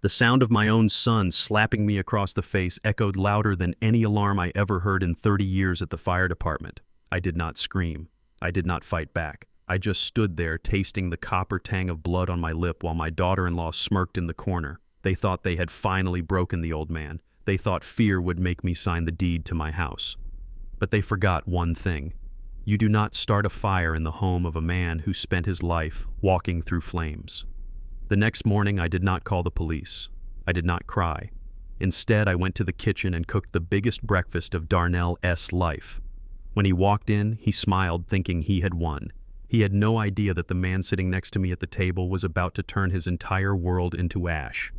The sound of my own son slapping me across the face echoed louder than any alarm I ever heard in 30 years at the fire department. I did not scream. I did not fight back. I just stood there tasting the copper tang of blood on my lip while my daughter-in-law smirked in the corner. They thought they had finally broken the old man. They thought fear would make me sign the deed to my house. But they forgot one thing. You do not start a fire in the home of a man who spent his life walking through flames. The next morning, I did not call the police. I did not cry. Instead, I went to the kitchen and cooked the biggest breakfast of Darnell's life. When he walked in, he smiled, thinking he had won. He had no idea that the man sitting next to me at the table was about to turn his entire world into ash.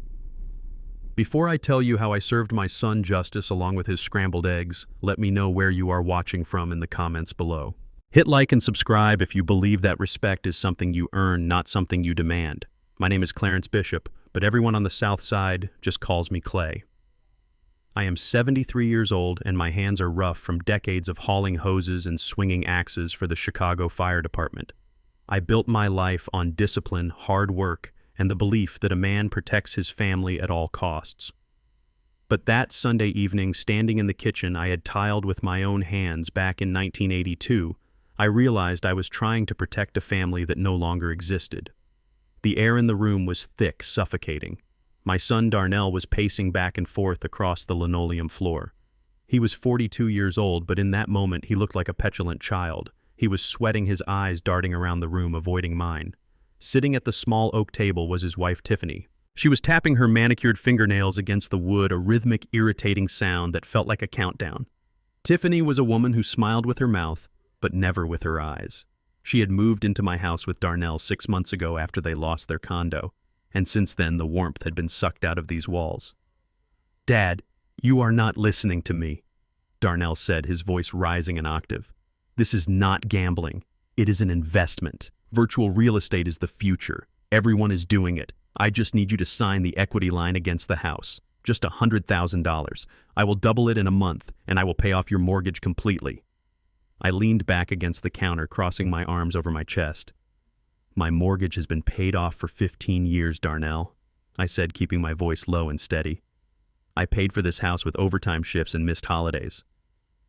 Before I tell you how I served my son justice along with his scrambled eggs, let me know where you are watching from in the comments below. Hit like and subscribe if you believe that respect is something you earn, not something you demand. My name is Clarence Bishop, but everyone on the South Side just calls me Clay. I am 73 years old and my hands are rough from decades of hauling hoses and swinging axes for the Chicago Fire Department. I built my life on discipline, hard work, and the belief that a man protects his family at all costs. But that Sunday evening, standing in the kitchen I had tiled with my own hands back in 1982, I realized I was trying to protect a family that no longer existed. The air in the room was thick, suffocating. My son Darnell was pacing back and forth across the linoleum floor. He was 42 years old, but in that moment he looked like a petulant child. He was sweating, his eyes darting around the room, avoiding mine. Sitting at the small oak table was his wife Tiffany. She was tapping her manicured fingernails against the wood, a rhythmic, irritating sound that felt like a countdown. Tiffany was a woman who smiled with her mouth, but never with her eyes. She had moved into my house with Darnell 6 months ago after they lost their condo, and since then the warmth had been sucked out of these walls. "Dad, you are not listening to me," Darnell said, his voice rising an octave. "This is not gambling. It is an investment. Virtual real estate is the future. Everyone is doing it. I just need you to sign the equity line against the house. Just $100,000. I will double it in a month, and I will pay off your mortgage completely." I leaned back against the counter, crossing my arms over my chest. "My mortgage has been paid off for 15 years, Darnell," I said, keeping my voice low and steady. "I paid for this house with overtime shifts and missed holidays.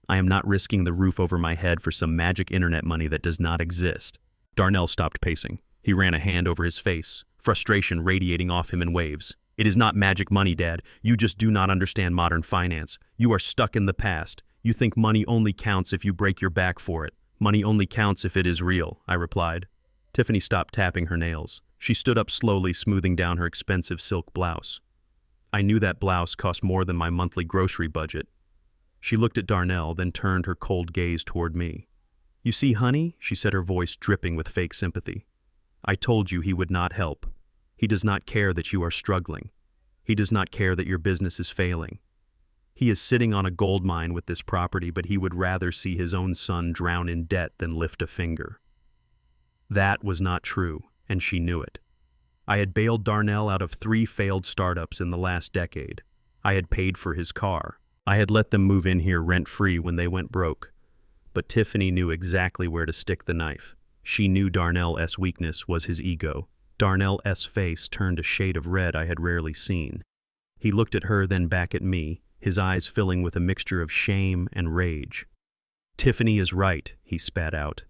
I am not risking the roof over my head for some magic internet money that does not exist." Darnell stopped pacing. He ran a hand over his face, frustration radiating off him in waves. "It is not magic money, Dad. You just do not understand modern finance. You are stuck in the past. You think money only counts if you break your back for it. Money only counts if it is real," I replied. Tiffany stopped tapping her nails. She stood up slowly, smoothing down her expensive silk blouse. I knew that blouse cost more than my monthly grocery budget. She looked at Darnell, then turned her cold gaze toward me. "You see, honey," she said, her voice dripping with fake sympathy. "I told you he would not help. He does not care that you are struggling. He does not care that your business is failing. He is sitting on a gold mine with this property, but he would rather see his own son drown in debt than lift a finger." That was not true, and she knew it. I had bailed Darnell out of 3 failed startups in the last decade. I had paid for his car. I had let them move in here rent-free when they went broke. But Tiffany knew exactly where to stick the knife. She knew Darnell's weakness was his ego. Darnell's face turned a shade of red I had rarely seen. He looked at her, then back at me, his eyes filling with a mixture of shame and rage. "Tiffany is right," he spat out.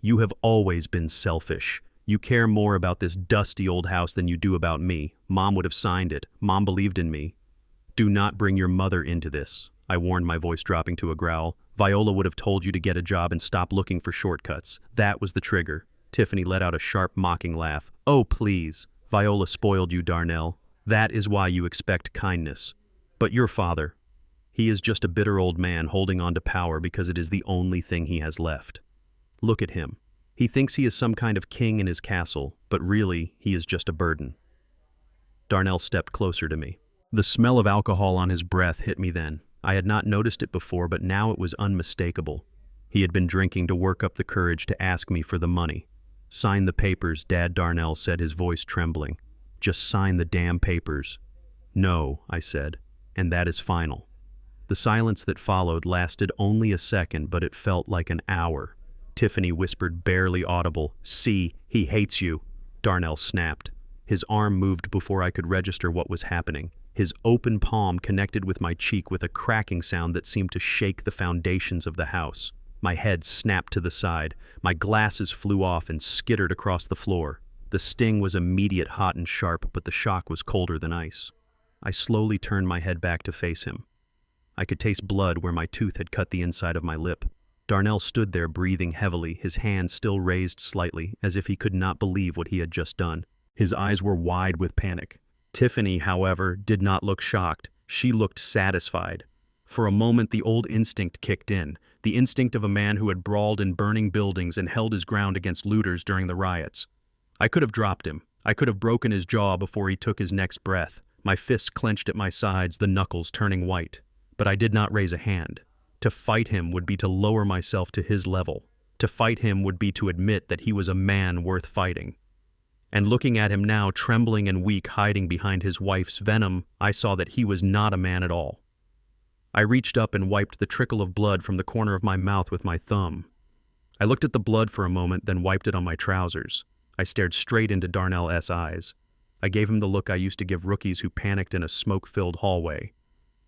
"You have always been selfish. You care more about this dusty old house than you do about me. Mom would have signed it. Mom believed in me. Do not bring your mother into this," I warned, my voice dropping to a growl. "Viola would have told you to get a job and stop looking for shortcuts. That was the trigger." Tiffany let out a sharp, mocking laugh. "Oh, please. Viola spoiled you, Darnell. That is why you expect kindness. But your father, he is just a bitter old man holding on to power because it is the only thing he has left. Look at him. He thinks he is some kind of king in his castle, but really, he is just a burden." Darnell stepped closer to me. The smell of alcohol on his breath hit me then. I had not noticed it before, but now it was unmistakable. He had been drinking to work up the courage to ask me for the money. "Sign the papers, Dad," Darnell said, his voice trembling. "Just sign the damn papers." "No," I said, "and that is final." The silence that followed lasted only a second, but it felt like an hour. Tiffany whispered, barely audible, "See, he hates you," Darnell snapped. His arm moved before I could register what was happening. His open palm connected with my cheek with a cracking sound that seemed to shake the foundations of the house. My head snapped to the side. My glasses flew off and skittered across the floor. The sting was immediate, hot and sharp, but the shock was colder than ice. I slowly turned my head back to face him. I could taste blood where my tooth had cut the inside of my lip. Darnell stood there breathing heavily, his hand still raised slightly, as if he could not believe what he had just done. His eyes were wide with panic. Tiffany, however, did not look shocked. She looked satisfied. For a moment the old instinct kicked in, the instinct of a man who had brawled in burning buildings and held his ground against looters during the riots. I could have dropped him. I could have broken his jaw before he took his next breath. My fists clenched at my sides, the knuckles turning white. But I did not raise a hand. To fight him would be to lower myself to his level. To fight him would be to admit that he was a man worth fighting. And looking at him now, trembling and weak, hiding behind his wife's venom, I saw that he was not a man at all. I reached up and wiped the trickle of blood from the corner of my mouth with my thumb. I looked at the blood for a moment, then wiped it on my trousers. I stared straight into Darnell's eyes. I gave him the look I used to give rookies who panicked in a smoke-filled hallway.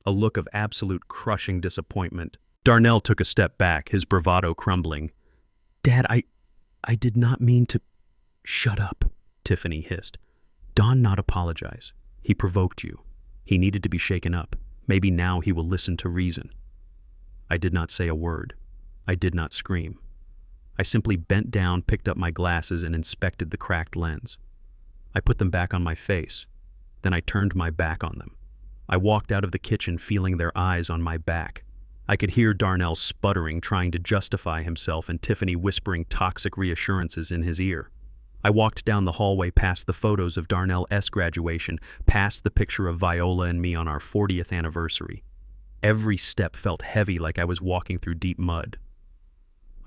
A look of absolute crushing disappointment. Darnell took a step back, his bravado crumbling. "Dad, I did not mean to—" "Shut up," Tiffany hissed. "Don not apologize. He provoked you. He needed to be shaken up. Maybe now he will listen to reason." I did not say a word. I did not scream. I simply bent down, picked up my glasses, and inspected the cracked lens. I put them back on my face. Then I turned my back on them. I walked out of the kitchen feeling their eyes on my back. I could hear Darnell sputtering, trying to justify himself, and Tiffany whispering toxic reassurances in his ear. I walked down the hallway past the photos of Darnell's graduation, past the picture of Viola and me on our 40th anniversary. Every step felt heavy, like I was walking through deep mud.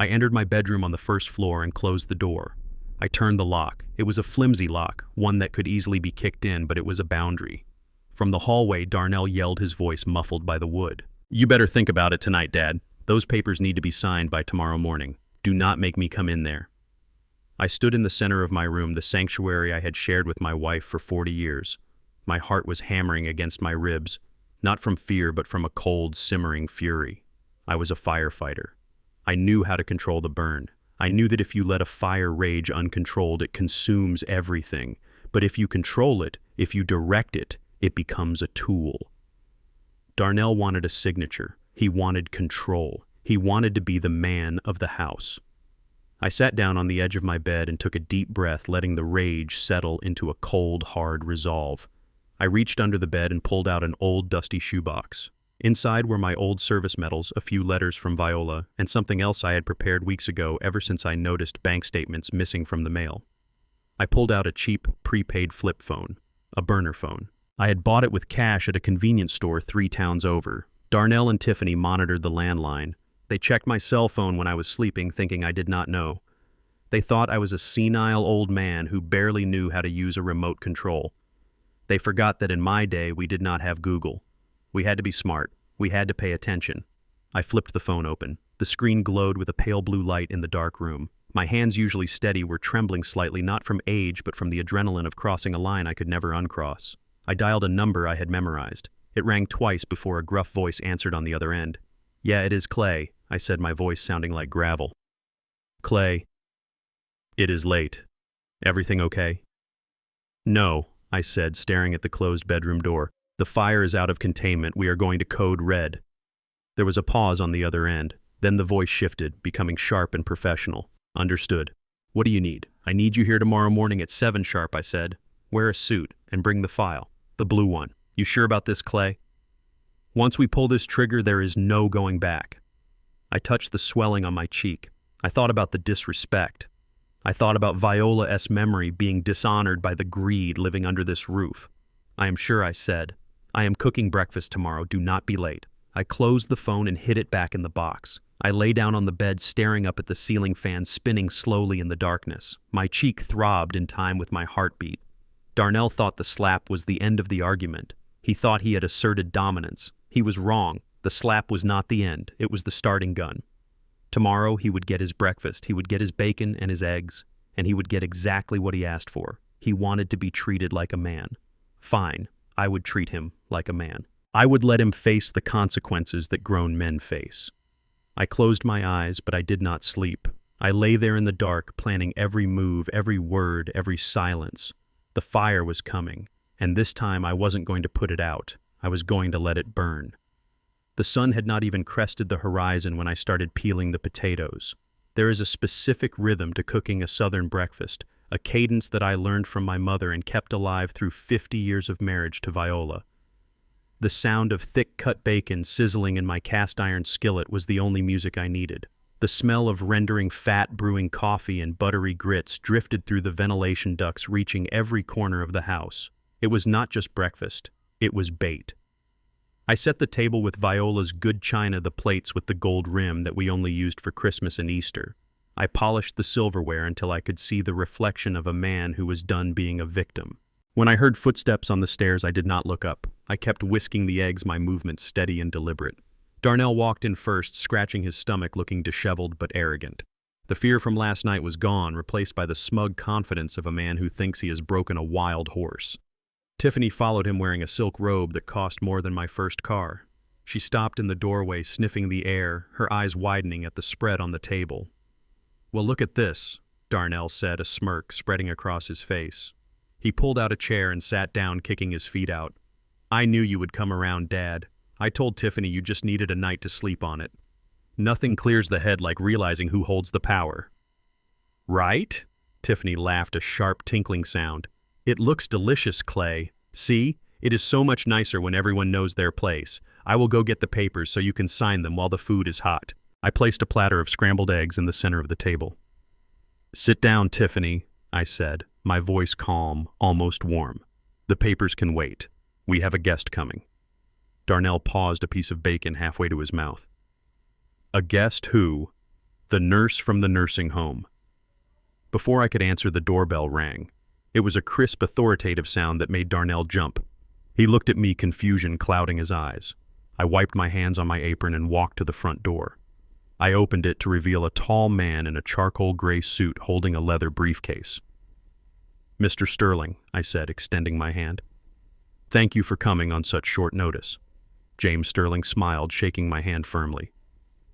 I entered my bedroom on the first floor and closed the door. I turned the lock. It was a flimsy lock, one that could easily be kicked in, but it was a boundary. From the hallway, Darnell yelled, his voice muffled by the wood. "You better think about it tonight, Dad. Those papers need to be signed by tomorrow morning. Do not make me come in there." I stood in the center of my room, the sanctuary I had shared with my wife for 40 years. My heart was hammering against my ribs, not from fear, but from a cold, simmering fury. I was a firefighter. I knew how to control the burn. I knew that if you let a fire rage uncontrolled, it consumes everything. But if you control it, if you direct it, it becomes a tool. Darnell wanted a signature. He wanted control. He wanted to be the man of the house. I sat down on the edge of my bed and took a deep breath, letting the rage settle into a cold, hard resolve. I reached under the bed and pulled out an old, dusty shoebox. Inside were my old service medals, a few letters from Viola, and something else I had prepared weeks ago ever since I noticed bank statements missing from the mail. I pulled out a cheap, prepaid flip phone, a burner phone. I had bought it with cash at a convenience store 3 towns over. Darnell and Tiffany monitored the landline. They checked my cell phone when I was sleeping, thinking I did not know. They thought I was a senile old man who barely knew how to use a remote control. They forgot that in my day we did not have Google. We had to be smart. We had to pay attention. I flipped the phone open. The screen glowed with a pale blue light in the dark room. My hands, usually steady, were trembling slightly, not from age, but from the adrenaline of crossing a line I could never uncross. I dialed a number I had memorized. It rang twice before a gruff voice answered on the other end. "Yeah, it is Clay," I said, my voice sounding like gravel. "Clay, it is late. Everything okay?" "No," I said, staring at the closed bedroom door. "The fire is out of containment. We are going to code red." There was a pause on the other end. Then the voice shifted, becoming sharp and professional. "Understood. What do you need?" "I need you here tomorrow morning at 7 sharp," I said. "Wear a suit and bring the file. The blue one. You sure about this, Clay?" "Once we pull this trigger, there is no going back." I touched the swelling on my cheek. I thought about the disrespect. I thought about Viola's memory being dishonored by the greed living under this roof. "I am sure," I said. "I am cooking breakfast tomorrow. Do not be late." I closed the phone and hid it back in the box. I lay down on the bed, staring up at the ceiling fan spinning slowly in the darkness. My cheek throbbed in time with my heartbeat. Darnell thought the slap was the end of the argument. He thought he had asserted dominance. He was wrong. The slap was not the end. It was the starting gun. Tomorrow he would get his breakfast. He would get his bacon and his eggs, and he would get exactly what he asked for. He wanted to be treated like a man. Fine, I would treat him like a man. I would let him face the consequences that grown men face. I closed my eyes, but I did not sleep. I lay there in the dark, planning every move, every word, every silence. The fire was coming, and this time I wasn't going to put it out. I was going to let it burn. The sun had not even crested the horizon when I started peeling the potatoes. There is a specific rhythm to cooking a southern breakfast, a cadence that I learned from my mother and kept alive through 50 years of marriage to Viola. The sound of thick-cut bacon sizzling in my cast-iron skillet was the only music I needed. The smell of rendering fat brewing coffee and buttery grits drifted through the ventilation ducts, reaching every corner of the house. It was not just breakfast, it was bait. I set the table with Viola's good china, the plates with the gold rim that we only used for Christmas and Easter. I polished the silverware until I could see the reflection of a man who was done being a victim. When I heard footsteps on the stairs, I did not look up. I kept whisking the eggs, my movements steady and deliberate. Darnell walked in first, scratching his stomach, looking disheveled but arrogant. The fear from last night was gone, replaced by the smug confidence of a man who thinks he has broken a wild horse. Tiffany followed him wearing a silk robe that cost more than my first car. She stopped in the doorway, sniffing the air, her eyes widening at the spread on the table. "Well, look at this," Darnell said, a smirk spreading across his face. He pulled out a chair and sat down, kicking his feet out. "I knew you would come around, Dad. I told Tiffany you just needed a night to sleep on it. Nothing clears the head like realizing who holds the power." "Right?" Tiffany laughed, a sharp tinkling sound. "It looks delicious, Clay. See? It is so much nicer when everyone knows their place. I will go get the papers so you can sign them while the food is hot." I placed a platter of scrambled eggs in the center of the table. "Sit down, Tiffany," I said, my voice calm, almost warm. "The papers can wait. We have a guest coming." Darnell paused, a piece of bacon halfway to his mouth. "A guest who?" "The nurse from the nursing home." Before I could answer, the doorbell rang. It was a crisp, authoritative sound that made Darnell jump. He looked at me, confusion clouding his eyes. I wiped my hands on my apron and walked to the front door. I opened it to reveal a tall man in a charcoal gray suit holding a leather briefcase. "Mr. Sterling," I said, extending my hand. "Thank you for coming on such short notice." James Sterling smiled, shaking my hand firmly.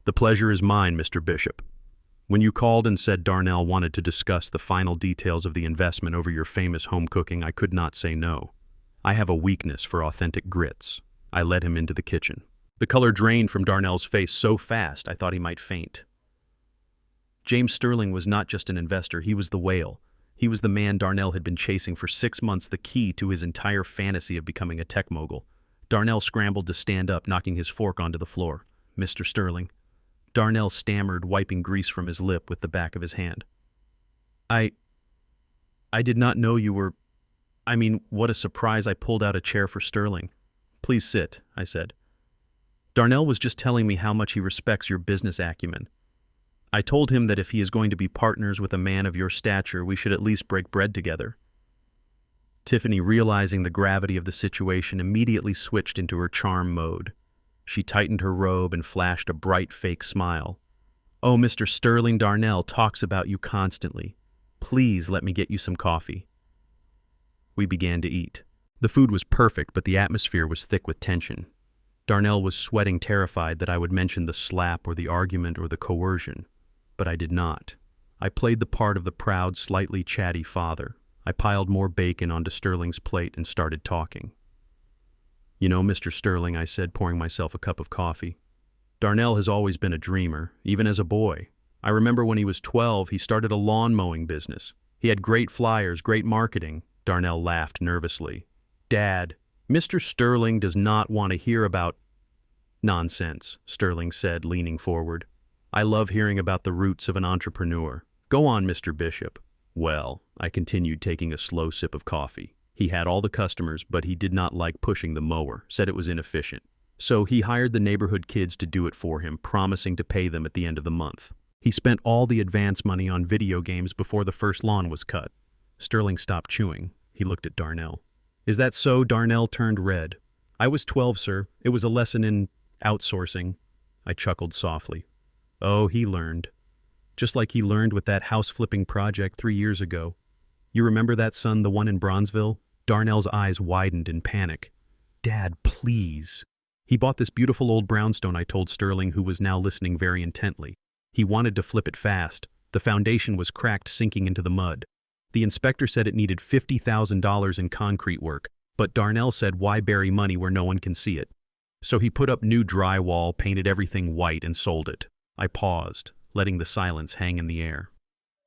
"The pleasure is mine, Mr. Bishop. When you called and said Darnell wanted to discuss the final details of the investment over your famous home cooking, I could not say no. I have a weakness for authentic grits." I led him into the kitchen. The color drained from Darnell's face so fast I thought he might faint. James Sterling was not just an investor, he was the whale. He was the man Darnell had been chasing for 6 months, the key to his entire fantasy of becoming a tech mogul. Darnell scrambled to stand up, knocking his fork onto the floor. "Mr. Sterling." Darnell stammered, wiping grease from his lip with the back of his hand. I did not know you were... what a surprise." I pulled out a chair for Sterling. "Please sit," I said. "Darnell was just telling me how much he respects your business acumen. I told him that if he is going to be partners with a man of your stature, we should at least break bread together." Tiffany, realizing the gravity of the situation, immediately switched into her charm mode. She tightened her robe and flashed a bright fake smile. "Oh, Mr. Sterling, Darnell talks about you constantly. Please let me get you some coffee." We began to eat. The food was perfect, but the atmosphere was thick with tension. Darnell was sweating, terrified that I would mention the slap or the argument or the coercion. But I did not. I played the part of the proud, slightly chatty father. I piled more bacon onto Sterling's plate and started talking. "You know, Mr. Sterling," I said, pouring myself a cup of coffee, "Darnell has always been a dreamer, even as a boy. I remember when he was 12, he started a lawn mowing business. He had great flyers, great marketing." Darnell laughed nervously. "Dad, Mr. Sterling does not want to hear about..." "Nonsense," Sterling said, leaning forward. "I love hearing about the roots of an entrepreneur. Go on, Mr. Bishop." "Well," I continued, taking a slow sip of coffee. "He had all the customers, but he did not like pushing the mower, said it was inefficient. So he hired the neighborhood kids to do it for him, promising to pay them at the end of the month. He spent all the advance money on video games before the first lawn was cut." Sterling stopped chewing. He looked at Darnell. "Is that so?" Darnell turned red. "I was 12, sir. It was a lesson in outsourcing." I chuckled softly. "Oh, he learned. Just like he learned with that house-flipping project 3 years ago." You remember that son, the one in Bronzeville? Darnell's eyes widened in panic. Dad, please. He bought this beautiful old brownstone, I told Sterling, who was now listening very intently. He wanted to flip it fast. The foundation was cracked, sinking into the mud. The inspector said it needed $50,000 in concrete work, but Darnell said why bury money where no one can see it? So he put up new drywall, painted everything white, and sold it. I paused, letting the silence hang in the air.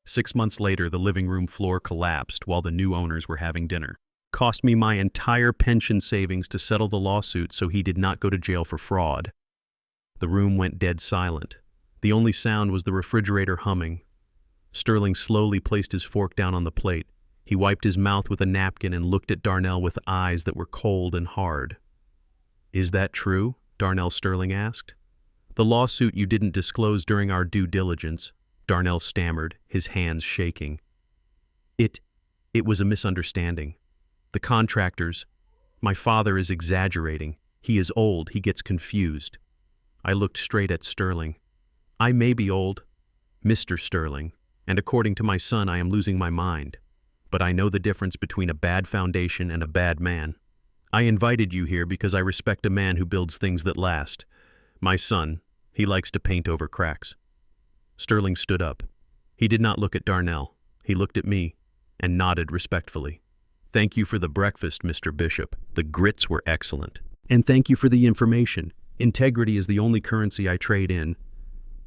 6 months later, the living room floor collapsed while the new owners were having dinner. Cost me my entire pension savings to settle the lawsuit so he did not go to jail for fraud. The room went dead silent. The only sound was the refrigerator humming. Sterling slowly placed his fork down on the plate. He wiped his mouth with a napkin and looked at Darnell with eyes that were cold and hard. Is that true? Darnell Sterling asked. The lawsuit you didn't disclose during our due diligence, Darnell stammered, his hands shaking. It was a misunderstanding. The contractors, my father is exaggerating. He is old, he gets confused. I looked straight at Sterling. I may be old, Mr. Sterling, and according to my son I am losing my mind. But I know the difference between a bad foundation and a bad man. I invited you here because I respect a man who builds things that last. My son, he likes to paint over cracks. Sterling stood up. He did not look at Darnell. He looked at me and nodded respectfully. Thank you for the breakfast, Mr. Bishop. The grits were excellent. And thank you for the information. Integrity is the only currency I trade in.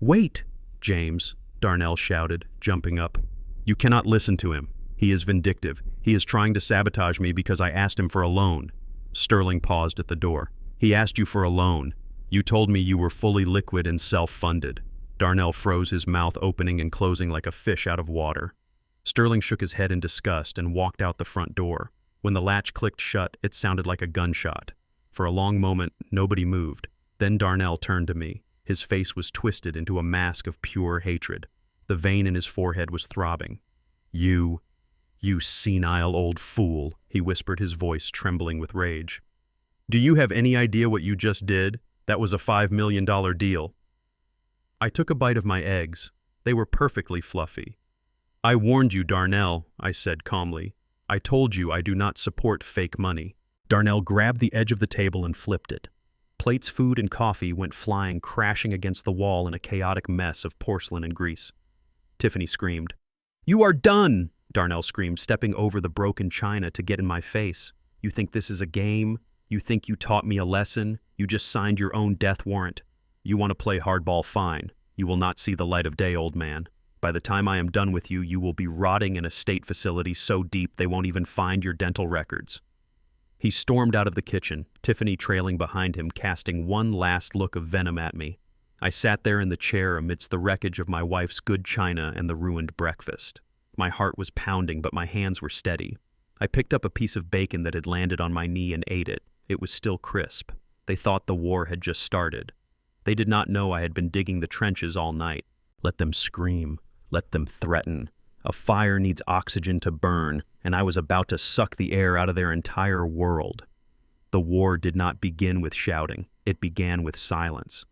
Wait, James, Darnell shouted, jumping up. You cannot listen to him. He is vindictive. He is trying to sabotage me because I asked him for a loan. Sterling paused at the door. He asked you for a loan. You told me you were fully liquid and self-funded. Darnell froze, his mouth opening and closing like a fish out of water. Sterling shook his head in disgust and walked out the front door. When the latch clicked shut, it sounded like a gunshot. For a long moment, nobody moved. Then Darnell turned to me. His face was twisted into a mask of pure hatred. The vein in his forehead was throbbing. You senile old fool, he whispered, his voice trembling with rage. Do you have any idea what you just did? That was a $5 million deal. I took a bite of my eggs. They were perfectly fluffy. I warned you, Darnell, I said calmly. I told you I do not support fake money. Darnell grabbed the edge of the table and flipped it. Plates, food, and coffee went flying, crashing against the wall in a chaotic mess of porcelain and grease. Tiffany screamed. You are done, Darnell screamed, stepping over the broken china to get in my face. You think this is a game? You think you taught me a lesson? You just signed your own death warrant. You want to play hardball? Fine. You will not see the light of day, old man. By the time I am done with you, you will be rotting in a state facility so deep they won't even find your dental records. He stormed out of the kitchen, Tiffany trailing behind him, casting one last look of venom at me. I sat there in the chair amidst the wreckage of my wife's good china and the ruined breakfast. My heart was pounding, but my hands were steady. I picked up a piece of bacon that had landed on my knee and ate it. It was still crisp. They thought the war had just started. They did not know I had been digging the trenches all night. Let them scream. Let them threaten. A fire needs oxygen to burn, and I was about to suck the air out of their entire world. The war did not begin with shouting. It began with silence.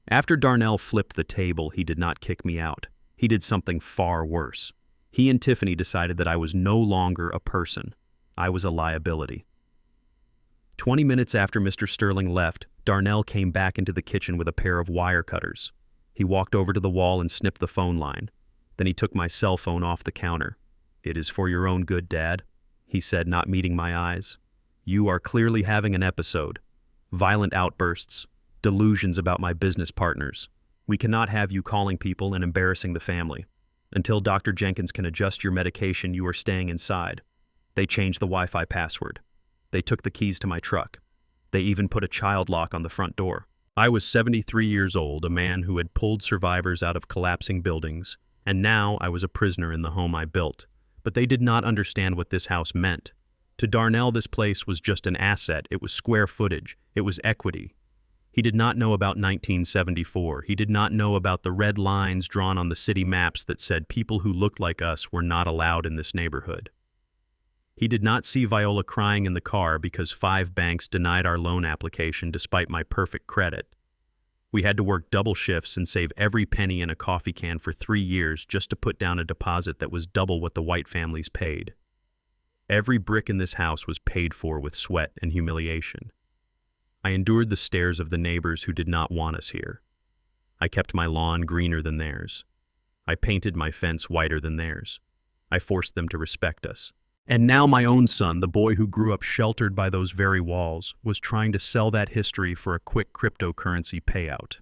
After Darnell flipped the table, he did not kick me out. He did something far worse. He and Tiffany decided that I was no longer a person. I was a liability. 20 minutes after Mr. Sterling left, Darnell came back into the kitchen with a pair of wire cutters. He walked over to the wall and snipped the phone line. Then he took my cell phone off the counter. It is for your own good, Dad, he said, not meeting my eyes. You are clearly having an episode. Violent outbursts, delusions about my business partners. We cannot have you calling people and embarrassing the family. Until Dr. Jenkins can adjust your medication, you are staying inside. They changed the Wi-Fi password. They took the keys to my truck. They even put a child lock on the front door. I was 73 years old, a man who had pulled survivors out of collapsing buildings, and now I was a prisoner in the home I built. But they did not understand what this house meant. To Darnell, this place was just an asset. It was square footage. It was equity. He did not know about 1974. He did not know about the red lines drawn on the city maps that said people who looked like us were not allowed in this neighborhood. He did not see Viola crying in the car because 5 banks denied our loan application despite my perfect credit. We had to work double shifts and save every penny in a coffee can for 3 years just to put down a deposit that was double what the White families paid. Every brick in this house was paid for with sweat and humiliation. I endured the stares of the neighbors who did not want us here. I kept my lawn greener than theirs. I painted my fence whiter than theirs. I forced them to respect us. And now my own son, the boy who grew up sheltered by those very walls, was trying to sell that history for a quick cryptocurrency payout.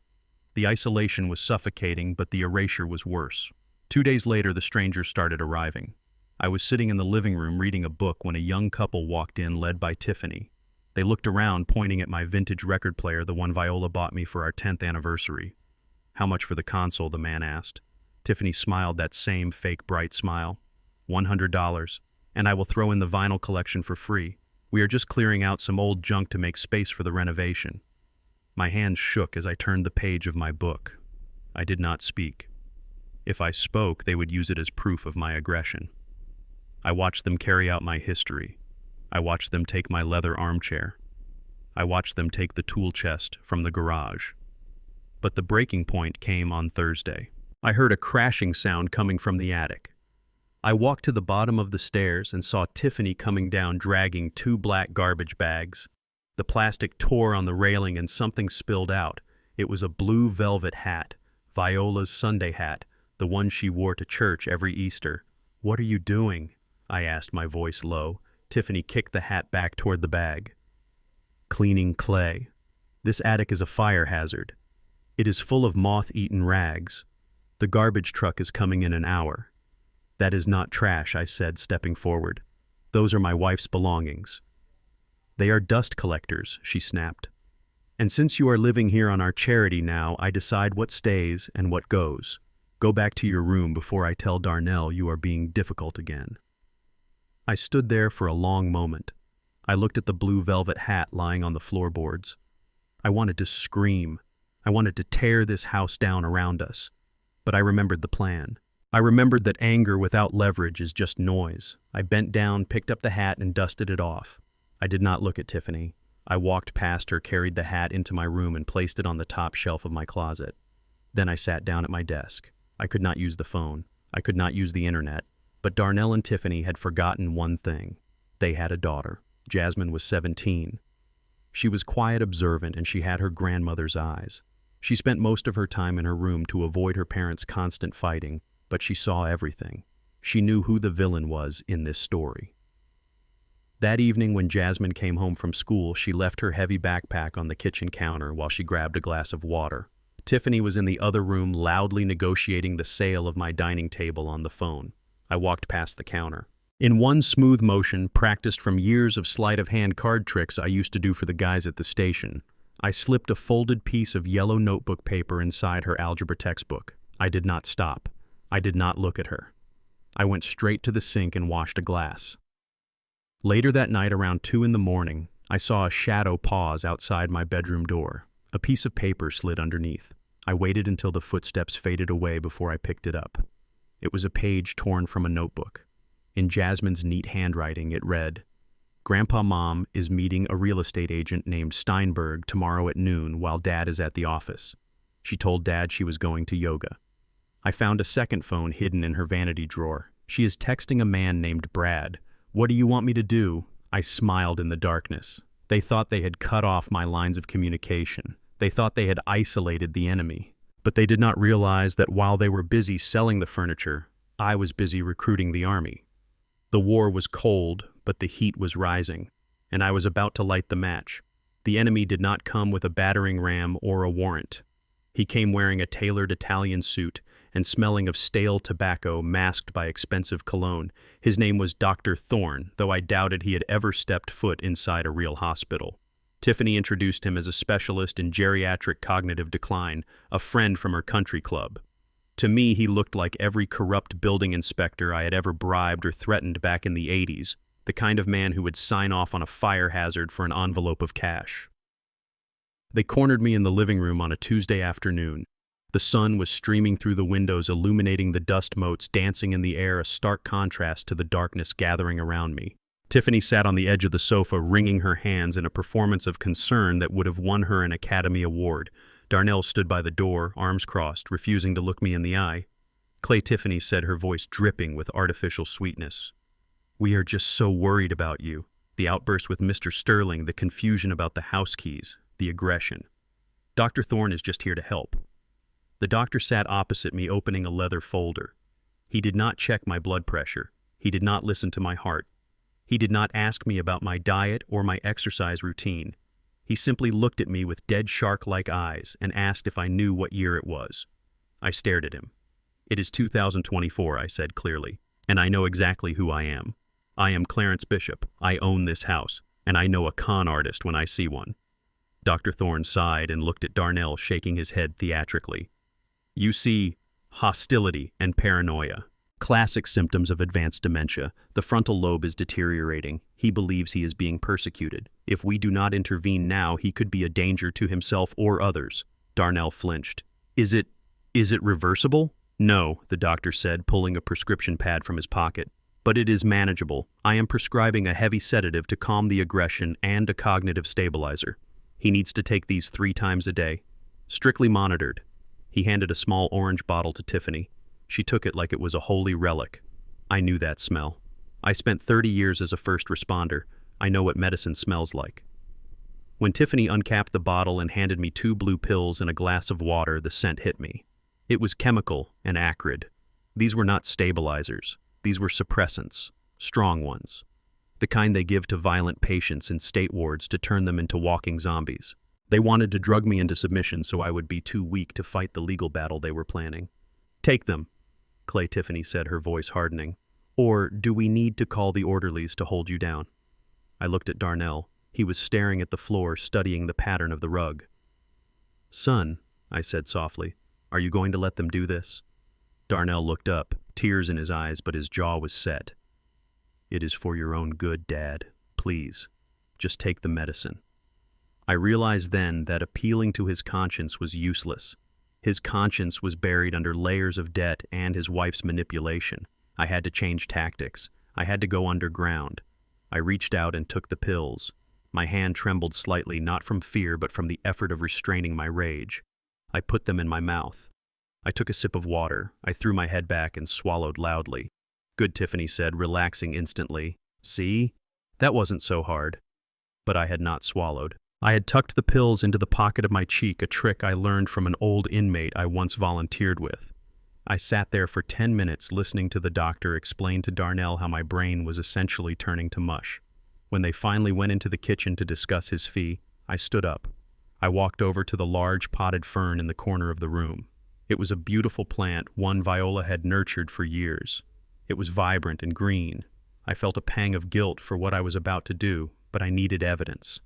The isolation was suffocating, but the erasure was worse. 2 days later, the strangers started arriving. I was sitting in the living room reading a book when a young couple walked in, led by Tiffany. They looked around, pointing at my vintage record player, the one Viola bought me for our 10th anniversary. "How much for the console?" the man asked. Tiffany smiled that same fake bright smile. $100. And I will throw in the vinyl collection for free. We are just clearing out some old junk to make space for the renovation. My hands shook as I turned the page of my book. I did not speak. If I spoke, they would use it as proof of my aggression. I watched them carry out my history. I watched them take my leather armchair. I watched them take the tool chest from the garage. But the breaking point came on Thursday. I heard a crashing sound coming from the attic. I walked to the bottom of the stairs and saw Tiffany coming down dragging 2 black garbage bags. The plastic tore on the railing and something spilled out. It was a blue velvet hat, Viola's Sunday hat, the one she wore to church every Easter. "What are you doing?" I asked, my voice low. Tiffany kicked the hat back toward the bag. "Cleaning clay. This attic is a fire hazard. It is full of moth-eaten rags. The garbage truck is coming in an hour." "That is not trash," I said, stepping forward. "Those are my wife's belongings." "They are dust collectors," she snapped. "And since you are living here on our charity now, I decide what stays and what goes. Go back to your room before I tell Darnell you are being difficult again." I stood there for a long moment. I looked at the blue velvet hat lying on the floorboards. I wanted to scream. I wanted to tear this house down around us. But I remembered the plan. I remembered that anger without leverage is just noise. I bent down, picked up the hat, and dusted it off. I did not look at Tiffany. I walked past her, carried the hat into my room, and placed it on the top shelf of my closet. Then I sat down at my desk. I could not use the phone. I could not use the internet. But Darnell and Tiffany had forgotten one thing. They had a daughter. Jasmine was 17. She was quiet, observant, and she had her grandmother's eyes. She spent most of her time in her room to avoid her parents' constant fighting, but she saw everything. She knew who the villain was in this story. That evening when Jasmine came home from school, she left her heavy backpack on the kitchen counter while she grabbed a glass of water. Tiffany was in the other room loudly negotiating the sale of my dining table on the phone. I walked past the counter. In one smooth motion, practiced from years of sleight-of-hand card tricks I used to do for the guys at the station, I slipped a folded piece of yellow notebook paper inside her algebra textbook. I did not stop. I did not look at her. I went straight to the sink and washed a glass. Later that night, around 2 a.m, I saw a shadow pause outside my bedroom door. A piece of paper slid underneath. I waited until the footsteps faded away before I picked it up. It was a page torn from a notebook. In Jasmine's neat handwriting, it read, "Grandpa Mom is meeting a real estate agent named Steinberg tomorrow at noon while Dad is at the office. She told Dad she was going to yoga." I found a second phone hidden in her vanity drawer. "She is texting a man named Brad. What do you want me to do?" I smiled in the darkness. They thought they had cut off my lines of communication. They thought they had isolated the enemy. But they did not realize that while they were busy selling the furniture, I was busy recruiting the army. The war was cold, but the heat was rising, and I was about to light the match. The enemy did not come with a battering ram or a warrant. He came wearing a tailored Italian suit and smelling of stale tobacco masked by expensive cologne. His name was Dr. Thorne, though I doubted he had ever stepped foot inside a real hospital. Tiffany introduced him as a specialist in geriatric cognitive decline, a friend from her country club. To me, he looked like every corrupt building inspector I had ever bribed or threatened back in the 80s, the kind of man who would sign off on a fire hazard for an envelope of cash. They cornered me in the living room on a Tuesday afternoon. The sun was streaming through the windows, illuminating the dust motes dancing in the air, a stark contrast to the darkness gathering around me. Tiffany sat on the edge of the sofa, wringing her hands in a performance of concern that would have won her an Academy Award. Darnell stood by the door, arms crossed, refusing to look me in the eye. Tiffany said, her voice dripping with artificial sweetness. "We are just so worried about you." The outburst with Mr. Sterling, the confusion about the house keys, the aggression. "Dr. Thorne is just here to help." The doctor sat opposite me, opening a leather folder. He did not check my blood pressure. He did not listen to my heart. He did not ask me about my diet or my exercise routine. He simply looked at me with dead shark-like eyes and asked if I knew what year it was. I stared at him. "It is 2024, I said clearly, "and I know exactly who I am. I am Clarence Bishop. I own this house, and I know a con artist when I see one." Dr. Thorne sighed and looked at Darnell, shaking his head theatrically. "You see hostility and paranoia. Classic symptoms of advanced dementia. The frontal lobe is deteriorating. He believes he is being persecuted. If we do not intervene now, he could be a danger to himself or others." Darnell flinched. Is it reversible?" "No," the doctor said, pulling a prescription pad from his pocket. "But it is manageable. I am prescribing a heavy sedative to calm the aggression and a cognitive stabilizer. He needs to take these 3 times a day. Strictly monitored." He handed a small orange bottle to Tiffany. She took it like it was a holy relic. I knew that smell. I spent 30 years as a first responder. I know what medicine smells like. When Tiffany uncapped the bottle and handed me 2 blue pills and a glass of water, the scent hit me. It was chemical and acrid. These were not stabilizers. These were suppressants, strong ones. The kind they give to violent patients in state wards to turn them into walking zombies. They wanted to drug me into submission so I would be too weak to fight the legal battle they were planning. "Take them," Tiffany said, her voice hardening. "Or do we need to call the orderlies to hold you down?" I looked at Darnell. He was staring at the floor, studying the pattern of the rug. "Son," I said softly, "are you going to let them do this?" Darnell looked up, tears in his eyes, but his jaw was set. "It is for your own good, Dad. Please, just take the medicine." I realized then that appealing to his conscience was useless. His conscience was buried under layers of debt and his wife's manipulation. I had to change tactics. I had to go underground. I reached out and took the pills. My hand trembled slightly, not from fear, but from the effort of restraining my rage. I put them in my mouth. I took a sip of water. I threw my head back and swallowed loudly. "Good," Tiffany said, relaxing instantly. "See? That wasn't so hard." But I had not swallowed. I had tucked the pills into the pocket of my cheek, a trick I learned from an old inmate I once volunteered with. I sat there for 10 minutes listening to the doctor explain to Darnell how my brain was essentially turning to mush. When they finally went into the kitchen to discuss his fee, I stood up. I walked over to the large potted fern in the corner of the room. It was a beautiful plant, one Viola had nurtured for years. It was vibrant and green. I felt a pang of guilt for what I was about to do, but I needed evidence.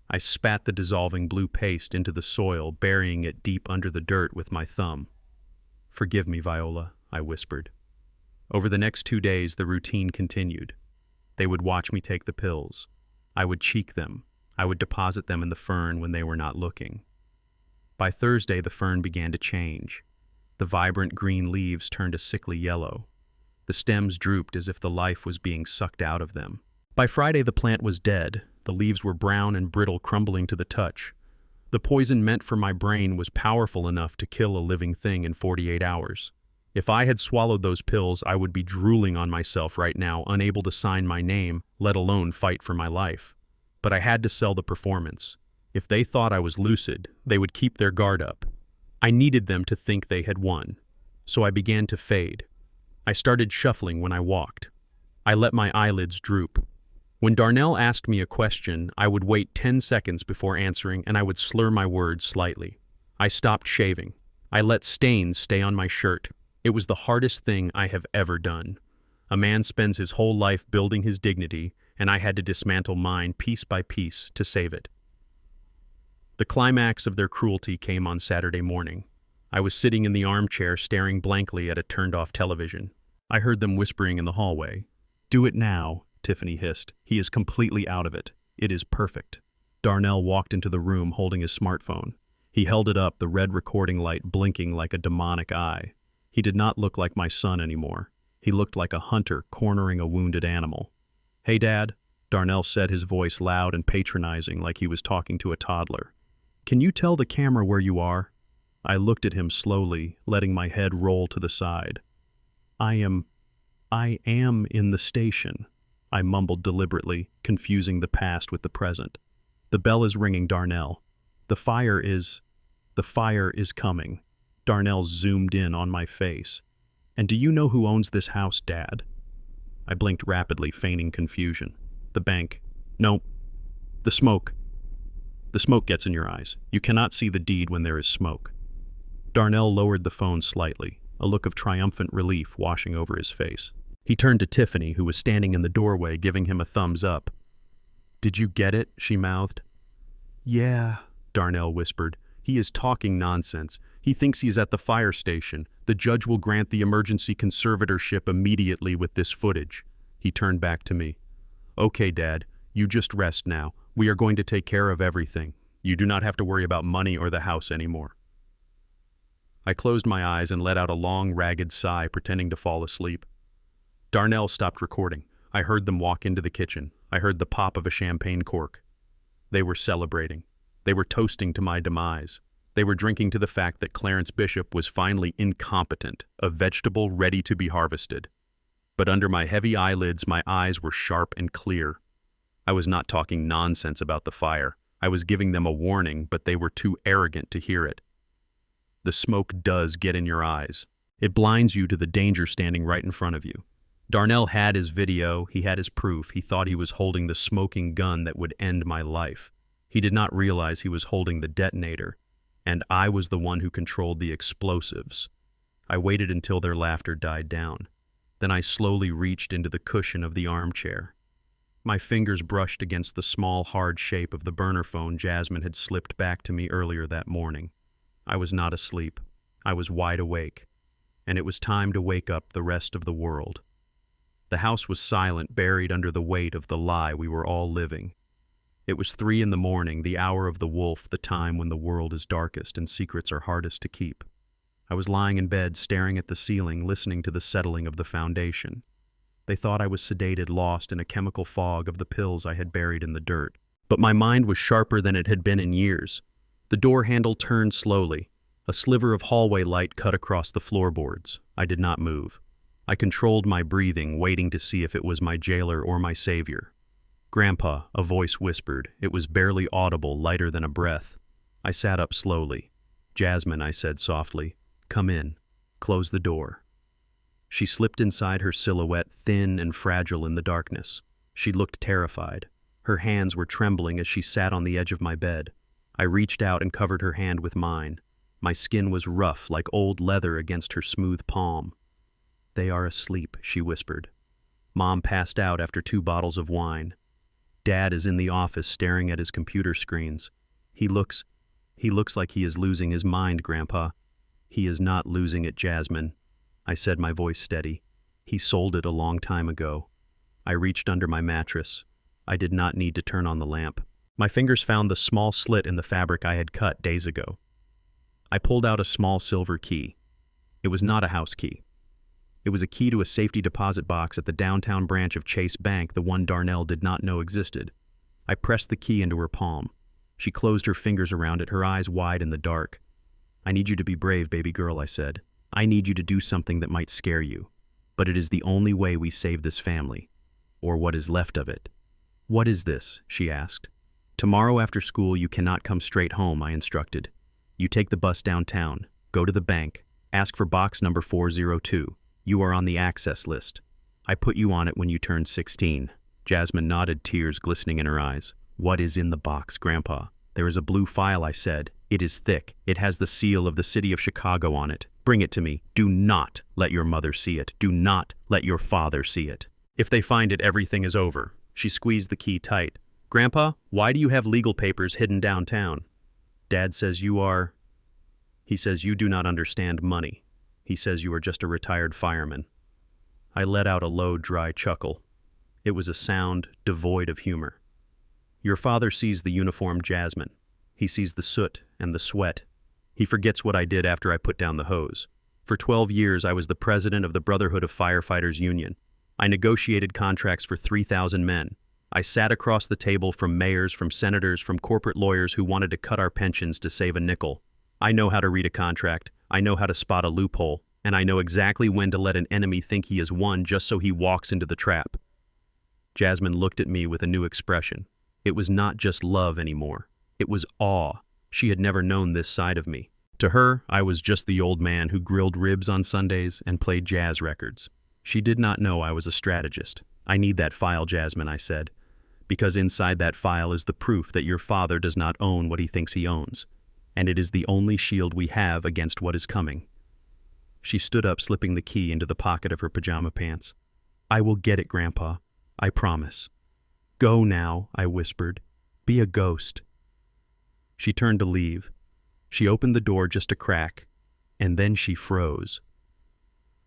I spat the dissolving blue paste into the soil, burying it deep under the dirt with my thumb. "Forgive me, Viola," I whispered. Over the next 2 days, the routine continued. They would watch me take the pills. I would cheek them. I would deposit them in the fern when they were not looking. By Thursday, the fern began to change. The vibrant green leaves turned a sickly yellow. The stems drooped as if the life was being sucked out of them. By Friday, the plant was dead. The leaves were brown and brittle, crumbling to the touch. The poison meant for my brain was powerful enough to kill a living thing in 48 hours. If I had swallowed those pills, I would be drooling on myself right now, unable to sign my name, let alone fight for my life. But I had to sell the performance. If they thought I was lucid, they would keep their guard up. I needed them to think they had won. So I began to fade. I started shuffling when I walked. I let my eyelids droop. When Darnell asked me a question, I would wait 10 seconds before answering, and I would slur my words slightly. I stopped shaving. I let stains stay on my shirt. It was the hardest thing I have ever done. A man spends his whole life building his dignity, and I had to dismantle mine piece by piece to save it. The climax of their cruelty came on Saturday morning. I was sitting in the armchair staring blankly at a turned-off television. I heard them whispering in the hallway. "Do it now," Tiffany hissed. "He is completely out of it. It is perfect." Darnell walked into the room holding his smartphone. He held it up, the red recording light blinking like a demonic eye. He did not look like my son anymore. He looked like a hunter cornering a wounded animal. "Hey, Dad," Darnell said, his voice loud and patronizing like he was talking to a toddler. "Can you tell the camera where you are? I looked at him slowly, letting my head roll to the side. I am in the station, I mumbled deliberately, confusing the past with the present. The bell is ringing, Darnell. The fire is coming. Darnell zoomed in on my face. And do you know who owns this house, Dad? I blinked rapidly, feigning confusion. The bank. No. The smoke. The smoke gets in your eyes. You cannot see the deed when there is smoke. Darnell lowered the phone slightly, a look of triumphant relief washing over his face. He turned to Tiffany, who was standing in the doorway, giving him a thumbs up. Did you get it? She mouthed. Yeah, Darnell whispered. He is talking nonsense. He thinks he's at the fire station. The judge will grant the emergency conservatorship immediately with this footage. He turned back to me. Okay, Dad, you just rest now. We are going to take care of everything. You do not have to worry about money or the house anymore. I closed my eyes and let out a long, ragged sigh, pretending to fall asleep. Darnell stopped recording. I heard them walk into the kitchen. I heard the pop of a champagne cork. They were celebrating. They were toasting to my demise. They were drinking to the fact that Clarence Bishop was finally incompetent, a vegetable ready to be harvested. But under my heavy eyelids, my eyes were sharp and clear. I was not talking nonsense about the fire. I was giving them a warning, but they were too arrogant to hear it. The smoke does get in your eyes. It blinds you to the danger standing right in front of you. Darnell had his video, he had his proof. He thought he was holding the smoking gun that would end my life. He did not realize he was holding the detonator, and I was the one who controlled the explosives. I waited until their laughter died down. Then I slowly reached into the cushion of the armchair. My fingers brushed against the small, hard shape of the burner phone Jasmine had slipped back to me earlier that morning. I was not asleep. I was wide awake, and it was time to wake up the rest of the world. The house was silent, buried under the weight of the lie we were all living. It was 3 a.m, the hour of the wolf, the time when the world is darkest and secrets are hardest to keep. I was lying in bed, staring at the ceiling, listening to the settling of the foundation. They thought I was sedated, lost in a chemical fog of the pills I had buried in the dirt. But my mind was sharper than it had been in years. The door handle turned slowly. A sliver of hallway light cut across the floorboards. I did not move. I controlled my breathing, waiting to see if it was my jailer or my savior. Grandpa, a voice whispered. It was barely audible, lighter than a breath. I sat up slowly. Jasmine, I said softly, come in. Close the door. She slipped inside, her silhouette thin and fragile in the darkness. She looked terrified. Her hands were trembling as she sat on the edge of my bed. I reached out and covered her hand with mine. My skin was rough, like old leather against her smooth palm. They are asleep, she whispered. Mom passed out after 2 bottles of wine. Dad is in the office staring at his computer screens. He looks like he is losing his mind, Grandpa. He is not losing it, Jasmine. I said, my voice steady. He sold it a long time ago. I reached under my mattress. I did not need to turn on the lamp. My fingers found the small slit in the fabric I had cut days ago. I pulled out a small silver key. It was not a house key. It was a key to a safety deposit box at the downtown branch of Chase Bank, the one Darnell did not know existed. I pressed the key into her palm. She closed her fingers around it, her eyes wide in the dark. I need you to be brave, baby girl, I said. I need you to do something that might scare you. But it is the only way we save this family. Or what is left of it. What is this? She asked. Tomorrow after school you cannot come straight home, I instructed. You take the bus downtown, go to the bank, ask for box number 402. You are on the access list. I put you on it when you turned 16. Jasmine nodded, tears glistening in her eyes. What is in the box, Grandpa? There is a blue file, I said. It is thick. It has the seal of the city of Chicago on it. Bring it to me. Do not let your mother see it. Do not let your father see it. If they find it, everything is over. She squeezed the key tight. Grandpa, why do you have legal papers hidden downtown? Dad says you are... He says you do not understand money. He says you are just a retired fireman. I let out a low, dry chuckle. It was a sound devoid of humor. Your father sees the uniformed Jasmine. He sees the soot and the sweat. He forgets what I did after I put down the hose. For 12 years, I was the president of the Brotherhood of Firefighters Union. I negotiated contracts for 3,000 men. I sat across the table from mayors, from senators, from corporate lawyers who wanted to cut our pensions to save a nickel. I know how to read a contract, I know how to spot a loophole, and I know exactly when to let an enemy think he has won just so he walks into the trap. Jasmine looked at me with a new expression. It was not just love anymore. It was awe. She had never known this side of me. To her, I was just the old man who grilled ribs on Sundays and played jazz records. She did not know I was a strategist. I need that file, Jasmine, I said, because inside that file is the proof that your father does not own what he thinks he owns, and it is the only shield we have against what is coming. She stood up, slipping the key into the pocket of her pajama pants. I will get it, Grandpa. I promise. Go now, I whispered. Be a ghost. She turned to leave. She opened the door just a crack, and then she froze.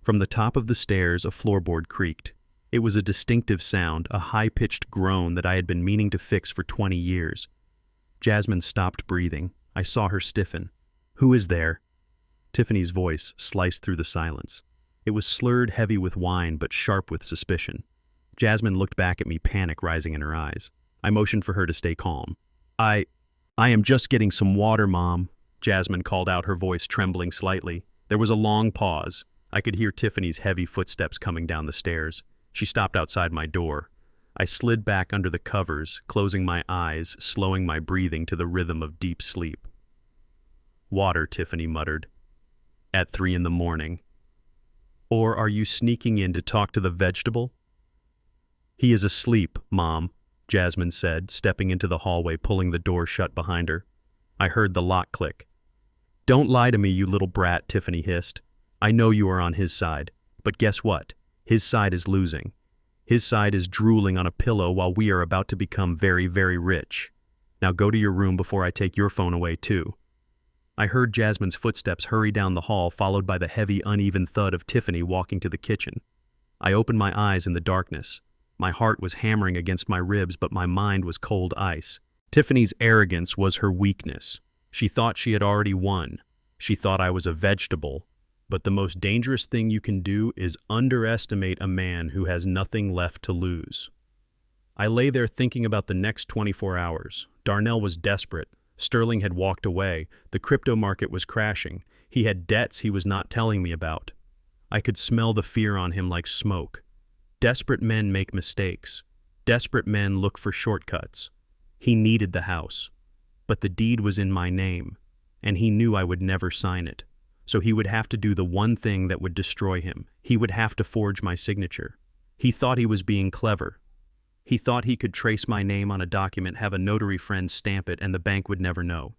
From the top of the stairs, a floorboard creaked. It was a distinctive sound, a high-pitched groan that I had been meaning to fix for 20 years. Jasmine stopped breathing. I saw her stiffen. Who is there? Tiffany's voice sliced through the silence. It was slurred, heavy with wine, but sharp with suspicion. Jasmine looked back at me, panic rising in her eyes. I motioned for her to stay calm. I am just getting some water, Mom, Jasmine called out, her voice trembling slightly. There was a long pause. I could hear Tiffany's heavy footsteps coming down the stairs. She stopped outside my door. I slid back under the covers, closing my eyes, slowing my breathing to the rhythm of deep sleep. Water, Tiffany muttered. At 3 a.m. Or are you sneaking in to talk to the vegetable? He is asleep, Mom, Jasmine said, stepping into the hallway, pulling the door shut behind her. I heard the lock click. Don't lie to me, you little brat, Tiffany hissed. I know you are on his side, but guess what? His side is losing. His side is drooling on a pillow while we are about to become very, very rich. Now go to your room before I take your phone away too. I heard Jasmine's footsteps hurry down the hall, followed by the heavy, uneven thud of Tiffany walking to the kitchen. I opened my eyes in the darkness. My heart was hammering against my ribs, but my mind was cold ice. Tiffany's arrogance was her weakness. She thought she had already won. She thought I was a vegetable. But the most dangerous thing you can do is underestimate a man who has nothing left to lose. I lay there thinking about the next 24 hours. Darnell was desperate. Sterling had walked away. The crypto market was crashing. He had debts he was not telling me about. I could smell the fear on him like smoke. Desperate men make mistakes. Desperate men look for shortcuts. He needed the house. But the deed was in my name, and he knew I would never sign it. So he would have to do the one thing that would destroy him. He would have to forge my signature. He thought he was being clever. He thought he could trace my name on a document, have a notary friend stamp it, and the bank would never know.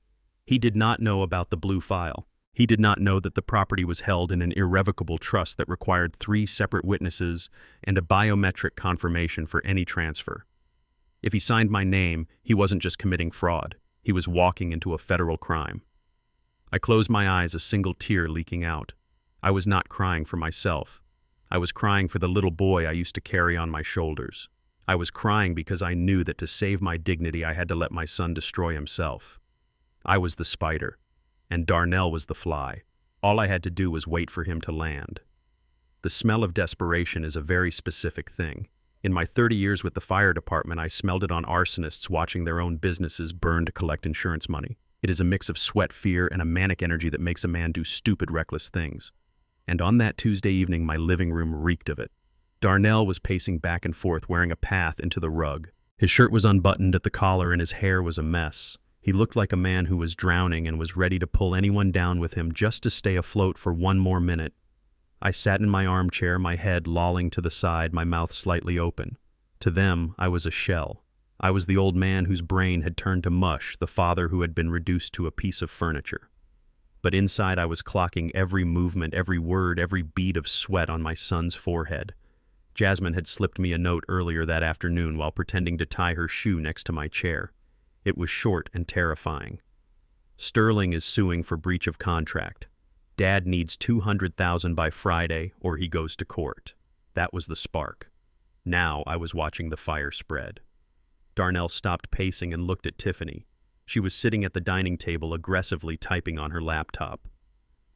He did not know about the blue file. He did not know that the property was held in an irrevocable trust that required 3 separate witnesses and a biometric confirmation for any transfer. If he signed my name, he wasn't just committing fraud. He was walking into a federal crime. I closed my eyes, a single tear leaking out. I was not crying for myself. I was crying for the little boy I used to carry on my shoulders. I was crying because I knew that to save my dignity I had to let my son destroy himself. I was the spider, and Darnell was the fly. All I had to do was wait for him to land. The smell of desperation is a very specific thing. In my 30 years with the fire department, I smelled it on arsonists watching their own businesses burn to collect insurance money. It is a mix of sweat, fear, and a manic energy that makes a man do stupid, reckless things. And on that Tuesday evening, my living room reeked of it. Darnell was pacing back and forth, wearing a path into the rug. His shirt was unbuttoned at the collar, and his hair was a mess. He looked like a man who was drowning and was ready to pull anyone down with him just to stay afloat for one more minute. I sat in my armchair, my head lolling to the side, my mouth slightly open. To them, I was a shell. I was the old man whose brain had turned to mush, the father who had been reduced to a piece of furniture. But inside I was clocking every movement, every word, every bead of sweat on my son's forehead. Jasmine had slipped me a note earlier that afternoon while pretending to tie her shoe next to my chair. It was short and terrifying. Sterling is suing for breach of contract. Dad needs $200,000 by Friday or he goes to court. That was the spark. Now I was watching the fire spread. Darnell stopped pacing and looked at Tiffany. She was sitting at the dining table aggressively typing on her laptop.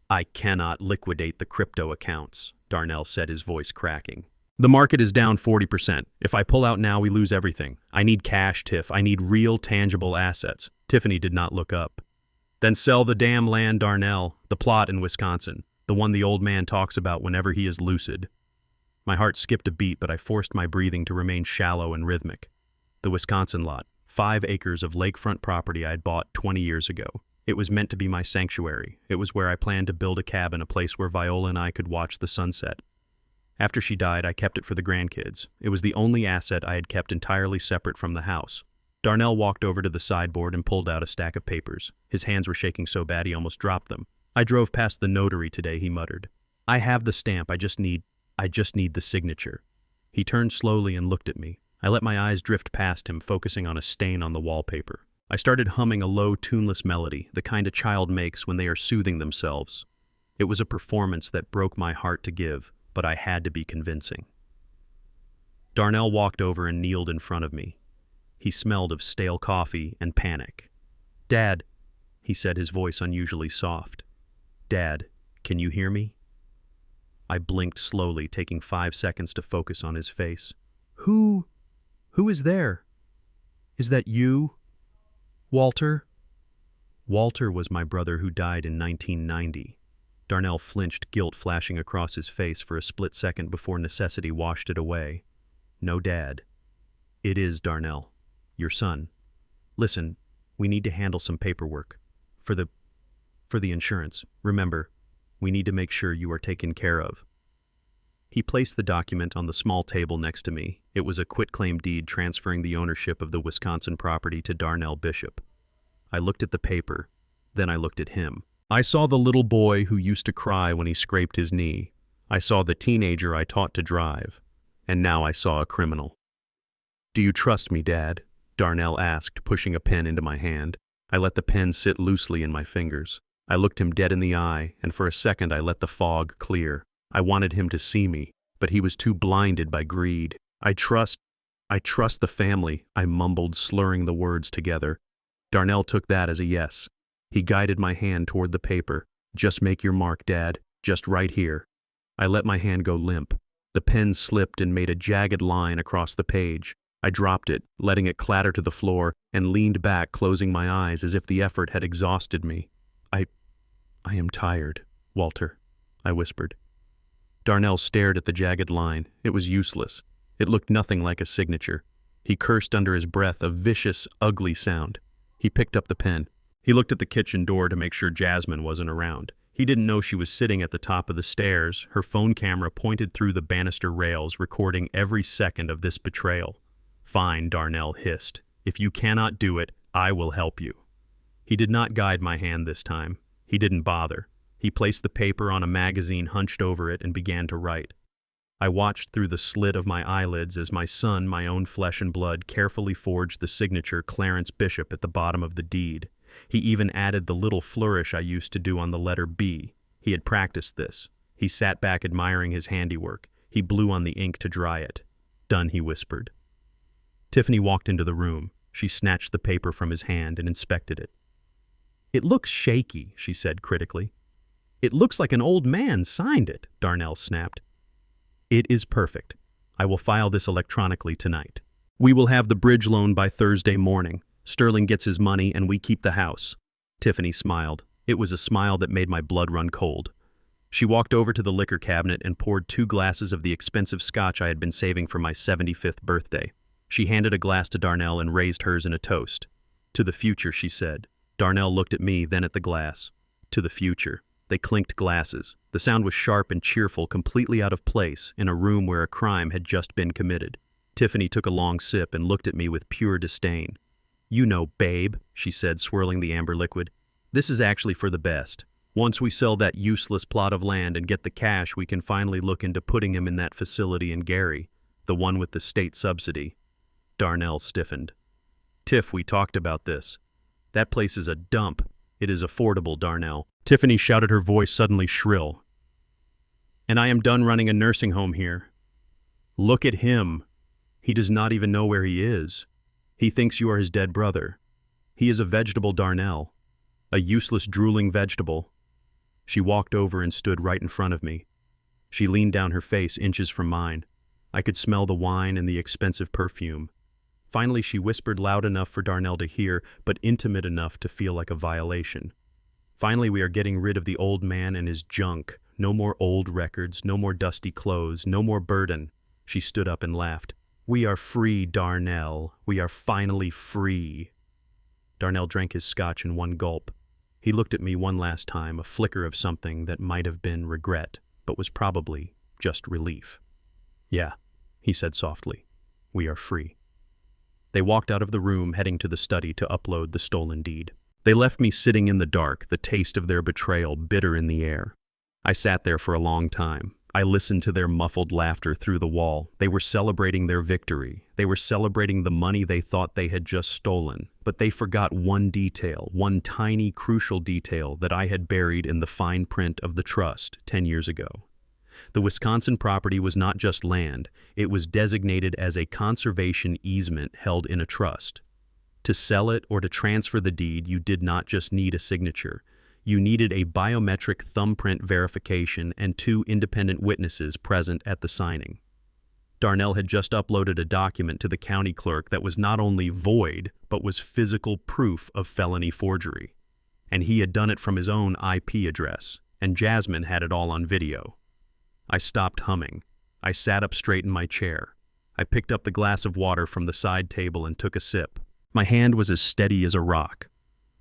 I cannot liquidate the crypto accounts, Darnell said, his voice cracking. The market is down 40%. If I pull out now, we lose everything. I need cash, Tiff. I need real, tangible assets. Tiffany did not look up. Then sell the damn land, Darnell, the plot in Wisconsin, the one the old man talks about whenever he is lucid. My heart skipped a beat, but I forced my breathing to remain shallow and rhythmic. The Wisconsin lot, 5 acres of lakefront property I had bought 20 years ago. It was meant to be my sanctuary. It was where I planned to build a cabin, a place where Viola and I could watch the sunset. After she died, I kept it for the grandkids. It was the only asset I had kept entirely separate from the house. Darnell walked over to the sideboard and pulled out a stack of papers. His hands were shaking so bad he almost dropped them. I drove past the notary today, he muttered. I have the stamp, I just need the signature. He turned slowly and looked at me. I let my eyes drift past him, focusing on a stain on the wallpaper. I started humming a low, tuneless melody, the kind a child makes when they are soothing themselves. It was a performance that broke my heart to give, but I had to be convincing. Darnell walked over and kneeled in front of me. He smelled of stale coffee and panic. Dad, he said, his voice unusually soft. Dad, can you hear me? I blinked slowly, taking 5 seconds to focus on his face. Who is there? Is that you? Walter? Walter was my brother who died in 1990. Darnell flinched, guilt flashing across his face for a split second before necessity washed it away. No, Dad. It is Darnell, your son. Listen, we need to handle some paperwork. For the insurance. Remember, we need to make sure you are taken care of. He placed the document on the small table next to me. It was a quitclaim deed transferring the ownership of the Wisconsin property to Darnell Bishop. I looked at the paper, then I looked at him. I saw the little boy who used to cry when he scraped his knee. I saw the teenager I taught to drive. And now I saw a criminal. Do you trust me, Dad? Darnell asked, pushing a pen into my hand. I let the pen sit loosely in my fingers. I looked him dead in the eye, and for a second I let the fog clear. I wanted him to see me, but he was too blinded by greed. I trust the family, I mumbled, slurring the words together. Darnell took that as a yes. He guided my hand toward the paper. Just make your mark, Dad. Just right here. I let my hand go limp. The pen slipped and made a jagged line across the page. I dropped it, letting it clatter to the floor, and leaned back, closing my eyes as if the effort had exhausted me. I am tired, Walter, I whispered. Darnell stared at the jagged line. It was useless. It looked nothing like a signature. He cursed under his breath, a vicious, ugly sound. He picked up the pen. He looked at the kitchen door to make sure Jasmine wasn't around. He didn't know she was sitting at the top of the stairs, her phone camera pointed through the banister rails, recording every second of this betrayal. Fine, Darnell hissed. If you cannot do it, I will help you. He did not guide my hand this time. He didn't bother. He placed the paper on a magazine, hunched over it, and began to write. I watched through the slit of my eyelids as my son, my own flesh and blood, carefully forged the signature Clarence Bishop at the bottom of the deed. He even added the little flourish I used to do on the letter B. He had practiced this. He sat back admiring his handiwork. He blew on the ink to dry it. Done, he whispered. Tiffany walked into the room. She snatched the paper from his hand and inspected it. It looks shaky, she said critically. It looks like an old man signed it, Darnell snapped. It is perfect. I will file this electronically tonight. We will have the bridge loan by Thursday morning. Sterling gets his money and we keep the house. Tiffany smiled. It was a smile that made my blood run cold. She walked over to the liquor cabinet and poured 2 glasses of the expensive scotch I had been saving for my 75th birthday. She handed a glass to Darnell and raised hers in a toast. To the future, she said. Darnell looked at me, then at the glass. To the future. They clinked glasses. The sound was sharp and cheerful, completely out of place, in a room where a crime had just been committed. Tiffany took a long sip and looked at me with pure disdain. You know, babe, she said, swirling the amber liquid. This is actually for the best. Once we sell that useless plot of land and get the cash, we can finally look into putting him in that facility in Gary, the one with the state subsidy. Darnell stiffened. Tiff, we talked about this. That place is a dump. It is affordable, Darnell. Tiffany shouted, her voice suddenly shrill. And I am done running a nursing home here. Look at him. He does not even know where he is. He thinks you are his dead brother. He is a vegetable, Darnell. A useless, drooling vegetable. She walked over and stood right in front of me. She leaned down, her face inches from mine. I could smell the wine and the expensive perfume. Finally, she whispered loud enough for Darnell to hear, but intimate enough to feel like a violation. Finally, we are getting rid of the old man and his junk. No more old records, no more dusty clothes, no more burden. She stood up and laughed. We are free, Darnell. We are finally free. Darnell drank his scotch in one gulp. He looked at me one last time, a flicker of something that might have been regret, but was probably just relief. Yeah, he said softly. We are free. They walked out of the room, heading to the study to upload the stolen deed. They left me sitting in the dark, the taste of their betrayal bitter in the air. I sat there for a long time. I listened to their muffled laughter through the wall. They were celebrating their victory. They were celebrating the money they thought they had just stolen. But they forgot one detail, one tiny, crucial detail that I had buried in the fine print of the trust 10 years ago. The Wisconsin property was not just land. It was designated as a conservation easement held in a trust. To sell it or to transfer the deed, you did not just need a signature. You needed a biometric thumbprint verification and 2 independent witnesses present at the signing. Darnell had just uploaded a document to the county clerk that was not only void, but was physical proof of felony forgery. And he had done it from his own IP address, and Jasmine had it all on video. I stopped humming. I sat up straight in my chair. I picked up the glass of water from the side table and took a sip. My hand was as steady as a rock.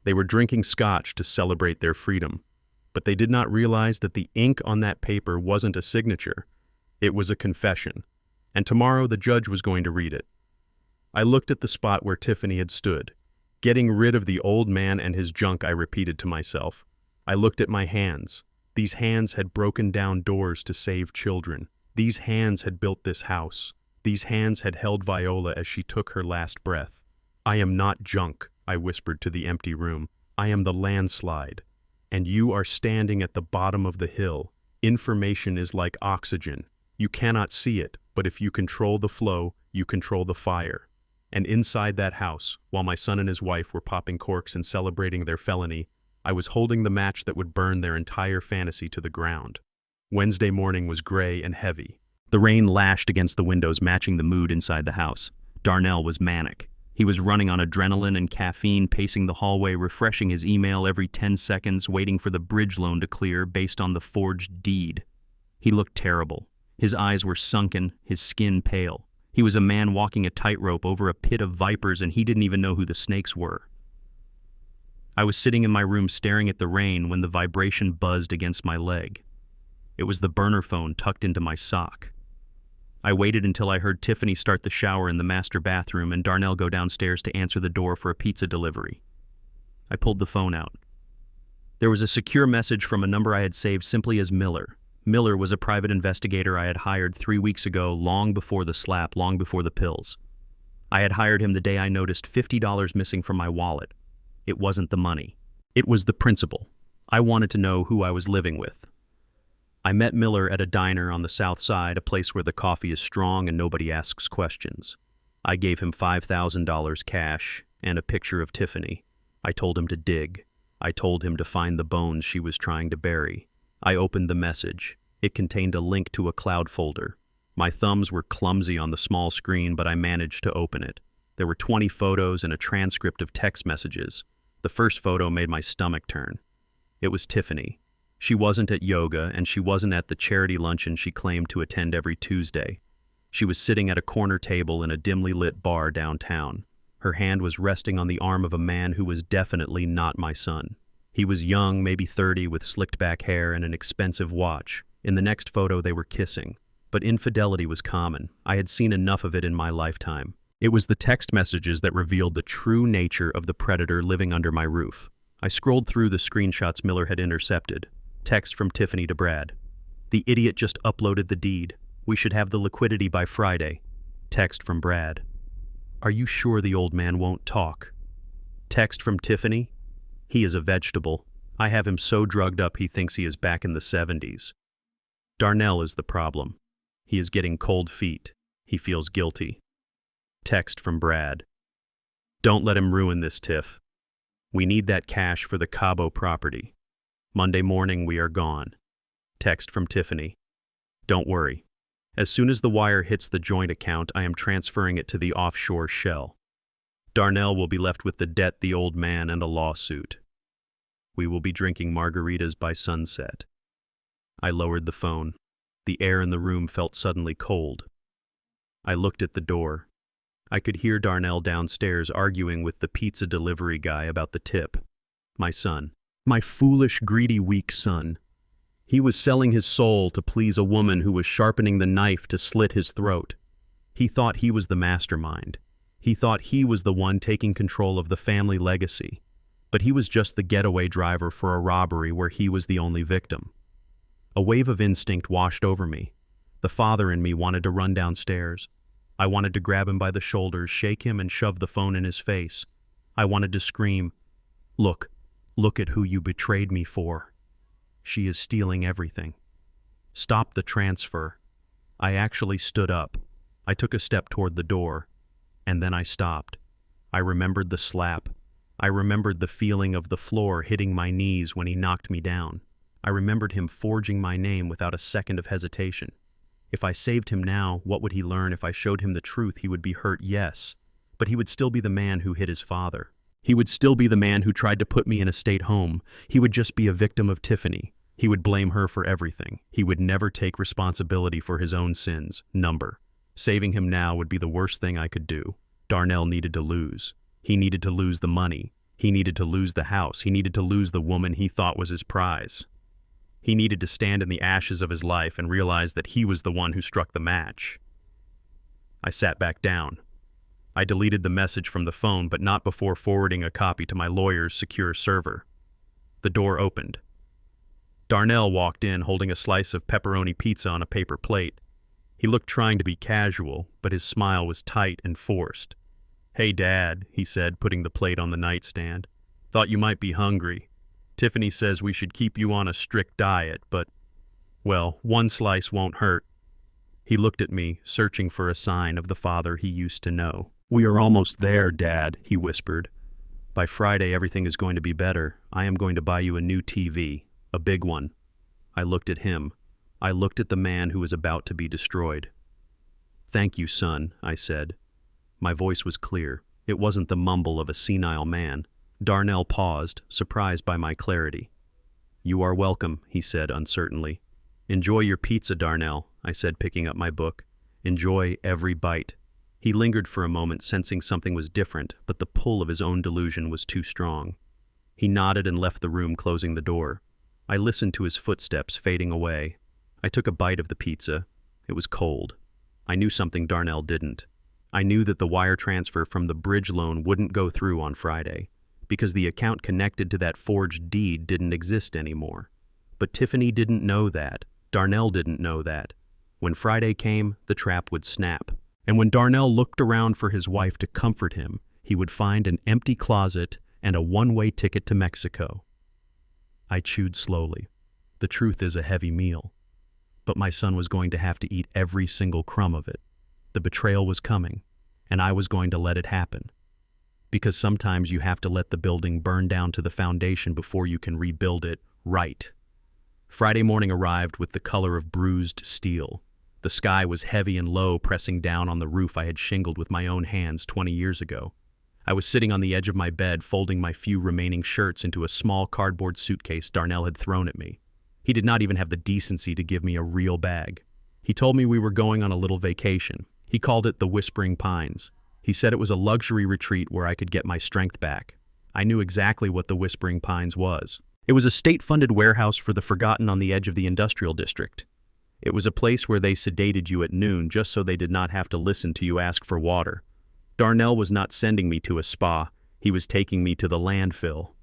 They were drinking scotch to celebrate their freedom, but they did not realize that the ink on that paper wasn't a signature. It was a confession, and tomorrow the judge was going to read it. I looked at the spot where Tiffany had stood. Getting rid of the old man and his junk, I repeated to myself. I looked at my hands. These hands had broken down doors to save children. These hands had built this house. These hands had held Viola as she took her last breath. I am not junk, I whispered to the empty room. I am the landslide. And you are standing at the bottom of the hill. Information is like oxygen. You cannot see it, but if you control the flow, you control the fire. And inside that house, while my son and his wife were popping corks and celebrating their felony, I was holding the match that would burn their entire fantasy to the ground. Wednesday morning was gray and heavy. The rain lashed against the windows, matching the mood inside the house. Darnell was manic. He was running on adrenaline and caffeine, pacing the hallway, refreshing his email every 10 seconds, waiting for the bridge loan to clear based on the forged deed. He looked terrible. His eyes were sunken, his skin pale. He was a man walking a tightrope over a pit of vipers, and he didn't even know who the snakes were. I was sitting in my room staring at the rain when the vibration buzzed against my leg. It was the burner phone tucked into my sock. I waited until I heard Tiffany start the shower in the master bathroom and Darnell go downstairs to answer the door for a pizza delivery. I pulled the phone out. There was a secure message from a number I had saved simply as Miller. Miller was a private investigator I had hired 3 weeks ago, long before the slap, long before the pills. I had hired him the day I noticed $50 missing from my wallet. It wasn't the money. It was the principle. I wanted to know who I was living with. I met Miller at a diner on the south side, a place where the coffee is strong and nobody asks questions. I gave him $5,000 cash and a picture of Tiffany. I told him to dig. I told him to find the bones she was trying to bury. I opened the message. It contained a link to a cloud folder. My thumbs were clumsy on the small screen, but I managed to open it. There were 20 photos and a transcript of text messages. The first photo made my stomach turn. It was Tiffany. She wasn't at yoga, and she wasn't at the charity luncheon she claimed to attend every Tuesday. She was sitting at a corner table in a dimly lit bar downtown. Her hand was resting on the arm of a man who was definitely not my son. He was young, maybe 30, with slicked back hair and an expensive watch. In the next photo, they were kissing. But infidelity was common. I had seen enough of it in my lifetime. It was the text messages that revealed the true nature of the predator living under my roof. I scrolled through the screenshots Miller had intercepted. Text from Tiffany to Brad. The idiot just uploaded the deed. We should have the liquidity by Friday. Text from Brad. Are you sure the old man won't talk? Text from Tiffany. He is a vegetable. I have him so drugged up he thinks he is back in the 70s. Darnell is the problem. He is getting cold feet. He feels guilty. Text from Brad. Don't let him ruin this, Tiff. We need that cash for the Cabo property. Monday morning we are gone. Text from Tiffany. Don't worry. As soon as the wire hits the joint account, I am transferring it to the offshore shell. Darnell will be left with the debt, the old man, and a lawsuit. We will be drinking margaritas by sunset. I lowered the phone. The air in the room felt suddenly cold. I looked at the door. I could hear Darnell downstairs arguing with the pizza delivery guy about the tip. My son. My foolish, greedy, weak son. He was selling his soul to please a woman who was sharpening the knife to slit his throat. He thought he was the mastermind. He thought he was the one taking control of the family legacy. But he was just the getaway driver for a robbery where he was the only victim. A wave of instinct washed over me. The father in me wanted to run downstairs. I wanted to grab him by the shoulders, shake him, and shove the phone in his face. I wanted to scream, Look at who you betrayed me for. She is stealing everything. Stop the transfer. I actually stood up. I took a step toward the door, and then I stopped. I remembered the slap. I remembered the feeling of the floor hitting my knees when he knocked me down. I remembered him forging my name without a second of hesitation. If I saved him now, what would he learn? If I showed him the truth, he would be hurt, yes, but he would still be the man who hit his father. He would still be the man who tried to put me in a state home. He would just be a victim of Tiffany. He would blame her for everything. He would never take responsibility for his own sins. Saving him now would be the worst thing I could do. Darnell needed to lose. He needed to lose the money. He needed to lose the house. He needed to lose the woman he thought was his prize. He needed to stand in the ashes of his life and realize that he was the one who struck the match. I sat back down. I deleted the message from the phone, but not before forwarding a copy to my lawyer's secure server. The door opened. Darnell walked in holding a slice of pepperoni pizza on a paper plate. He looked trying to be casual, but his smile was tight and forced. "Hey, Dad," he said, putting the plate on the nightstand. "Thought you might be hungry. Tiffany says we should keep you on a strict diet, but, well, one slice won't hurt." He looked at me, searching for a sign of the father he used to know. "We are almost there, Dad," he whispered. "By Friday, everything is going to be better. I am going to buy you a new TV, a big one." I looked at him. I looked at the man who was about to be destroyed. "Thank you, son," I said. My voice was clear. It wasn't the mumble of a senile man. Darnell paused, surprised by my clarity. "You are welcome," he said uncertainly. "Enjoy your pizza, Darnell," I said, picking up my book. "Enjoy every bite." He lingered for a moment, sensing something was different, but the pull of his own delusion was too strong. He nodded and left the room, closing the door. I listened to his footsteps fading away. I took a bite of the pizza. It was cold. I knew something Darnell didn't. I knew that the wire transfer from the bridge loan wouldn't go through on Friday, because the account connected to that forged deed didn't exist anymore. But Tiffany didn't know that. Darnell didn't know that. When Friday came, the trap would snap. And when Darnell looked around for his wife to comfort him, he would find an empty closet and a one-way ticket to Mexico. I chewed slowly. The truth is a heavy meal. But my son was going to have to eat every single crumb of it. The betrayal was coming, and I was going to let it happen. Because sometimes you have to let the building burn down to the foundation before you can rebuild it right. Friday morning arrived with the color of bruised steel. The sky was heavy and low, pressing down on the roof I had shingled with my own hands 20 years ago. I was sitting on the edge of my bed, folding my few remaining shirts into a small cardboard suitcase Darnell had thrown at me. He did not even have the decency to give me a real bag. He told me we were going on a little vacation. He called it the Whispering Pines. He said it was a luxury retreat where I could get my strength back. I knew exactly what the Whispering Pines was. It was a state-funded warehouse for the forgotten on the edge of the industrial district. It was a place where they sedated you at noon just so they did not have to listen to you ask for water. Darnell was not sending me to a spa. He was taking me to the landfill.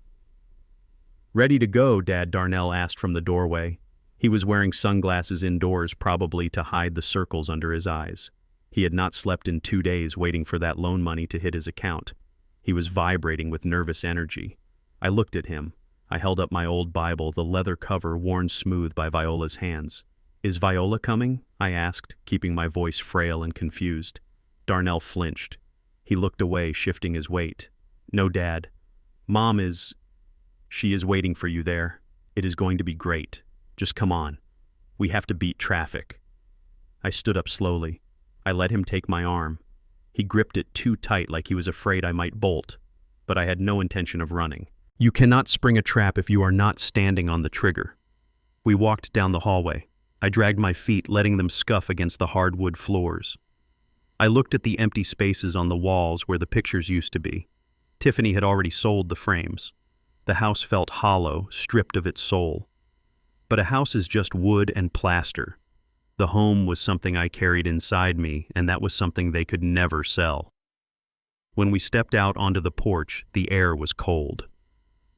"Ready to go, Dad?" Darnell asked from the doorway. He was wearing sunglasses indoors, probably to hide the circles under his eyes. He had not slept in 2 days waiting for that loan money to hit his account. He was vibrating with nervous energy. I looked at him. I held up my old Bible, the leather cover worn smooth by Viola's hands. "Is Viola coming?" I asked, keeping my voice frail and confused. Darnell flinched. He looked away, shifting his weight. "No, Dad. Mom is... She is waiting for you there. It is going to be great. Just come on. We have to beat traffic." I stood up slowly. I let him take my arm. He gripped it too tight, like he was afraid I might bolt, but I had no intention of running. You cannot spring a trap if you are not standing on the trigger. We walked down the hallway. I dragged my feet, letting them scuff against the hardwood floors. I looked at the empty spaces on the walls where the pictures used to be. Tiffany had already sold the frames. The house felt hollow, stripped of its soul. But a house is just wood and plaster. The home was something I carried inside me, and that was something they could never sell. When we stepped out onto the porch, the air was cold.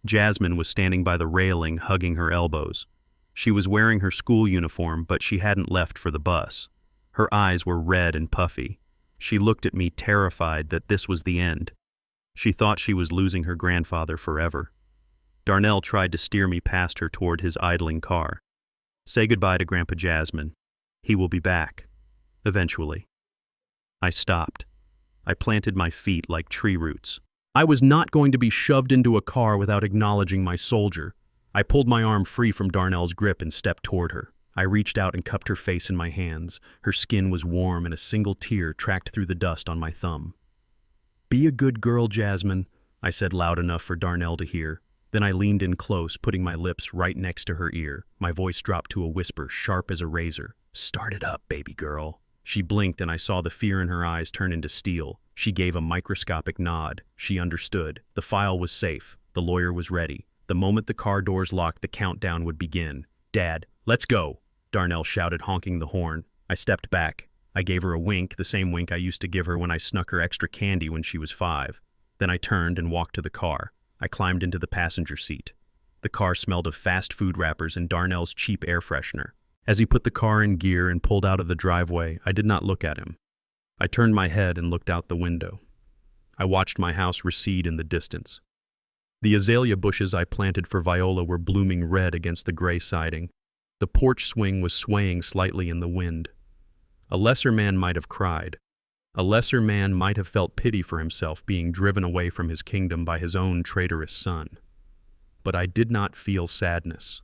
Jasmine was standing by the railing, hugging her elbows. She was wearing her school uniform, but she hadn't left for the bus. Her eyes were red and puffy. She looked at me, terrified that this was the end. She thought she was losing her grandfather forever. Darnell tried to steer me past her toward his idling car. "Say goodbye to Grandpa Jasmine. He will be back. Eventually." I stopped. I planted my feet like tree roots. I was not going to be shoved into a car without acknowledging my soldier. I pulled my arm free from Darnell's grip and stepped toward her. I reached out and cupped her face in my hands. Her skin was warm and a single tear tracked through the dust on my thumb. "Be a good girl, Jasmine," I said loud enough for Darnell to hear. Then I leaned in close, putting my lips right next to her ear. My voice dropped to a whisper, sharp as a razor. "Start it up, baby girl." She blinked and I saw the fear in her eyes turn into steel. She gave a microscopic nod. She understood. The file was safe. The lawyer was ready. The moment the car doors locked, the countdown would begin. "Dad, let's go," Darnell shouted, honking the horn. I stepped back. I gave her a wink, the same wink I used to give her when I snuck her extra candy when she was 5. Then I turned and walked to the car. I climbed into the passenger seat. The car smelled of fast food wrappers and Darnell's cheap air freshener. As he put the car in gear and pulled out of the driveway, I did not look at him. I turned my head and looked out the window. I watched my house recede in the distance. The azalea bushes I planted for Viola were blooming red against the gray siding. The porch swing was swaying slightly in the wind. A lesser man might have cried. A lesser man might have felt pity for himself being driven away from his kingdom by his own traitorous son. But I did not feel sadness.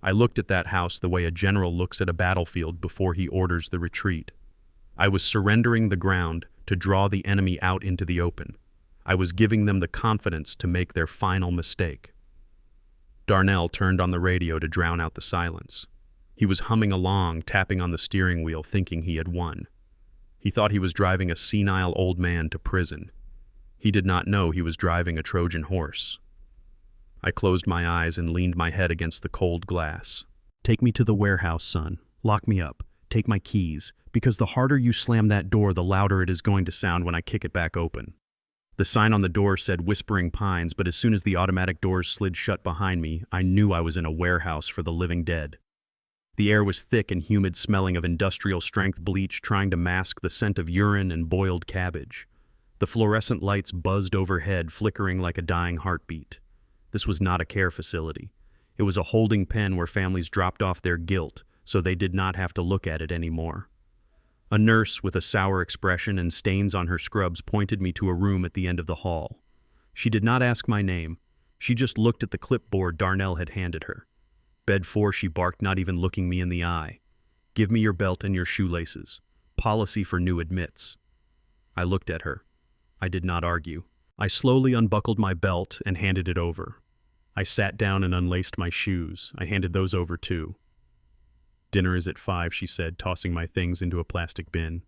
I looked at that house the way a general looks at a battlefield before he orders the retreat. I was surrendering the ground to draw the enemy out into the open. I was giving them the confidence to make their final mistake. Darnell turned on the radio to drown out the silence. He was humming along, tapping on the steering wheel, thinking he had won. He thought he was driving a senile old man to prison. He did not know he was driving a Trojan horse. I closed my eyes and leaned my head against the cold glass. "Take me to the warehouse, son. Lock me up. Take my keys, because the harder you slam that door, the louder it is going to sound when I kick it back open." The sign on the door said Whispering Pines, but as soon as the automatic doors slid shut behind me, I knew I was in a warehouse for the living dead. The air was thick and humid, smelling of industrial-strength bleach, trying to mask the scent of urine and boiled cabbage. The fluorescent lights buzzed overhead, flickering like a dying heartbeat. This was not a care facility. It was a holding pen where families dropped off their guilt, so they did not have to look at it anymore. A nurse with a sour expression and stains on her scrubs pointed me to a room at the end of the hall. She did not ask my name. She just looked at the clipboard Darnell had handed her. "Bed 4, she barked, not even looking me in the eye. "Give me your belt and your shoelaces. Policy for new admits." I looked at her. I did not argue. I slowly unbuckled my belt and handed it over. I sat down and unlaced my shoes. I handed those over too. "Dinner is at 5, she said, tossing my things into a plastic bin.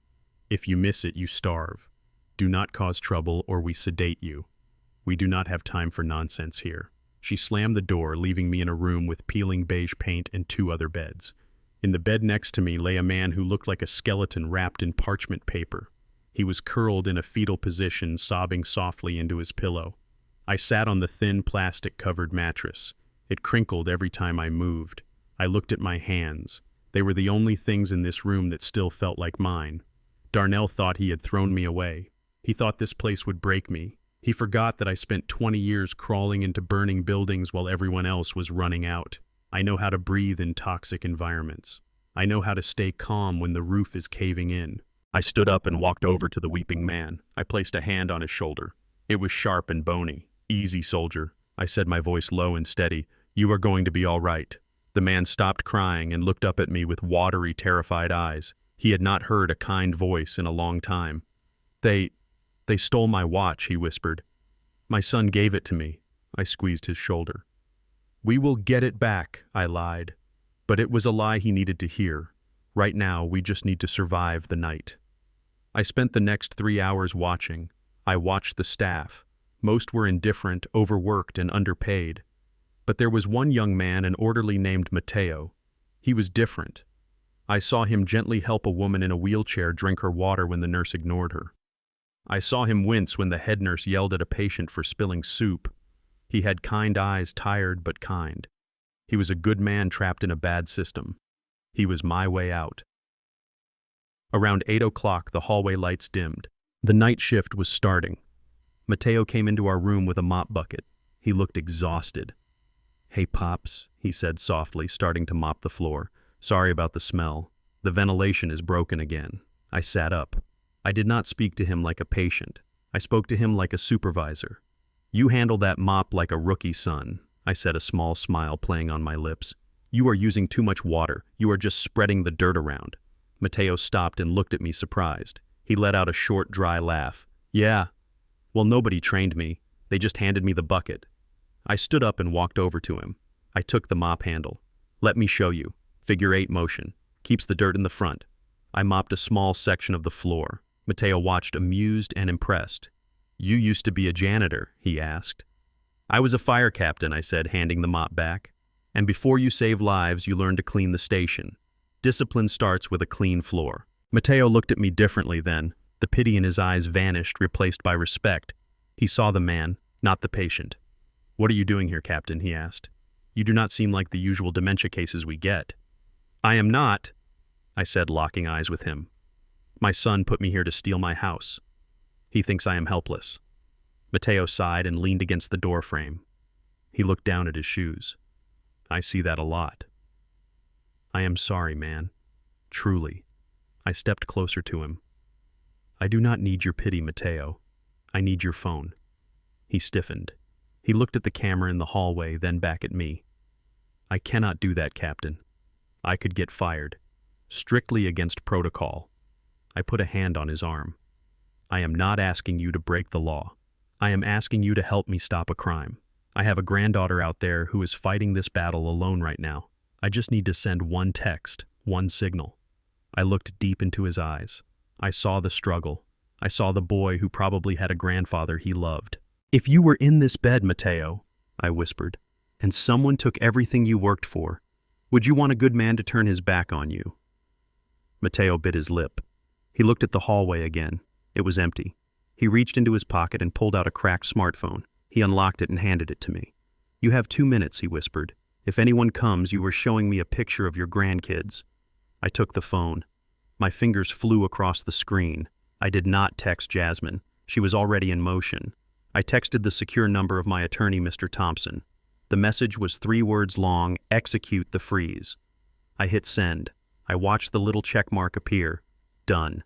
"If you miss it, you starve. Do not cause trouble or we sedate you. We do not have time for nonsense here." She slammed the door, leaving me in a room with peeling beige paint and 2 other beds. In the bed next to me lay a man who looked like a skeleton wrapped in parchment paper. He was curled in a fetal position, sobbing softly into his pillow. I sat on the thin plastic-covered mattress. It crinkled every time I moved. I looked at my hands. They were the only things in this room that still felt like mine. Darnell thought he had thrown me away. He thought this place would break me. He forgot that I spent 20 years crawling into burning buildings while everyone else was running out. I know how to breathe in toxic environments. I know how to stay calm when the roof is caving in. I stood up and walked over to the weeping man. I placed a hand on his shoulder. It was sharp and bony. "Easy, soldier," I said, my voice low and steady. "You are going to be all right." The man stopped crying and looked up at me with watery, terrified eyes. He had not heard a kind voice in a long time. They stole my watch," he whispered. "My son gave it to me. I squeezed his shoulder. We will get it back, I lied. But it was a lie he needed to hear. Right now, we just need to survive the night. I spent the next 3 hours watching. I watched the staff. Most were indifferent, overworked, and underpaid. But there was one young man, an orderly named Matteo. He was different. I saw him gently help a woman in a wheelchair drink her water when the nurse ignored her. I saw him wince when the head nurse yelled at a patient for spilling soup. He had kind eyes, tired but kind. He was a good man trapped in a bad system. He was my way out. Around 8 o'clock, the hallway lights dimmed. The night shift was starting. Matteo came into our room with a mop bucket. He looked exhausted. Hey, Pops, he said softly, starting to mop the floor. Sorry about the smell. The ventilation is broken again. I sat up. I did not speak to him like a patient. I spoke to him like a supervisor. You handle that mop like a rookie, son, I said, a small smile playing on my lips. You are using too much water. You are just spreading the dirt around. Matteo stopped and looked at me surprised. He let out a short, dry laugh. Yeah. Well, nobody trained me. They just handed me the bucket. I stood up and walked over to him. I took the mop handle. Let me show you. Figure 8 motion. Keeps the dirt in the front. I mopped a small section of the floor. Matteo watched, amused and impressed. You used to be a janitor, he asked. I was a fire captain, I said, handing the mop back. And before you save lives, you learn to clean the station. Discipline starts with a clean floor. Matteo looked at me differently then. The pity in his eyes vanished, replaced by respect. He saw the man, not the patient. What are you doing here, Captain? He asked. You do not seem like the usual dementia cases we get. I am not, I said, locking eyes with him. My son put me here to steal my house. He thinks I am helpless. Matteo sighed and leaned against the door frame. He looked down at his shoes. I see that a lot. I am sorry, man. Truly. I stepped closer to him. I do not need your pity, Matteo. I need your phone. He stiffened. He looked at the camera in the hallway, then back at me. I cannot do that, Captain. I could get fired. Strictly against protocol. I put a hand on his arm. I am not asking you to break the law. I am asking you to help me stop a crime. I have a granddaughter out there who is fighting this battle alone right now. I just need to send one text, one signal. I looked deep into his eyes. I saw the struggle. I saw the boy who probably had a grandfather he loved. If you were in this bed, Matteo, I whispered, and someone took everything you worked for, would you want a good man to turn his back on you? Matteo bit his lip. He looked at the hallway again. It was empty. He reached into his pocket and pulled out a cracked smartphone. He unlocked it and handed it to me. You have 2 minutes, he whispered. If anyone comes, you were showing me a picture of your grandkids. I took the phone. My fingers flew across the screen. I did not text Jasmine. She was already in motion. I texted the secure number of my attorney, Mr. Thompson. The message was 3 words long: execute the freeze. I hit send. I watched the little check mark appear. Done.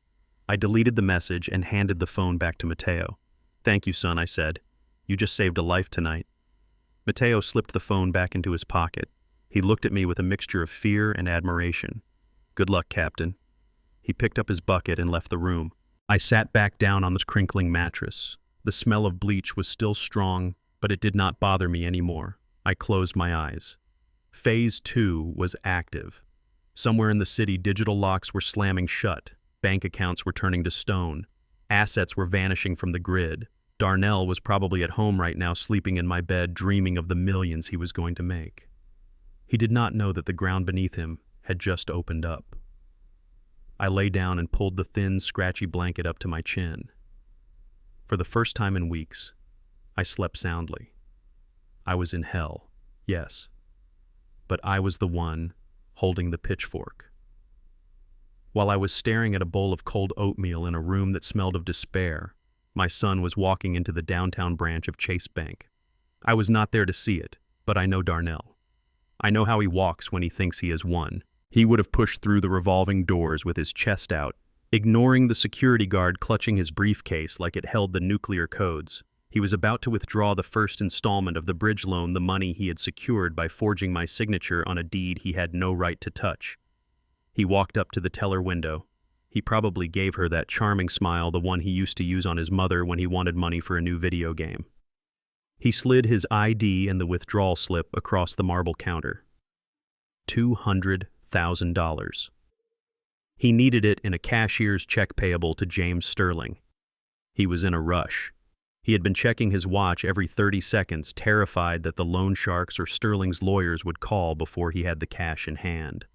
I deleted the message and handed the phone back to Matteo. Thank you, son, I said. You just saved a life tonight. Matteo slipped the phone back into his pocket. He looked at me with a mixture of fear and admiration. Good luck, Captain. He picked up his bucket and left the room. I sat back down on the crinkling mattress. The smell of bleach was still strong, but it did not bother me anymore. I closed my eyes. Phase 2 was active. Somewhere in the city, digital locks were slamming shut. Bank accounts were turning to stone. Assets were vanishing from the grid. Darnell was probably at home right now, sleeping in my bed, dreaming of the millions he was going to make. He did not know that the ground beneath him had just opened up. I lay down and pulled the thin, scratchy blanket up to my chin. For the first time in weeks, I slept soundly. I was in hell, yes, but I was the one holding the pitchfork. While I was staring at a bowl of cold oatmeal in a room that smelled of despair, my son was walking into the downtown branch of Chase Bank. I was not there to see it, but I know Darnell. I know how he walks when he thinks he has won. He would have pushed through the revolving doors with his chest out, ignoring the security guard clutching his briefcase like it held the nuclear codes. He was about to withdraw the first installment of the bridge loan, the money he had secured by forging my signature on a deed he had no right to touch. He walked up to the teller window. He probably gave her that charming smile, the one he used to use on his mother when he wanted money for a new video game. He slid his ID and the withdrawal slip across the marble counter. $200,000. He needed it in a cashier's check payable to James Sterling. He was in a rush. He had been checking his watch every 30 seconds, terrified that the loan sharks or Sterling's lawyers would call before he had the cash in hand.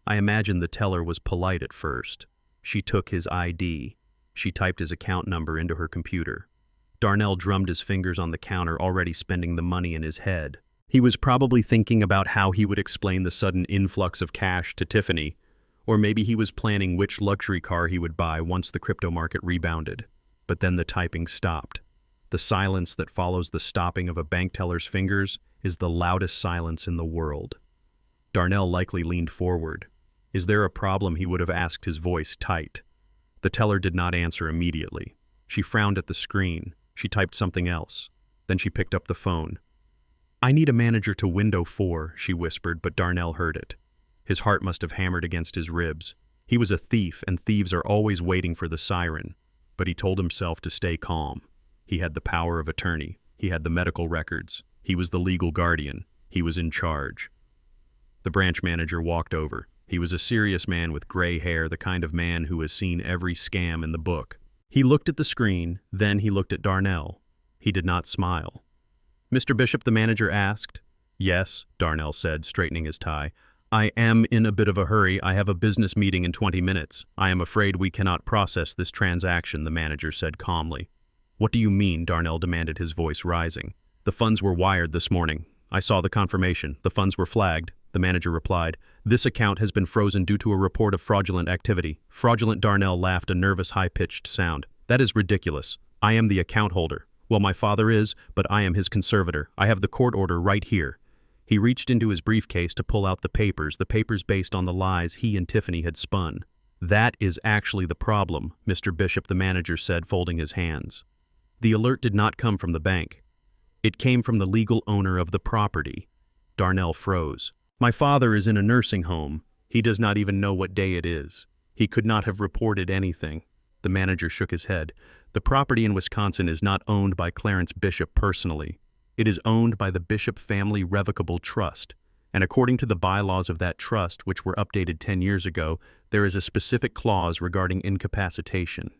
I imagine the teller was polite at first. She took his ID. She typed his account number into her computer. Darnell drummed his fingers on the counter, already spending the money in his head. He was probably thinking about how he would explain the sudden influx of cash to Tiffany, or maybe he was planning which luxury car he would buy once the crypto market rebounded. But then the typing stopped. The silence that follows the stopping of a bank teller's fingers is the loudest silence in the world. Darnell likely leaned forward. Is there a problem, he would have asked, his voice tight. The teller did not answer immediately. She frowned at the screen. She typed something else. Then she picked up the phone. "I need a manager to window 4, she whispered, but Darnell heard it. His heart must have hammered against his ribs. He was a thief, and thieves are always waiting for the siren. But he told himself to stay calm. He had the power of attorney. He had the medical records. He was the legal guardian. He was in charge. The branch manager walked over. He was a serious man with gray hair, the kind of man who has seen every scam in the book. He looked at the screen, then he looked at Darnell. He did not smile. "Mr. Bishop," the manager asked. "Yes," Darnell said, straightening his tie. "I am in a bit of a hurry. I have a business meeting in 20 minutes. I am afraid we cannot process this transaction," the manager said calmly. "What do you mean?" Darnell demanded, his voice rising. "The funds were wired this morning. I saw the confirmation. The funds were flagged," the manager replied. "This account has been frozen due to a report of fraudulent activity." Fraudulent? Darnell laughed, a nervous, high-pitched sound. "That is ridiculous. I am the account holder. Well, my father is, but I am his conservator. I have the court order right here." He reached into his briefcase to pull out the papers based on the lies he and Tiffany had spun. "That is actually the problem," Mr. Bishop, the manager said, folding his hands. "The alert did not come from the bank. It came from the legal owner of the property." Darnell froze. "My father is in a nursing home. He does not even know what day it is. He could not have reported anything." The manager shook his head. "The property in Wisconsin is not owned by Clarence Bishop personally. It is owned by the Bishop Family Revocable Trust, and according to the bylaws of that trust, which were updated 10 years ago, there is a specific clause regarding incapacitation."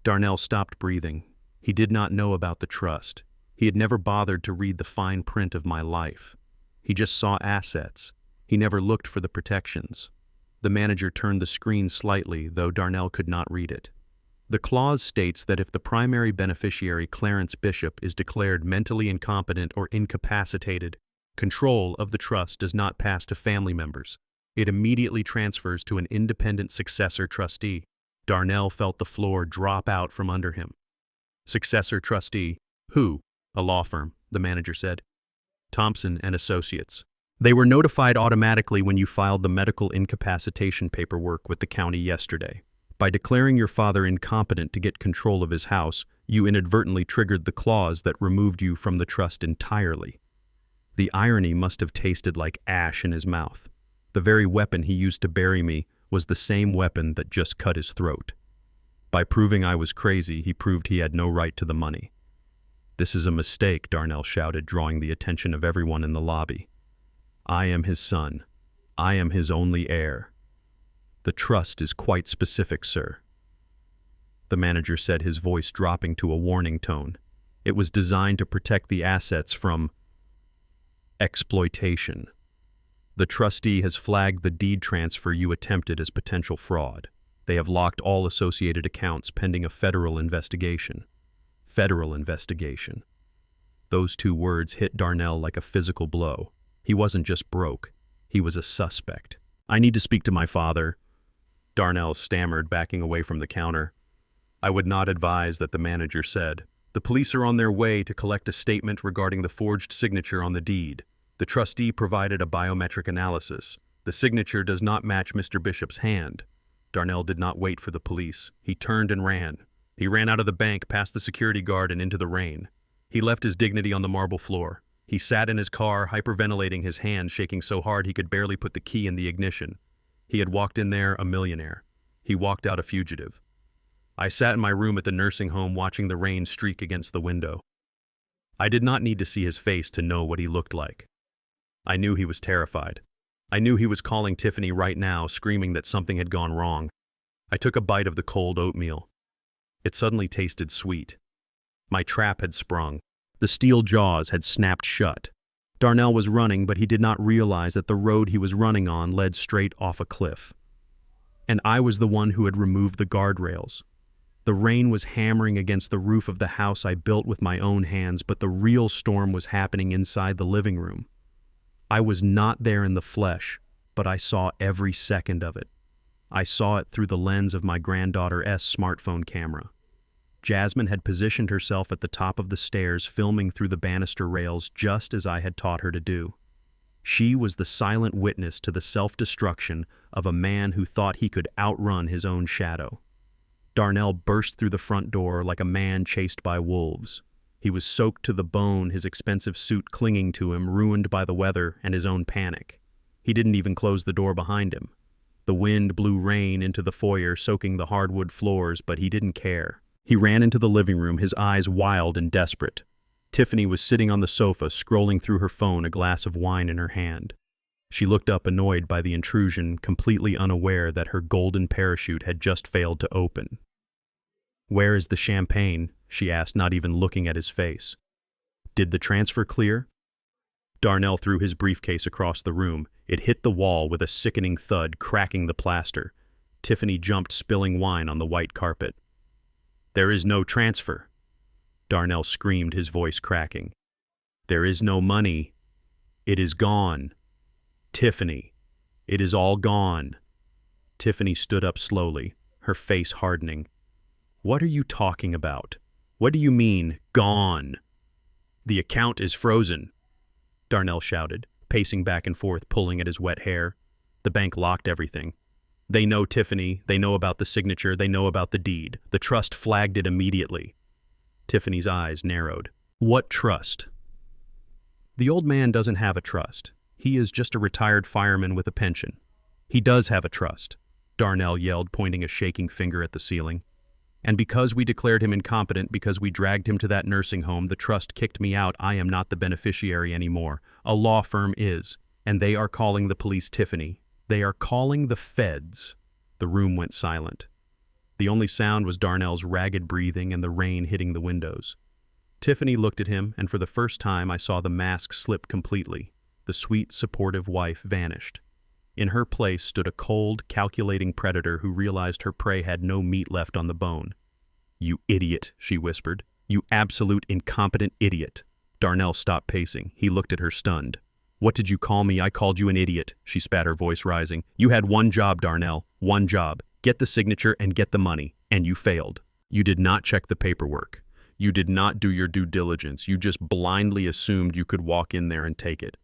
Darnell stopped breathing. He did not know about the trust. He had never bothered to read the fine print of my life. He just saw assets. He never looked for the protections. The manager turned the screen slightly, though Darnell could not read it. "The clause states that if the primary beneficiary, Clarence Bishop, is declared mentally incompetent or incapacitated, control of the trust does not pass to family members. It immediately transfers to an independent successor trustee." Darnell felt the floor drop out from under him. "Successor trustee? Who?" "A law firm," the manager said. "Thompson and Associates. They were notified automatically when you filed the medical incapacitation paperwork with the county yesterday. By declaring your father incompetent to get control of his house, you inadvertently triggered the clause that removed you from the trust entirely." The irony must have tasted like ash in his mouth. The very weapon he used to bury me was the same weapon that just cut his throat. By proving I was crazy, he proved he had no right to the money. "This is a mistake," Darnell shouted, drawing the attention of everyone in the lobby. "I am his son. I am his only heir. The trust is quite specific, sir," the manager said, his voice dropping to a warning tone. "It was designed to protect the assets from exploitation. The trustee has flagged the deed transfer you attempted as potential fraud. They have locked all associated accounts pending a federal investigation." Federal investigation. Those two words hit Darnell like a physical blow. He wasn't just broke. He was a suspect. "I need to speak to my father," Darnell stammered, backing away from the counter. "I would not advise that," the manager said. "The police are on their way to collect a statement regarding the forged signature on the deed. The trustee provided a biometric analysis. The signature does not match Mr. Bishop's hand." Darnell did not wait for the police. He turned and ran. He ran out of the bank, past the security guard, and into the rain. He left his dignity on the marble floor. He sat in his car, hyperventilating, his hands shaking so hard he could barely put the key in the ignition. He had walked in there a millionaire. He walked out a fugitive. I sat in my room at the nursing home watching the rain streak against the window. I did not need to see his face to know what he looked like. I knew he was terrified. I knew he was calling Tiffany right now, screaming that something had gone wrong. I took a bite of the cold oatmeal. It suddenly tasted sweet. My trap had sprung. The steel jaws had snapped shut. Darnell was running, but he did not realize that the road he was running on led straight off a cliff. And I was the one who had removed the guardrails. The rain was hammering against the roof of the house I built with my own hands, but the real storm was happening inside the living room. I was not there in the flesh, but I saw every second of it. I saw it through the lens of my granddaughter's smartphone camera. Jasmine had positioned herself at the top of the stairs, filming through the banister rails just as I had taught her to do. She was the silent witness to the self-destruction of a man who thought he could outrun his own shadow. Darnell burst through the front door like a man chased by wolves. He was soaked to the bone, his expensive suit clinging to him, ruined by the weather and his own panic. He didn't even close the door behind him. The wind blew rain into the foyer, soaking the hardwood floors, but he didn't care. He ran into the living room, his eyes wild and desperate. Tiffany was sitting on the sofa, scrolling through her phone, a glass of wine in her hand. She looked up, annoyed by the intrusion, completely unaware that her golden parachute had just failed to open. "Where is the champagne?" she asked, not even looking at his face. "Did the transfer clear?" Darnell threw his briefcase across the room. It hit the wall with a sickening thud, cracking the plaster. Tiffany jumped, spilling wine on the white carpet. "There is no transfer," Darnell screamed, his voice cracking. "There is no money. It is gone. Tiffany, it is all gone." Tiffany stood up slowly, her face hardening. "What are you talking about? What do you mean, gone?" "The account is frozen," Darnell shouted, pacing back and forth, pulling at his wet hair. "The bank locked everything. They know Tiffany, they know about the signature, they know about the deed. The trust flagged it immediately." Tiffany's eyes narrowed. "What trust?" "The old man doesn't have a trust. He is just a retired fireman with a pension." "He does have a trust," Darnell yelled, pointing a shaking finger at the ceiling. "And because we declared him incompetent, because we dragged him to that nursing home, the trust kicked me out. I am not the beneficiary anymore. A law firm is, and they are calling the police, Tiffany. They are calling the feds." The room went silent. The only sound was Darnell's ragged breathing and the rain hitting the windows. Tiffany looked at him, and for the first time I saw the mask slip completely. The sweet, supportive wife vanished. In her place stood a cold, calculating predator who realized her prey had no meat left on the bone. "You idiot," she whispered. "You absolute incompetent idiot." Darnell stopped pacing. He looked at her, stunned. "What did you call me? I called you an idiot," she spat, her voice rising. "You had one job, Darnell. One job. Get the signature and get the money. And you failed. You did not check the paperwork. You did not do your due diligence. You just blindly assumed you could walk in there and take it."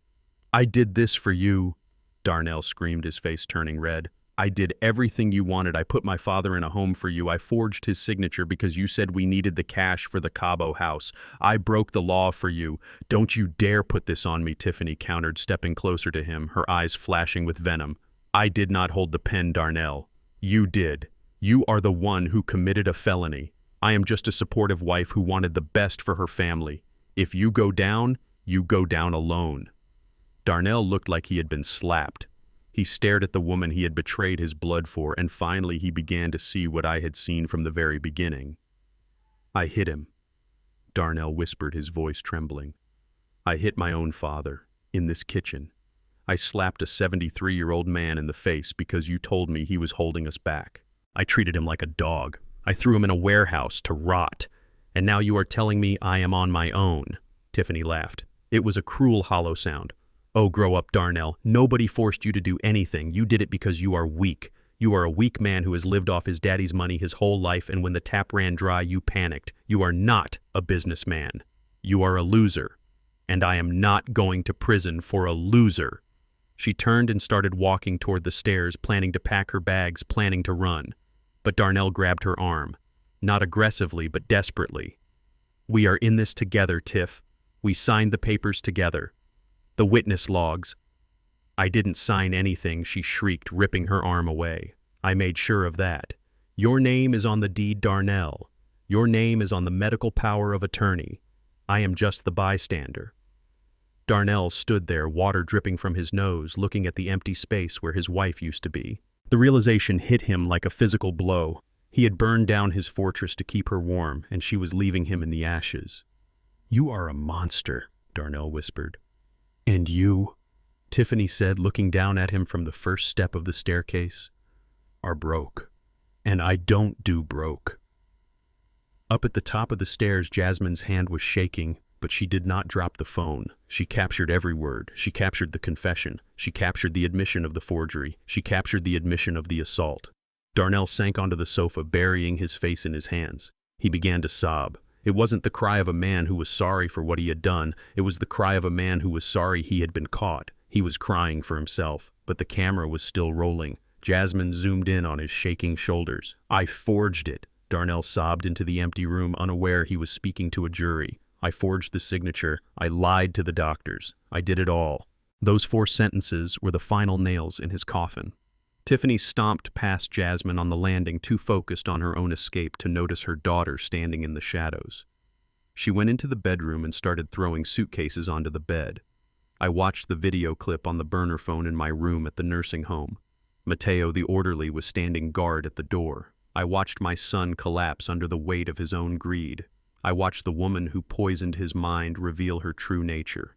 "I did this for you," Darnell screamed, his face turning red. "I did everything you wanted. I put my father in a home for you. I forged his signature because you said we needed the cash for the Cabo house. I broke the law for you. Don't you dare put this on me," Tiffany countered, stepping closer to him, her eyes flashing with venom. "I did not hold the pen, Darnell. You did. You are the one who committed a felony. I am just a supportive wife who wanted the best for her family. If you go down alone." Darnell looked like he had been slapped. He stared at the woman he had betrayed his blood for, and finally he began to see what I had seen from the very beginning. "I hit him," Darnell whispered, his voice trembling. "I hit my own father, in this kitchen. I slapped a 73-year-old man in the face because you told me he was holding us back. I treated him like a dog. I threw him in a warehouse to rot. And now you are telling me I am on my own." Tiffany laughed. It was a cruel, hollow sound. "Oh, grow up, Darnell. Nobody forced you to do anything. You did it because you are weak. You are a weak man who has lived off his daddy's money his whole life, and when the tap ran dry, you panicked. You are not a businessman. You are a loser. And I am not going to prison for a loser." She turned and started walking toward the stairs, planning to pack her bags, planning to run. But Darnell grabbed her arm. Not aggressively, but desperately. "We are in this together, Tiff. We signed the papers together. The witness logs." "I didn't sign anything," she shrieked, ripping her arm away. "I made sure of that. Your name is on the deed, Darnell. Your name is on the medical power of attorney. I am just the bystander." Darnell stood there, water dripping from his nose, looking at the empty space where his wife used to be. The realization hit him like a physical blow. He had burned down his fortress to keep her warm, and she was leaving him in the ashes. "You are a monster," Darnell whispered. "And you," Tiffany said, looking down at him from the first step of the staircase, "are broke. And I don't do broke." Up at the top of the stairs, Jasmine's hand was shaking, but she did not drop the phone. She captured every word. She captured the confession. She captured the admission of the forgery. She captured the admission of the assault. Darnell sank onto the sofa, burying his face in his hands. He began to sob. It wasn't the cry of a man who was sorry for what he had done. It was the cry of a man who was sorry he had been caught. He was crying for himself, but the camera was still rolling. Jasmine zoomed in on his shaking shoulders. "I forged it," Darnell sobbed into the empty room, unaware he was speaking to a jury. "I forged the signature. I lied to the doctors. I did it all." Those 4 sentences were the final nails in his coffin. Tiffany stomped past Jasmine on the landing, too focused on her own escape to notice her daughter standing in the shadows. She went into the bedroom and started throwing suitcases onto the bed. I watched the video clip on the burner phone in my room at the nursing home. Mateo, the orderly, was standing guard at the door. I watched my son collapse under the weight of his own greed. I watched the woman who poisoned his mind reveal her true nature.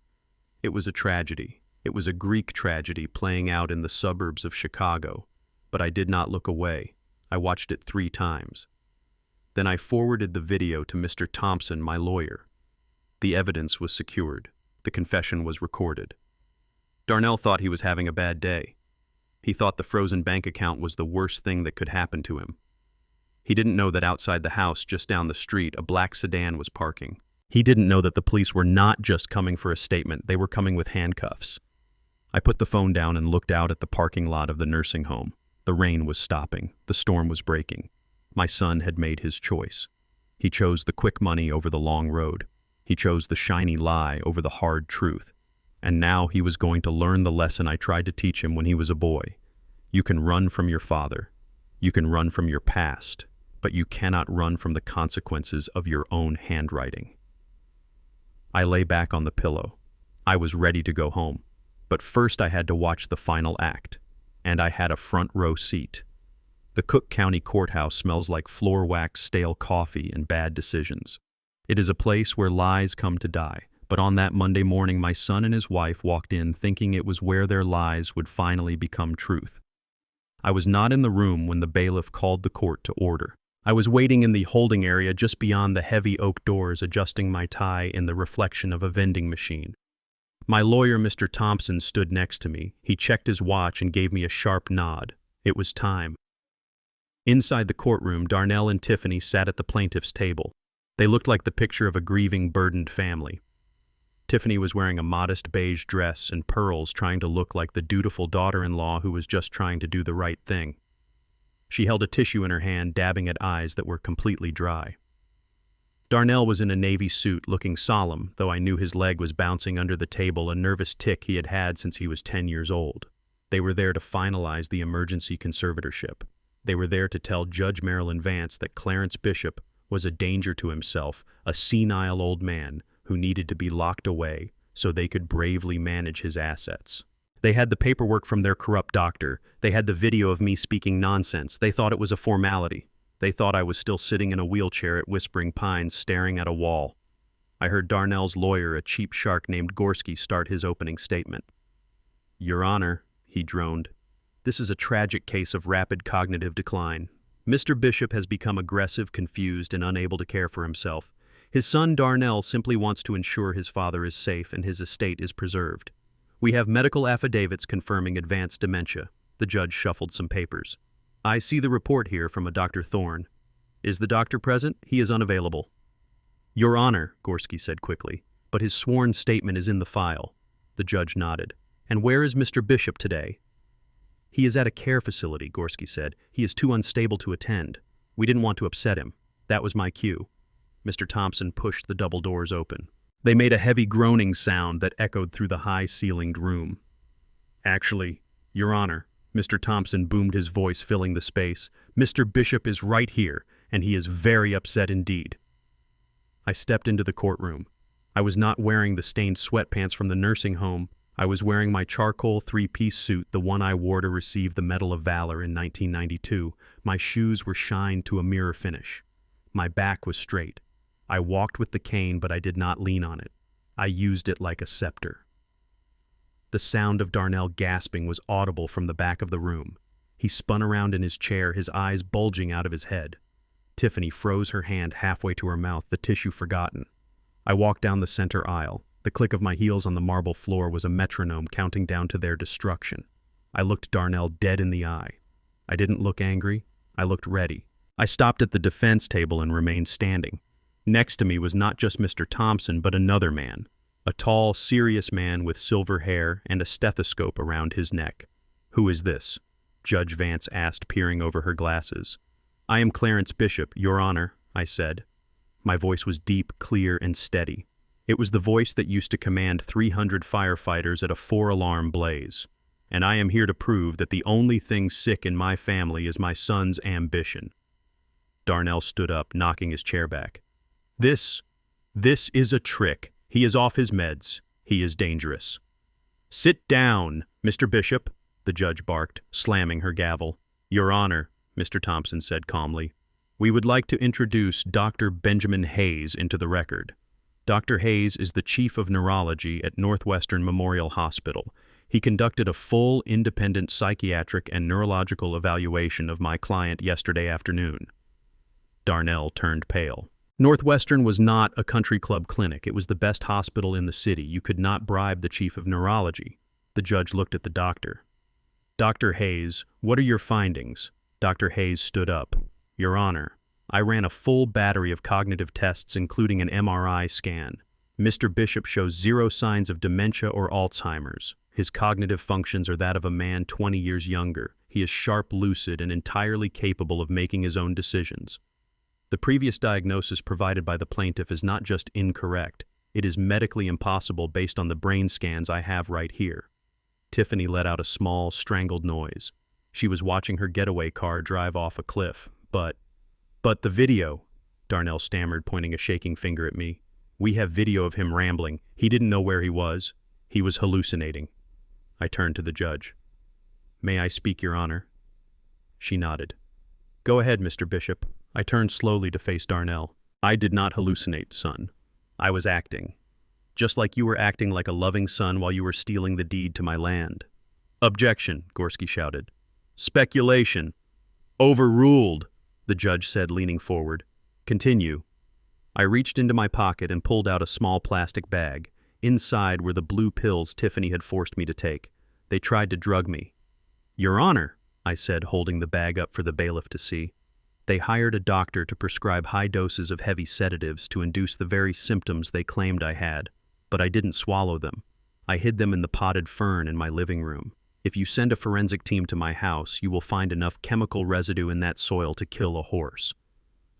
It was a tragedy. It was a Greek tragedy playing out in the suburbs of Chicago. But I did not look away. I watched it 3 times. Then I forwarded the video to Mr. Thompson, my lawyer. The evidence was secured. The confession was recorded. Darnell thought he was having a bad day. He thought the frozen bank account was the worst thing that could happen to him. He didn't know that outside the house, just down the street, a black sedan was parking. He didn't know that the police were not just coming for a statement, they were coming with handcuffs. I put the phone down and looked out at the parking lot of the nursing home. The rain was stopping. The storm was breaking. My son had made his choice. He chose the quick money over the long road. He chose the shiny lie over the hard truth. And now he was going to learn the lesson I tried to teach him when he was a boy. You can run from your father. You can run from your past, but you cannot run from the consequences of your own handwriting. I lay back on the pillow. I was ready to go home, but first I had to watch the final act, and I had a front row seat. The Cook County Courthouse smells like floor wax, stale coffee, and bad decisions. It is a place where lies come to die. But on that Monday morning, my son and his wife walked in thinking it was where their lies would finally become truth. I was not in the room when the bailiff called the court to order. I was waiting in the holding area just beyond the heavy oak doors, adjusting my tie in the reflection of a vending machine. My lawyer, Mr. Thompson, stood next to me. He checked his watch and gave me a sharp nod. It was time. Inside the courtroom, Darnell and Tiffany sat at the plaintiff's table. They looked like the picture of a grieving, burdened family. Tiffany was wearing a modest beige dress and pearls, trying to look like the dutiful daughter-in-law who was just trying to do the right thing. She held a tissue in her hand, dabbing at eyes that were completely dry. Darnell was in a navy suit, looking solemn, though I knew his leg was bouncing under the table, a nervous tic he had had since he was 10 years old. They were there to finalize the emergency conservatorship. They were there to tell Judge Marilyn Vance that Clarence Bishop was a danger to himself, a senile old man who needed to be locked away so they could bravely manage his assets. They had the paperwork from their corrupt doctor. They had the video of me speaking nonsense. They thought it was a formality. They thought I was still sitting in a wheelchair at Whispering Pines staring at a wall. I heard Darnell's lawyer, a cheap shark named Gorski, start his opening statement. "Your Honor," he droned, "this is a tragic case of rapid cognitive decline. Mr. Bishop has become aggressive, confused, and unable to care for himself. His son Darnell simply wants to ensure his father is safe and his estate is preserved. We have medical affidavits confirming advanced dementia." The judge shuffled some papers. "I see the report here from a Dr. Thorne. Is the doctor present? He is unavailable." "Your Honor," Gorski said quickly, "but his sworn statement is in the file." The judge nodded. "And where is Mr. Bishop today?" "He is at a care facility," Gorski said. "He is too unstable to attend. We didn't want to upset him. That was my cue." Mr. Thompson pushed the double doors open. They made a heavy groaning sound that echoed through the high-ceilinged room. "Actually, Your Honor," Mr. Thompson boomed, his voice filling the space, "Mr. Bishop is right here, and he is very upset indeed." I stepped into the courtroom. I was not wearing the stained sweatpants from the nursing home. I was wearing my charcoal three-piece suit, the one I wore to receive the Medal of Valor in 1992. My shoes were shined to a mirror finish. My back was straight. I walked with the cane, but I did not lean on it. I used it like a scepter. The sound of Darnell gasping was audible from the back of the room. He spun around in his chair, his eyes bulging out of his head. Tiffany froze her hand halfway to her mouth, the tissue forgotten. I walked down the center aisle. The click of my heels on the marble floor was a metronome counting down to their destruction. I looked Darnell dead in the eye. I didn't look angry. I looked ready. I stopped at the defense table and remained standing. Next to me was not just Mr. Thompson, but another man. A tall, serious man with silver hair and a stethoscope around his neck. "Who is this?" Judge Vance asked, peering over her glasses. "I am Clarence Bishop, Your Honor," I said. My voice was deep, clear, and steady. It was the voice that used to command 300 firefighters at a 4-alarm blaze. And I am here to prove that the only thing sick in my family is my son's ambition. Darnell stood up, knocking his chair back. This is a trick. He is off his meds. He is dangerous." "Sit down, Mr. Bishop," the judge barked, slamming her gavel. "Your Honor," Mr. Thompson said calmly, "we would like to introduce Dr. Benjamin Hayes into the record. Dr. Hayes is the chief of neurology at Northwestern Memorial Hospital. He conducted a full, independent psychiatric and neurological evaluation of my client yesterday afternoon." Darnell turned pale. Northwestern was not a country club clinic. It was the best hospital in the city. You could not bribe the chief of neurology. The judge looked at the doctor. "Dr. Hayes, what are your findings?" Dr. Hayes stood up. "Your Honor, I ran a full battery of cognitive tests, including an MRI scan. Mr. Bishop shows 0 signs of dementia or Alzheimer's. His cognitive functions are that of a man 20 years younger. He is sharp, lucid, and entirely capable of making his own decisions. The previous diagnosis provided by the plaintiff is not just incorrect, it is medically impossible based on the brain scans I have right here." Tiffany let out a small, strangled noise. She was watching her getaway car drive off a cliff. But the video," Darnell stammered, pointing a shaking finger at me. "We have video of him rambling. He didn't know where he was. He was hallucinating." I turned to the judge. "May I speak, Your Honor?" She nodded. "Go ahead, Mr. Bishop." I turned slowly to face Darnell. "I did not hallucinate, son. I was acting. Just like you were acting like a loving son while you were stealing the deed to my land." "Objection," Gorski shouted. "Speculation. Overruled," the judge said, leaning forward. "Continue." I reached into my pocket and pulled out a small plastic bag. Inside were the blue pills Tiffany had forced me to take. They tried to drug me. "Your Honor," I said, holding the bag up for the bailiff to see. "They hired a doctor to prescribe high doses of heavy sedatives to induce the very symptoms they claimed I had, but I didn't swallow them. I hid them in the potted fern in my living room. If you send a forensic team to my house, you will find enough chemical residue in that soil to kill a horse."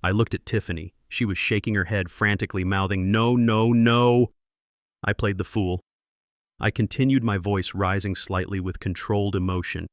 I looked at Tiffany. She was shaking her head frantically, mouthing, "No, no, no." I played the fool. I continued, my voice rising slightly with controlled emotion,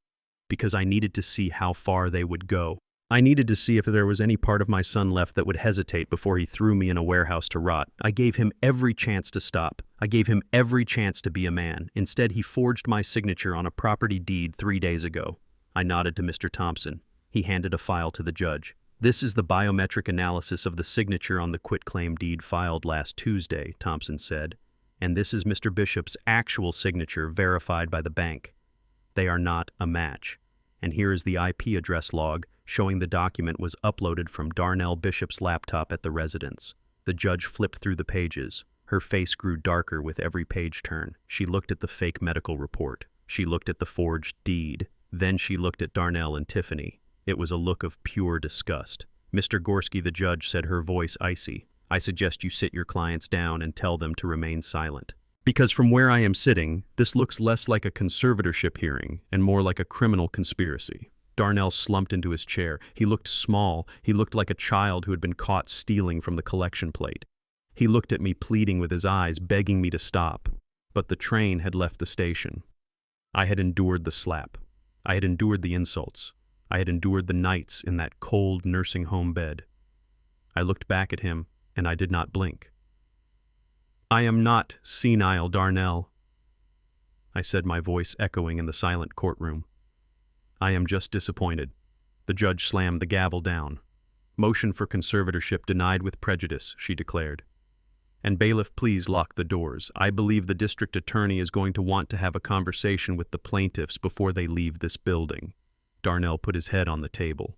because I needed to see how far they would go. I needed to see if there was any part of my son left that would hesitate before he threw me in a warehouse to rot. I gave him every chance to stop. I gave him every chance to be a man. Instead, he forged my signature on a property deed 3 days ago. I nodded to Mr. Thompson. He handed a file to the judge. "This is the biometric analysis of the signature on the quitclaim deed filed last Tuesday," Thompson said. "And this is Mr. Bishop's actual signature verified by the bank. They are not a match. And here is the IP address log showing the document was uploaded from Darnell Bishop's laptop at the residence." The judge flipped through the pages. Her face grew darker with every page turn. She looked at the fake medical report. She looked at the forged deed. Then she looked at Darnell and Tiffany. It was a look of pure disgust. "Mr. Gorski," the judge said, her voice icy, "I suggest you sit your clients down and tell them to remain silent. Because from where I am sitting, this looks less like a conservatorship hearing and more like a criminal conspiracy." Darnell slumped into his chair. He looked small. He looked like a child who had been caught stealing from the collection plate. He looked at me, pleading with his eyes, begging me to stop. But the train had left the station. I had endured the slap. I had endured the insults. I had endured the nights in that cold nursing home bed. I looked back at him, and I did not blink. I am not senile, Darnell, I said, my voice echoing in the silent courtroom. I am just disappointed. The judge slammed the gavel down. Motion for conservatorship denied with prejudice, she declared. And bailiff, please lock the doors. I believe the district attorney is going to want to have a conversation with the plaintiffs before they leave this building. Darnell put his head on the table.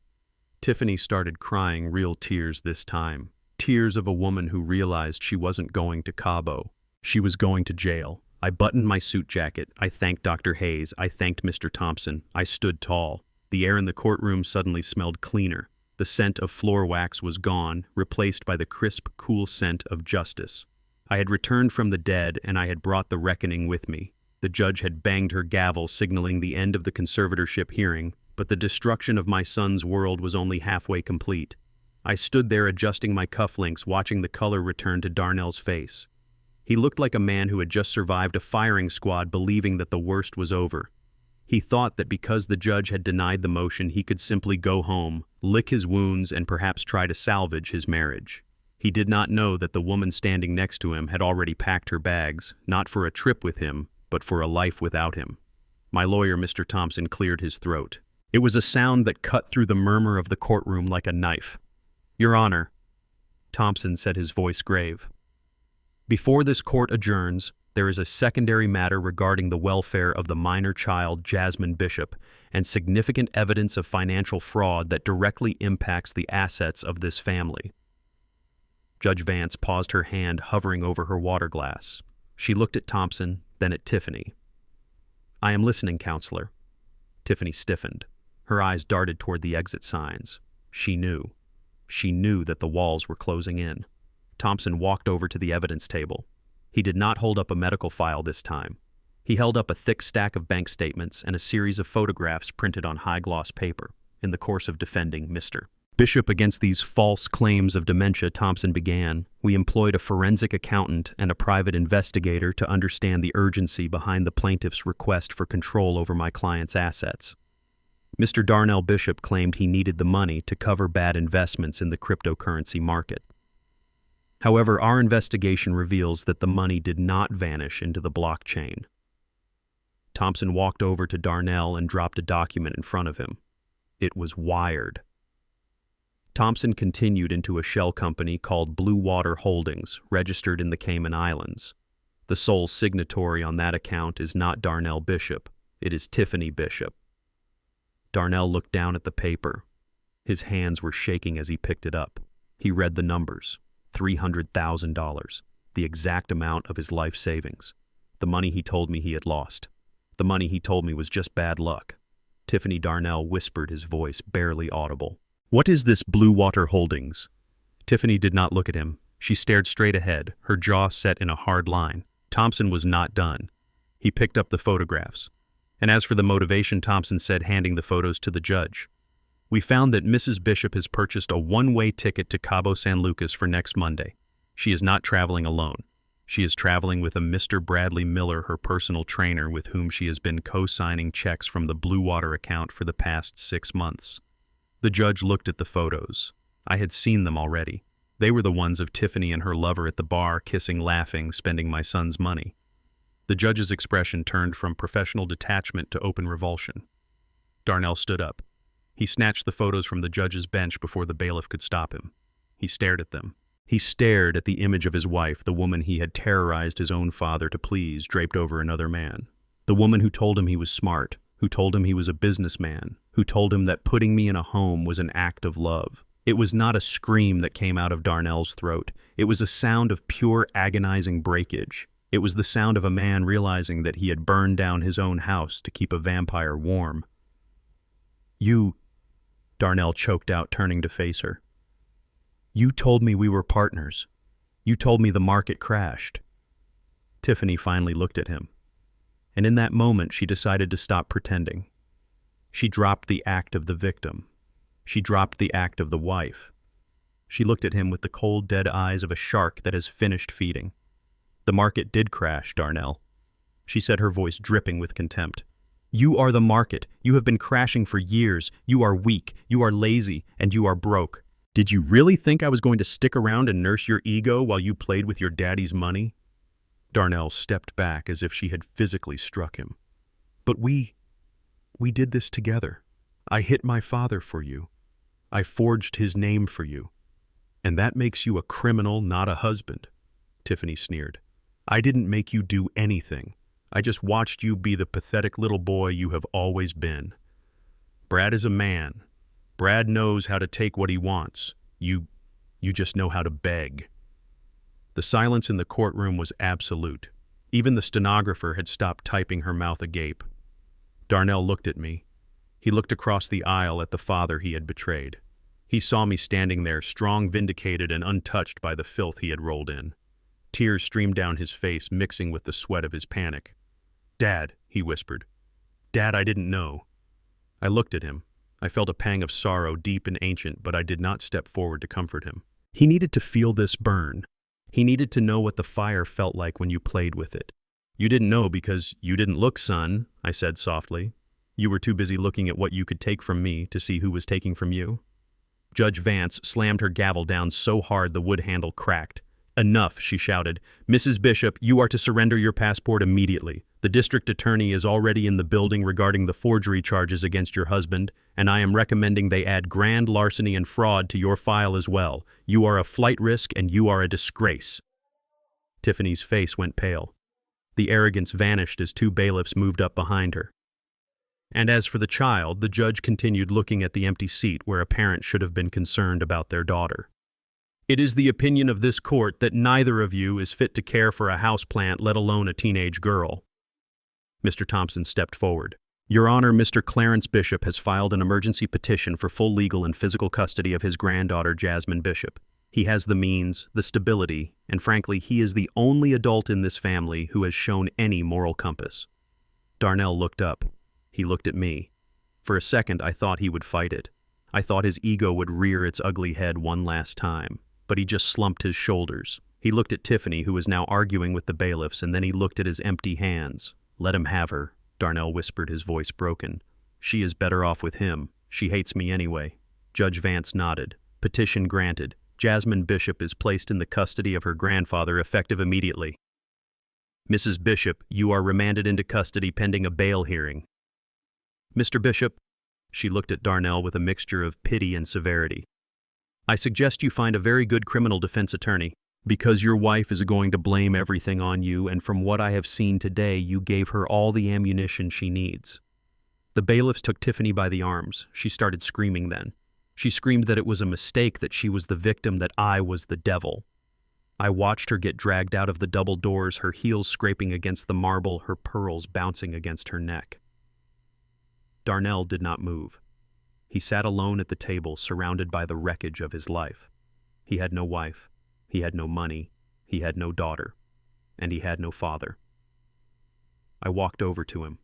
Tiffany started crying, real tears this time. Tears of a woman who realized she wasn't going to Cabo. She was going to jail. I buttoned my suit jacket. I thanked Dr. Hayes. I thanked Mr. Thompson. I stood tall. The air in the courtroom suddenly smelled cleaner. The scent of floor wax was gone, replaced by the crisp, cool scent of justice. I had returned from the dead, and I had brought the reckoning with me. The judge had banged her gavel, signaling the end of the conservatorship hearing, but the destruction of my son's world was only halfway complete. I stood there adjusting my cufflinks, watching the color return to Darnell's face. He looked like a man who had just survived a firing squad, believing that the worst was over. He thought that because the judge had denied the motion, he could simply go home, lick his wounds, and perhaps try to salvage his marriage. He did not know that the woman standing next to him had already packed her bags, not for a trip with him, but for a life without him. My lawyer, Mr. Thompson, cleared his throat. It was a sound that cut through the murmur of the courtroom like a knife. Your Honor, Thompson said, his voice grave. Before this court adjourns, there is a secondary matter regarding the welfare of the minor child, Jasmine Bishop, and significant evidence of financial fraud that directly impacts the assets of this family. Judge Vance paused, her hand hovering over her water glass. She looked at Thompson, then at Tiffany. I am listening, counselor. Tiffany stiffened. Her eyes darted toward the exit signs. She knew. She knew that the walls were closing in. Thompson walked over to the evidence table. He did not hold up a medical file this time. He held up a thick stack of bank statements and a series of photographs printed on high-gloss paper. In the course of defending Mr. Bishop against these false claims of dementia, Thompson began, we employed a forensic accountant and a private investigator to understand the urgency behind the plaintiff's request for control over my client's assets. Mr. Darnell Bishop claimed he needed the money to cover bad investments in the cryptocurrency market. However, our investigation reveals that the money did not vanish into the blockchain. Thompson walked over to Darnell and dropped a document in front of him. It was wired. Thompson continued into a shell company called Blue Water Holdings, registered in the Cayman Islands. The sole signatory on that account is not Darnell Bishop. It is Tiffany Bishop. Darnell looked down at the paper. His hands were shaking as he picked it up. He read the numbers. $300,000, the exact amount of his life savings. The money he told me he had lost. The money he told me was just bad luck. Tiffany Darnell whispered, his voice barely audible. What is this Blue Water Holdings? Tiffany did not look at him. She stared straight ahead, her jaw set in a hard line. Thompson was not done. He picked up the photographs. And as for the motivation, Thompson said, handing the photos to the judge. We found that Mrs. Bishop has purchased a one-way ticket to Cabo San Lucas for next Monday. She is not traveling alone. She is traveling with a Mr. Bradley Miller, her personal trainer, with whom she has been co-signing checks from the Blue Water account for the past 6 months. The judge looked at the photos. I had seen them already. They were the ones of Tiffany and her lover at the bar, kissing, laughing, spending my son's money. The judge's expression turned from professional detachment to open revulsion. Darnell stood up. He snatched the photos from the judge's bench before the bailiff could stop him. He stared at them. He stared at the image of his wife, the woman he had terrorized his own father to please, draped over another man. The woman who told him he was smart, who told him he was a businessman, who told him that putting me in a home was an act of love. It was not a scream that came out of Darnell's throat. It was a sound of pure agonizing breakage. It was the sound of a man realizing that he had burned down his own house to keep a vampire warm. You, Darnell choked out, turning to face her. You told me we were partners. You told me the market crashed. Tiffany finally looked at him. And in that moment, she decided to stop pretending. She dropped the act of the victim. She dropped the act of the wife. She looked at him with the cold, dead eyes of a shark that has finished feeding. The market did crash, Darnell. She said, her voice dripping with contempt. You are the market. You have been crashing for years. You are weak. You are lazy. And you are broke. Did you really think I was going to stick around and nurse your ego while you played with your daddy's money? Darnell stepped back as if she had physically struck him. But we did this together. I hit my father for you. I forged his name for you. And that makes you a criminal, not a husband, Tiffany sneered. I didn't make you do anything. I just watched you be the pathetic little boy you have always been. Brad is a man. Brad knows how to take what he wants. You just know how to beg. The silence in the courtroom was absolute. Even the stenographer had stopped typing, her mouth agape. Darnell looked at me. He looked across the aisle at the father he had betrayed. He saw me standing there, strong, vindicated, and untouched by the filth he had rolled in. Tears streamed down his face, mixing with the sweat of his panic. "Dad," he whispered. "Dad, I didn't know." I looked at him. I felt a pang of sorrow, deep and ancient, but I did not step forward to comfort him. He needed to feel this burn. He needed to know what the fire felt like when you played with it. "You didn't know because you didn't look, son," I said softly. "You were too busy looking at what you could take from me to see who was taking from you." Judge Vance slammed her gavel down so hard the wood handle cracked. "Enough," she shouted. "Mrs. Bishop, you are to surrender your passport immediately. The district attorney is already in the building regarding the forgery charges against your husband, and I am recommending they add grand larceny and fraud to your file as well. You are a flight risk and you are a disgrace." Tiffany's face went pale. The arrogance vanished as two bailiffs moved up behind her. And as for the child, the judge continued looking at the empty seat where a parent should have been concerned about their daughter. "It is the opinion of this court that neither of you is fit to care for a houseplant, let alone a teenage girl." Mr. Thompson stepped forward. "Your Honor, Mr. Clarence Bishop has filed an emergency petition for full legal and physical custody of his granddaughter, Jasmine Bishop. He has the means, the stability, and frankly, he is the only adult in this family who has shown any moral compass." Darnell looked up. He looked at me. For a second, I thought he would fight it. I thought his ego would rear its ugly head one last time, but he just slumped his shoulders. He looked at Tiffany, who was now arguing with the bailiffs, and then he looked at his empty hands. "Let him have her," Darnell whispered, his voice broken. "She is better off with him. She hates me anyway." Judge Vance nodded. "Petition granted. Jasmine Bishop is placed in the custody of her grandfather effective immediately. Mrs. Bishop, you are remanded into custody pending a bail hearing." "Mr. Bishop," she looked at Darnell with a mixture of pity and severity, "I suggest you find a very good criminal defense attorney, because your wife is going to blame everything on you, and from what I have seen today, you gave her all the ammunition she needs." The bailiffs took Tiffany by the arms. She started screaming then. She screamed that it was a mistake, that she was the victim, that I was the devil. I watched her get dragged out of the double doors, her heels scraping against the marble, her pearls bouncing against her neck. Darnell did not move. He sat alone at the table, surrounded by the wreckage of his life. He had no wife. He had no money. He had no daughter. And he had no father. I walked over to him.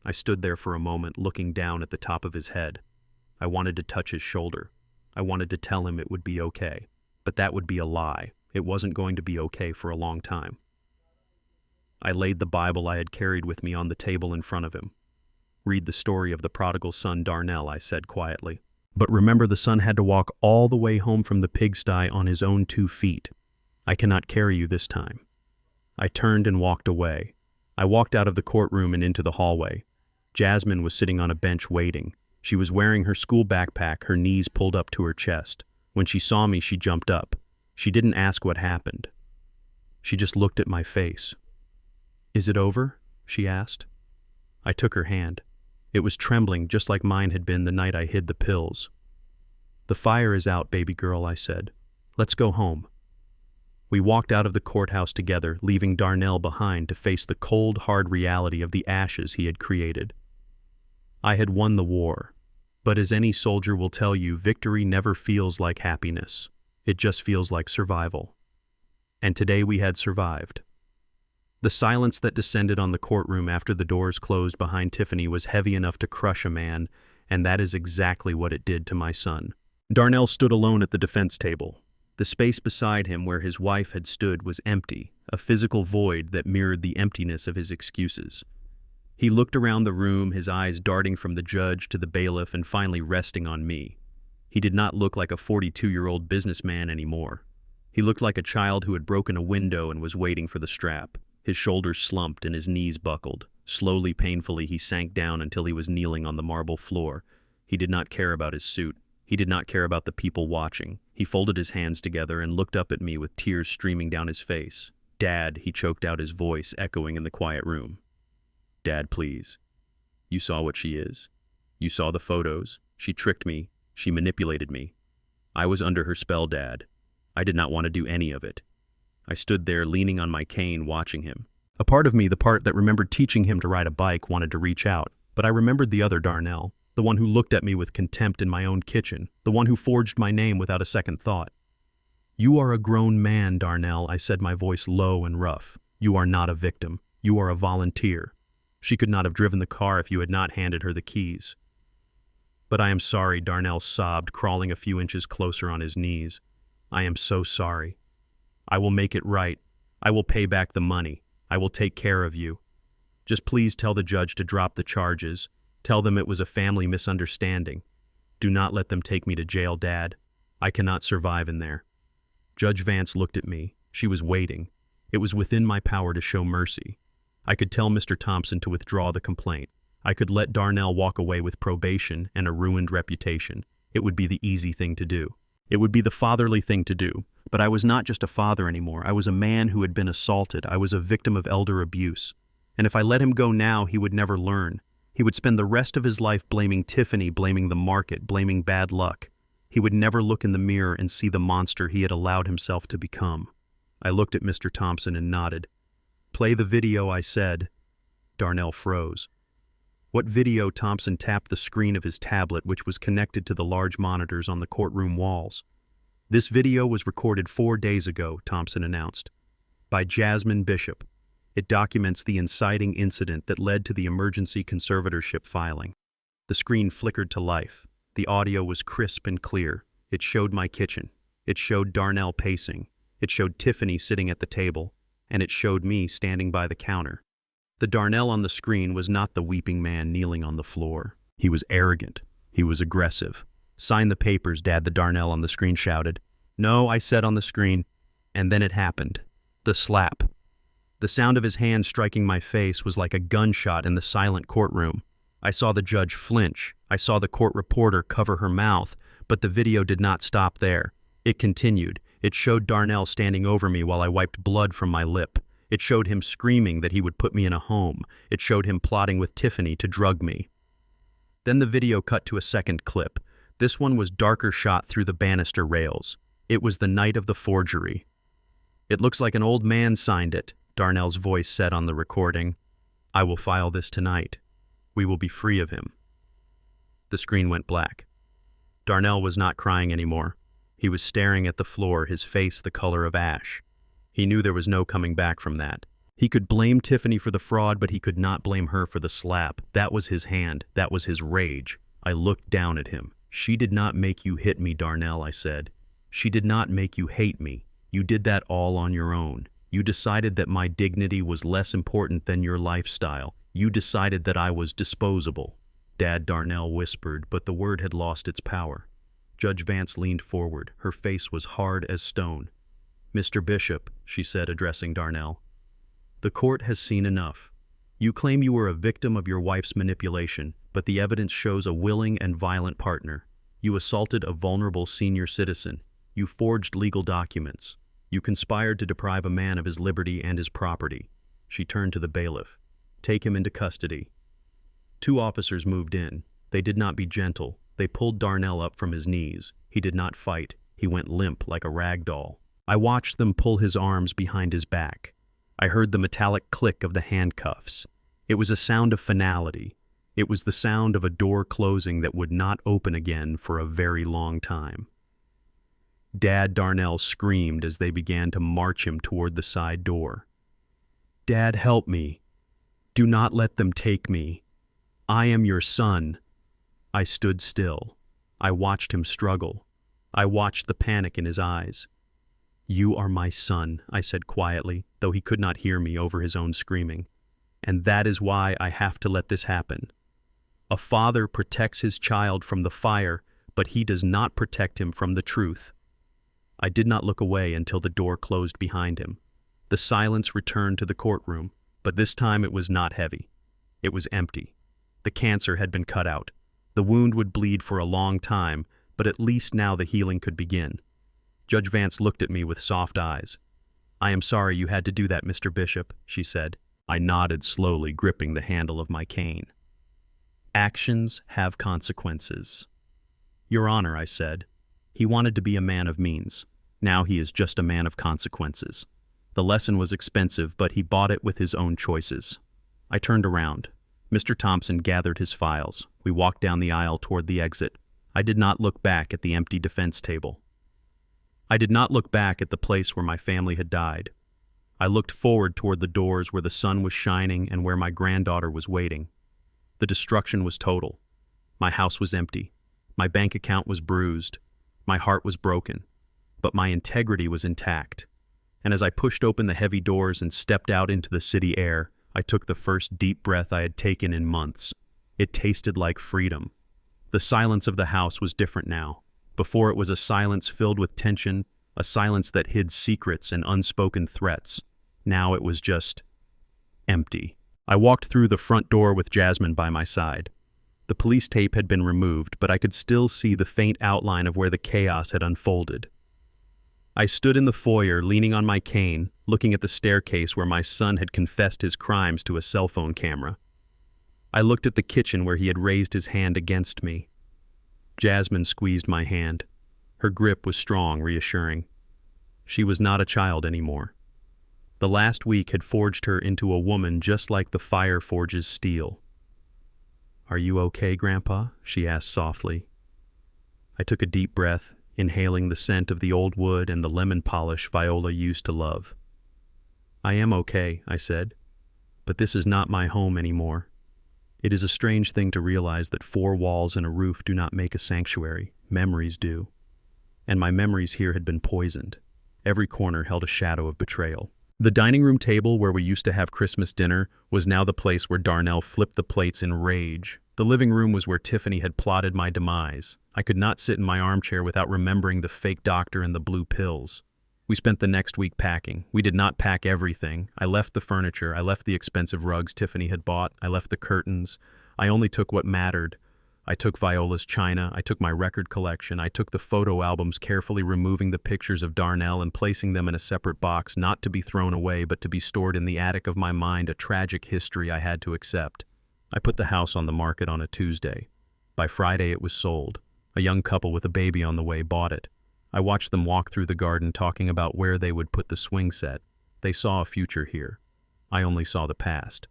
I stood there for a moment, looking down at the top of his head. I wanted to touch his shoulder. I wanted to tell him it would be okay. But that would be a lie. It wasn't going to be okay for a long time. I laid the Bible I had carried with me on the table in front of him. "Read the story of the prodigal son, Darnell," I said quietly. "But remember, the son had to walk all the way home from the pigsty on his own 2 feet. I cannot carry you this time." I turned and walked away. I walked out of the courtroom and into the hallway. Jasmine was sitting on a bench waiting. She was wearing her school backpack, her knees pulled up to her chest. When she saw me, she jumped up. She didn't ask what happened. She just looked at my face. "Is it over?" she asked. I took her hand. It was trembling just like mine had been the night I hid the pills. "The fire is out, baby girl," I said. "Let's go home." We walked out of the courthouse together, leaving Darnell behind to face the cold, hard reality of the ashes he had created. I had won the war, but as any soldier will tell you, victory never feels like happiness. It just feels like survival. And today we had survived. The silence that descended on the courtroom after the doors closed behind Tiffany was heavy enough to crush a man, and that is exactly what it did to my son. Darnell stood alone at the defense table. The space beside him where his wife had stood was empty, a physical void that mirrored the emptiness of his excuses. He looked around the room, his eyes darting from the judge to the bailiff and finally resting on me. He did not look like a 42-year-old businessman anymore. He looked like a child who had broken a window and was waiting for the strap. His shoulders slumped and his knees buckled. Slowly, painfully, he sank down until he was kneeling on the marble floor. He did not care about his suit. He did not care about the people watching. He folded his hands together and looked up at me with tears streaming down his face. "Dad," he choked out, his voice echoing in the quiet room. "Dad, please. You saw what she is. You saw the photos. She tricked me. She manipulated me. I was under her spell, Dad. I did not want to do any of it." I stood there leaning on my cane watching him. A part of me, the part that remembered teaching him to ride a bike, wanted to reach out, but I remembered the other Darnell, the one who looked at me with contempt in my own kitchen, the one who forged my name without a second thought. "You are a grown man, Darnell," I said, my voice low and rough. "You are not a victim. You are a volunteer. She could not have driven the car if you had not handed her the keys." "But I am sorry," Darnell sobbed, crawling a few inches closer on his knees. "I am so sorry. I will make it right. I will pay back the money. I will take care of you. Just please tell the judge to drop the charges. Tell them it was a family misunderstanding. Do not let them take me to jail, Dad. I cannot survive in there." Judge Vance looked at me. She was waiting. It was within my power to show mercy. I could tell Mr. Thompson to withdraw the complaint. I could let Darnell walk away with probation and a ruined reputation. It would be the easy thing to do. It would be the fatherly thing to do. But I was not just a father anymore. I was a man who had been assaulted. I was a victim of elder abuse. And if I let him go now, he would never learn. He would spend the rest of his life blaming Tiffany, blaming the market, blaming bad luck. He would never look in the mirror and see the monster he had allowed himself to become. I looked at Mr. Thompson and nodded. "Play the video," I said. Darnell froze. "What video?" Thompson tapped the screen of his tablet, which was connected to the large monitors on the courtroom walls. "This video was recorded 4 days ago," Thompson announced, "by Jasmine Bishop. It documents the inciting incident that led to the emergency conservatorship filing." The screen flickered to life. The audio was crisp and clear. It showed my kitchen. It showed Darnell pacing. It showed Tiffany sitting at the table. And it showed me standing by the counter. The Darnell on the screen was not the weeping man kneeling on the floor. He was arrogant. He was aggressive. "Sign the papers, Dad," the Darnell on the screen shouted. "No," I said on the screen. And then it happened. The slap. The sound of his hand striking my face was like a gunshot in the silent courtroom. I saw the judge flinch. I saw the court reporter cover her mouth, but the video did not stop there. It continued. It showed Darnell standing over me while I wiped blood from my lip. It showed him screaming that he would put me in a home. It showed him plotting with Tiffany to drug me. Then the video cut to a second clip. This one was darker, shot through the banister rails. It was the night of the forgery. "It looks like an old man signed it," Darnell's voice said on the recording. "I will file this tonight. We will be free of him." The screen went black. Darnell was not crying anymore. He was staring at the floor, his face the color of ash. He knew there was no coming back from that. He could blame Tiffany for the fraud, but he could not blame her for the slap. That was his hand. That was his rage. I looked down at him. "She did not make you hit me, Darnell," I said. "She did not make you hate me. You did that all on your own. You decided that my dignity was less important than your lifestyle. You decided that I was disposable." "Dad," Darnell whispered, but the word had lost its power. Judge Vance leaned forward. Her face was hard as stone. "Mr. Bishop," she said, addressing Darnell, "the court has seen enough. You claim you were a victim of your wife's manipulation, but the evidence shows a willing and violent partner. You assaulted a vulnerable senior citizen. You forged legal documents. You conspired to deprive a man of his liberty and his property." She turned to the bailiff. "Take him into custody." 2 officers moved in. They did not be gentle. They pulled Darnell up from his knees. He did not fight. He went limp like a rag doll. I watched them pull his arms behind his back. I heard the metallic click of the handcuffs. It was a sound of finality. It was the sound of a door closing that would not open again for a very long time. "Dad," Darnell screamed as they began to march him toward the side door. "Dad, help me. Do not let them take me. I am your son." I stood still. I watched him struggle. I watched the panic in his eyes. "You are my son," I said quietly, though he could not hear me over his own screaming. "And that is why I have to let this happen. A father protects his child from the fire, but he does not protect him from the truth." I did not look away until the door closed behind him. The silence returned to the courtroom, but this time it was not heavy. It was empty. The cancer had been cut out. The wound would bleed for a long time, but at least now the healing could begin. Judge Vance looked at me with soft eyes. "I am sorry you had to do that, Mr. Bishop," she said. I nodded slowly, gripping the handle of my cane. "Actions have consequences." "Your Honor," I said. "He wanted to be a man of means. Now he is just a man of consequences. The lesson was expensive, but he bought it with his own choices." I turned around. Mr. Thompson gathered his files. We walked down the aisle toward the exit. I did not look back at the empty defense table. I did not look back at the place where my family had died. I looked forward toward the doors where the sun was shining and where my granddaughter was waiting. The destruction was total. My house was empty. My bank account was bruised. My heart was broken. But my integrity was intact. And as I pushed open the heavy doors and stepped out into the city air, I took the first deep breath I had taken in months. It tasted like freedom. The silence of the house was different now. Before it was a silence filled with tension, a silence that hid secrets and unspoken threats. Now it was just empty. I walked through the front door with Jasmine by my side. The police tape had been removed, but I could still see the faint outline of where the chaos had unfolded. I stood in the foyer, leaning on my cane, looking at the staircase where my son had confessed his crimes to a cell phone camera. I looked at the kitchen where he had raised his hand against me. Jasmine squeezed my hand. Her grip was strong, reassuring. She was not a child anymore. The last week had forged her into a woman just like the fire forges steel. "Are you okay, Grandpa?" she asked softly. I took a deep breath, inhaling the scent of the old wood and the lemon polish Viola used to love. "I am okay," I said, "but this is not my home anymore." It is a strange thing to realize that 4 walls and a roof do not make a sanctuary. Memories do. And my memories here had been poisoned. Every corner held a shadow of betrayal. The dining room table where we used to have Christmas dinner was now the place where Darnell flipped the plates in rage. The living room was where Tiffany had plotted my demise. I could not sit in my armchair without remembering the fake doctor and the blue pills. We spent the next week packing. We did not pack everything. I left the furniture. I left the expensive rugs Tiffany had bought. I left the curtains. I only took what mattered. I took Viola's china. I took my record collection. I took the photo albums, carefully removing the pictures of Darnell and placing them in a separate box, not to be thrown away, but to be stored in the attic of my mind, a tragic history I had to accept. I put the house on the market on a Tuesday. By Friday it was sold. A young couple with a baby on the way bought it. I watched them walk through the garden talking about where they would put the swing set. They saw a future here. I only saw the past.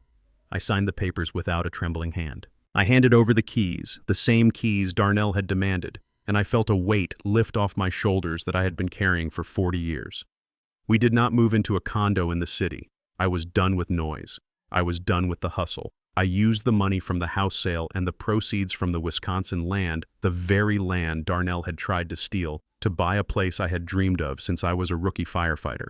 I signed the papers without a trembling hand. I handed over the keys, the same keys Darnell had demanded, and I felt a weight lift off my shoulders that I had been carrying for 40 years. We did not move into a condo in the city. I was done with noise. I was done with the hustle. I used the money from the house sale and the proceeds from the Wisconsin land, the very land Darnell had tried to steal, to buy a place I had dreamed of since I was a rookie firefighter.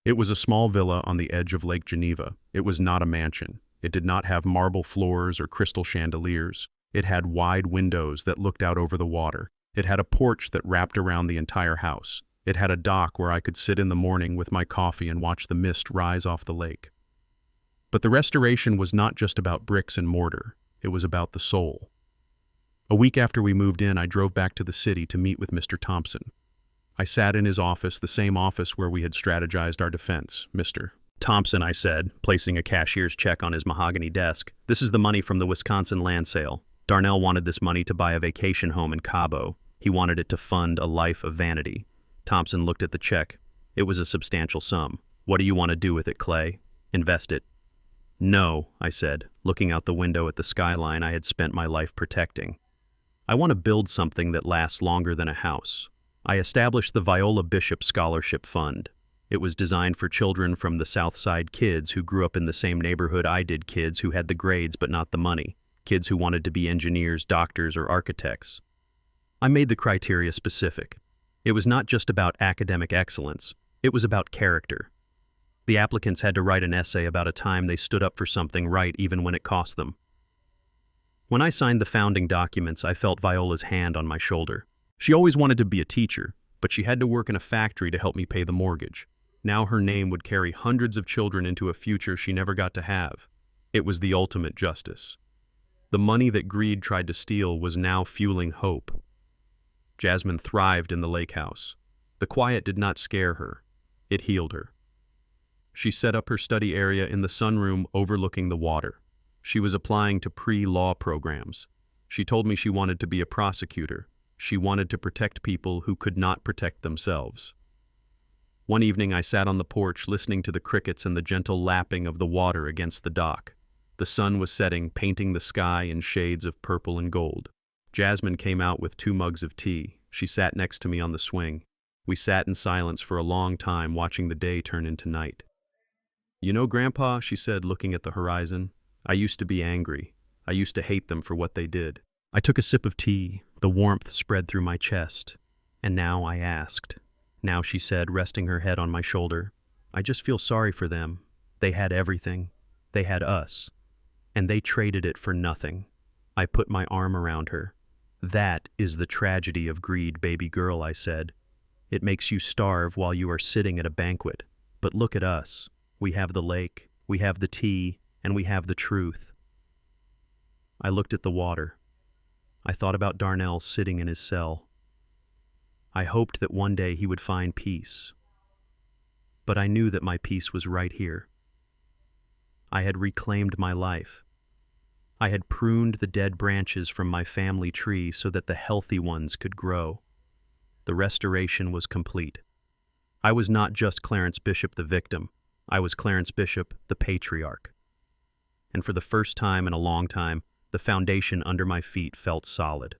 It was a small villa on the edge of Lake Geneva. It was not a mansion. It did not have marble floors or crystal chandeliers. It had wide windows that looked out over the water. It had a porch that wrapped around the entire house. It had a dock where I could sit in the morning with my coffee and watch the mist rise off the lake. But the restoration was not just about bricks and mortar. It was about the soul. A week after we moved in, I drove back to the city to meet with Mr. Thompson. I sat in his office, the same office where we had strategized our defense. "Mr. Thompson," I said, placing a cashier's check on his mahogany desk, "this is the money from the Wisconsin land sale. Darnell wanted this money to buy a vacation home in Cabo. He wanted it to fund a life of vanity." Thompson looked at the check. It was a substantial sum. "What do you want to do with it, Clay? Invest it?" "No," I said, looking out the window at the skyline I had spent my life protecting. "I want to build something that lasts longer than a house." I established the Viola Bishop Scholarship Fund. It was designed for children from the South Side, kids who grew up in the same neighborhood I did, kids who had the grades but not the money, kids who wanted to be engineers, doctors, or architects. I made the criteria specific. It was not just about academic excellence. It was about character. The applicants had to write an essay about a time they stood up for something right even when it cost them. When I signed the founding documents, I felt Viola's hand on my shoulder. She always wanted to be a teacher, but she had to work in a factory to help me pay the mortgage. Now her name would carry hundreds of children into a future she never got to have. It was the ultimate justice. The money that greed tried to steal was now fueling hope. Jasmine thrived in the lake house. The quiet did not scare her. It healed her. She set up her study area in the sunroom overlooking the water. She was applying to pre-law programs. She told me she wanted to be a prosecutor. She wanted to protect people who could not protect themselves. One evening I sat on the porch listening to the crickets and the gentle lapping of the water against the dock. The sun was setting, painting the sky in shades of purple and gold. Jasmine came out with 2 mugs of tea. She sat next to me on the swing. We sat in silence for a long time, watching the day turn into night. "You know, Grandpa," she said, looking at the horizon, "I used to be angry. I used to hate them for what they did." I took a sip of tea. The warmth spread through my chest. "And now?" I asked. "Now," she said, resting her head on my shoulder, "I just feel sorry for them. They had everything. They had us. And they traded it for nothing." I put my arm around her. "That is the tragedy of greed, baby girl," I said. "It makes you starve while you are sitting at a banquet. But look at us. We have the lake, we have the tea, and we have the truth." I looked at the water. I thought about Darnell sitting in his cell. I hoped that one day he would find peace. But I knew that my peace was right here. I had reclaimed my life. I had pruned the dead branches from my family tree so that the healthy ones could grow. The restoration was complete. I was not just Clarence Bishop the victim. I was Clarence Bishop the patriarch. And for the first time in a long time, the foundation under my feet felt solid.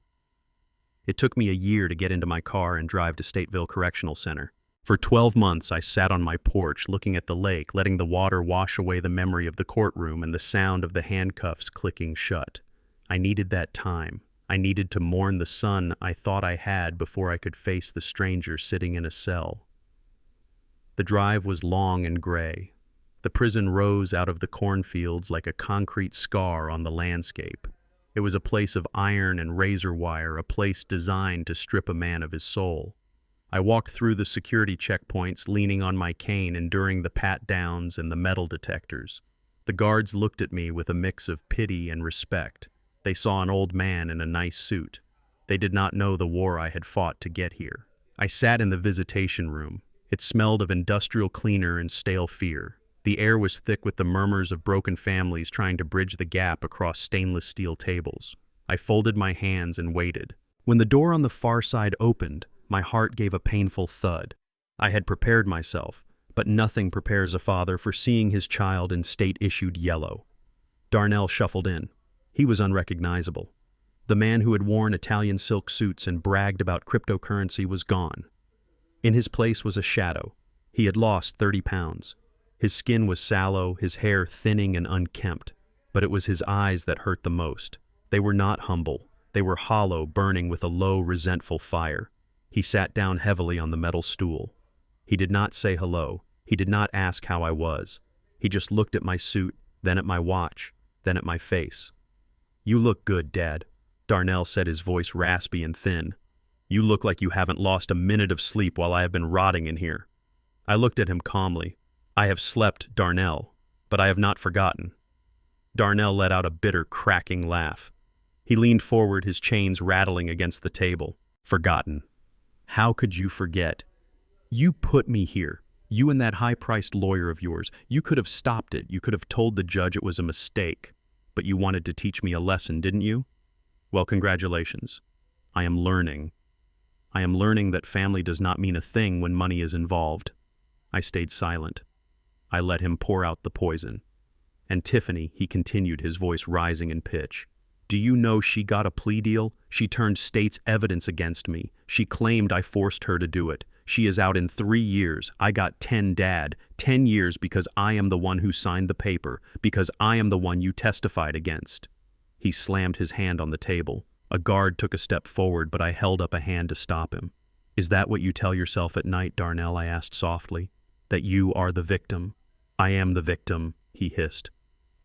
It took me a year to get into my car and drive to Stateville Correctional Center. For 12 months, I sat on my porch looking at the lake, letting the water wash away the memory of the courtroom and the sound of the handcuffs clicking shut. I needed that time. I needed to mourn the son I thought I had before I could face the stranger sitting in a cell. The drive was long and gray. The prison rose out of the cornfields like a concrete scar on the landscape. It was a place of iron and razor wire, a place designed to strip a man of his soul. I walked through the security checkpoints, leaning on my cane, enduring the pat-downs and the metal detectors. The guards looked at me with a mix of pity and respect. They saw an old man in a nice suit. They did not know the war I had fought to get here. I sat in the visitation room. It smelled of industrial cleaner and stale fear. The air was thick with the murmurs of broken families trying to bridge the gap across stainless steel tables. I folded my hands and waited. When the door on the far side opened, my heart gave a painful thud. I had prepared myself, but nothing prepares a father for seeing his child in state-issued yellow. Darnell shuffled in. He was unrecognizable. The man who had worn Italian silk suits and bragged about cryptocurrency was gone. In his place was a shadow. He had lost 30 pounds. His skin was sallow, his hair thinning and unkempt, but it was his eyes that hurt the most. They were not humble. They were hollow, burning with a low, resentful fire. He sat down heavily on the metal stool. He did not say hello. He did not ask how I was. He just looked at my suit, then at my watch, then at my face. "You look good, Dad," Darnell said, his voice raspy and thin. "You look like you haven't lost a minute of sleep while I have been rotting in here." I looked at him calmly. "I have slept, Darnell, but I have not forgotten." Darnell let out a bitter, cracking laugh. He leaned forward, his chains rattling against the table. "Forgotten? How could you forget? You put me here. You and that high-priced lawyer of yours. You could have stopped it. You could have told the judge it was a mistake. But you wanted to teach me a lesson, didn't you? Well, congratulations. I am learning. I am learning that family does not mean a thing when money is involved." I stayed silent. I let him pour out the poison. "And Tiffany," he continued, his voice rising in pitch, "do you know she got a plea deal? She turned state's evidence against me. She claimed I forced her to do it. She is out in 3 years. I got 10, Dad. 10 years because I am the one who signed the paper, because I am the one you testified against." He slammed his hand on the table. A guard took a step forward, but I held up a hand to stop him. "Is that what you tell yourself at night, Darnell?" I asked softly. "That you are the victim?" "I am the victim," he hissed.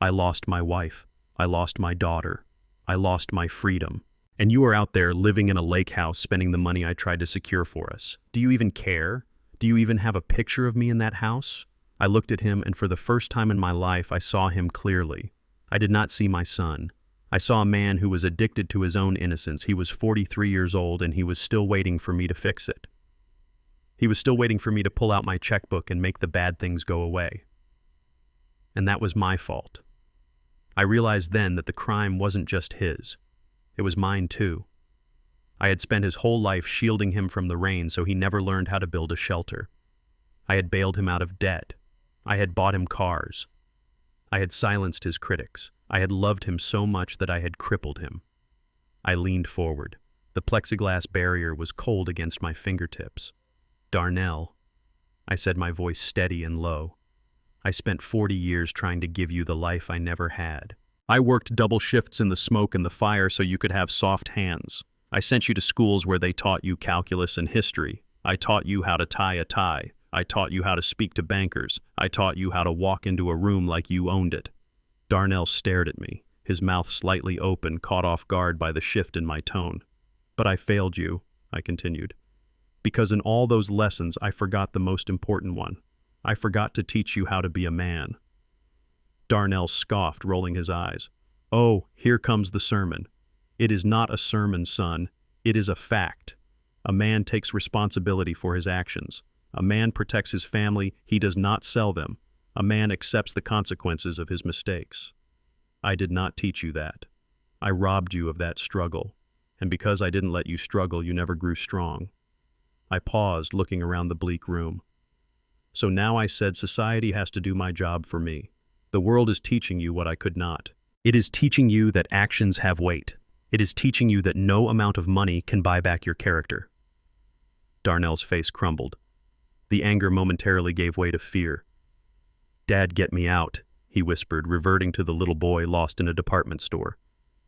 "I lost my wife. I lost my daughter. I lost my freedom. And you are out there living in a lake house spending the money I tried to secure for us. Do you even care? Do you even have a picture of me in that house? I looked at him, and for the first time in my life, I saw him clearly. I did not see my son. I saw a man who was addicted to his own innocence. He was 43 years old, and he was still waiting for me to fix it. He was still waiting for me to pull out my checkbook and make the bad things go away. And that was my fault. I realized then that the crime wasn't just his. It was mine too. I had spent his whole life shielding him from the rain so he never learned how to build a shelter. I had bailed him out of debt. I had bought him cars. I had silenced his critics. I had loved him so much that I had crippled him. I leaned forward. The plexiglass barrier was cold against my fingertips. Darnell, I said, my voice steady and low. I spent 40 years trying to give you the life I never had. I worked double shifts in the smoke and the fire so you could have soft hands. I sent you to schools where they taught you calculus and history. I taught you how to tie a tie. I taught you how to speak to bankers. I taught you how to walk into a room like you owned it. Darnell stared at me, his mouth slightly open, caught off guard by the shift in my tone. But I failed you, I continued. Because in all those lessons, I forgot the most important one. I forgot to teach you how to be a man. Darnell scoffed, rolling his eyes. Oh, here comes the sermon. It is not a sermon, son. It is a fact. A man takes responsibility for his actions. A man protects his family. He does not sell them. A man accepts the consequences of his mistakes. I did not teach you that. I robbed you of that struggle. And because I didn't let you struggle, you never grew strong. I paused, looking around the bleak room. So now I said, society has to do my job for me. The world is teaching you what I could not. It is teaching you that actions have weight. It is teaching you that no amount of money can buy back your character. Darnell's face crumbled. The anger momentarily gave way to fear. Dad, get me out, he whispered, reverting to the little boy lost in a department store.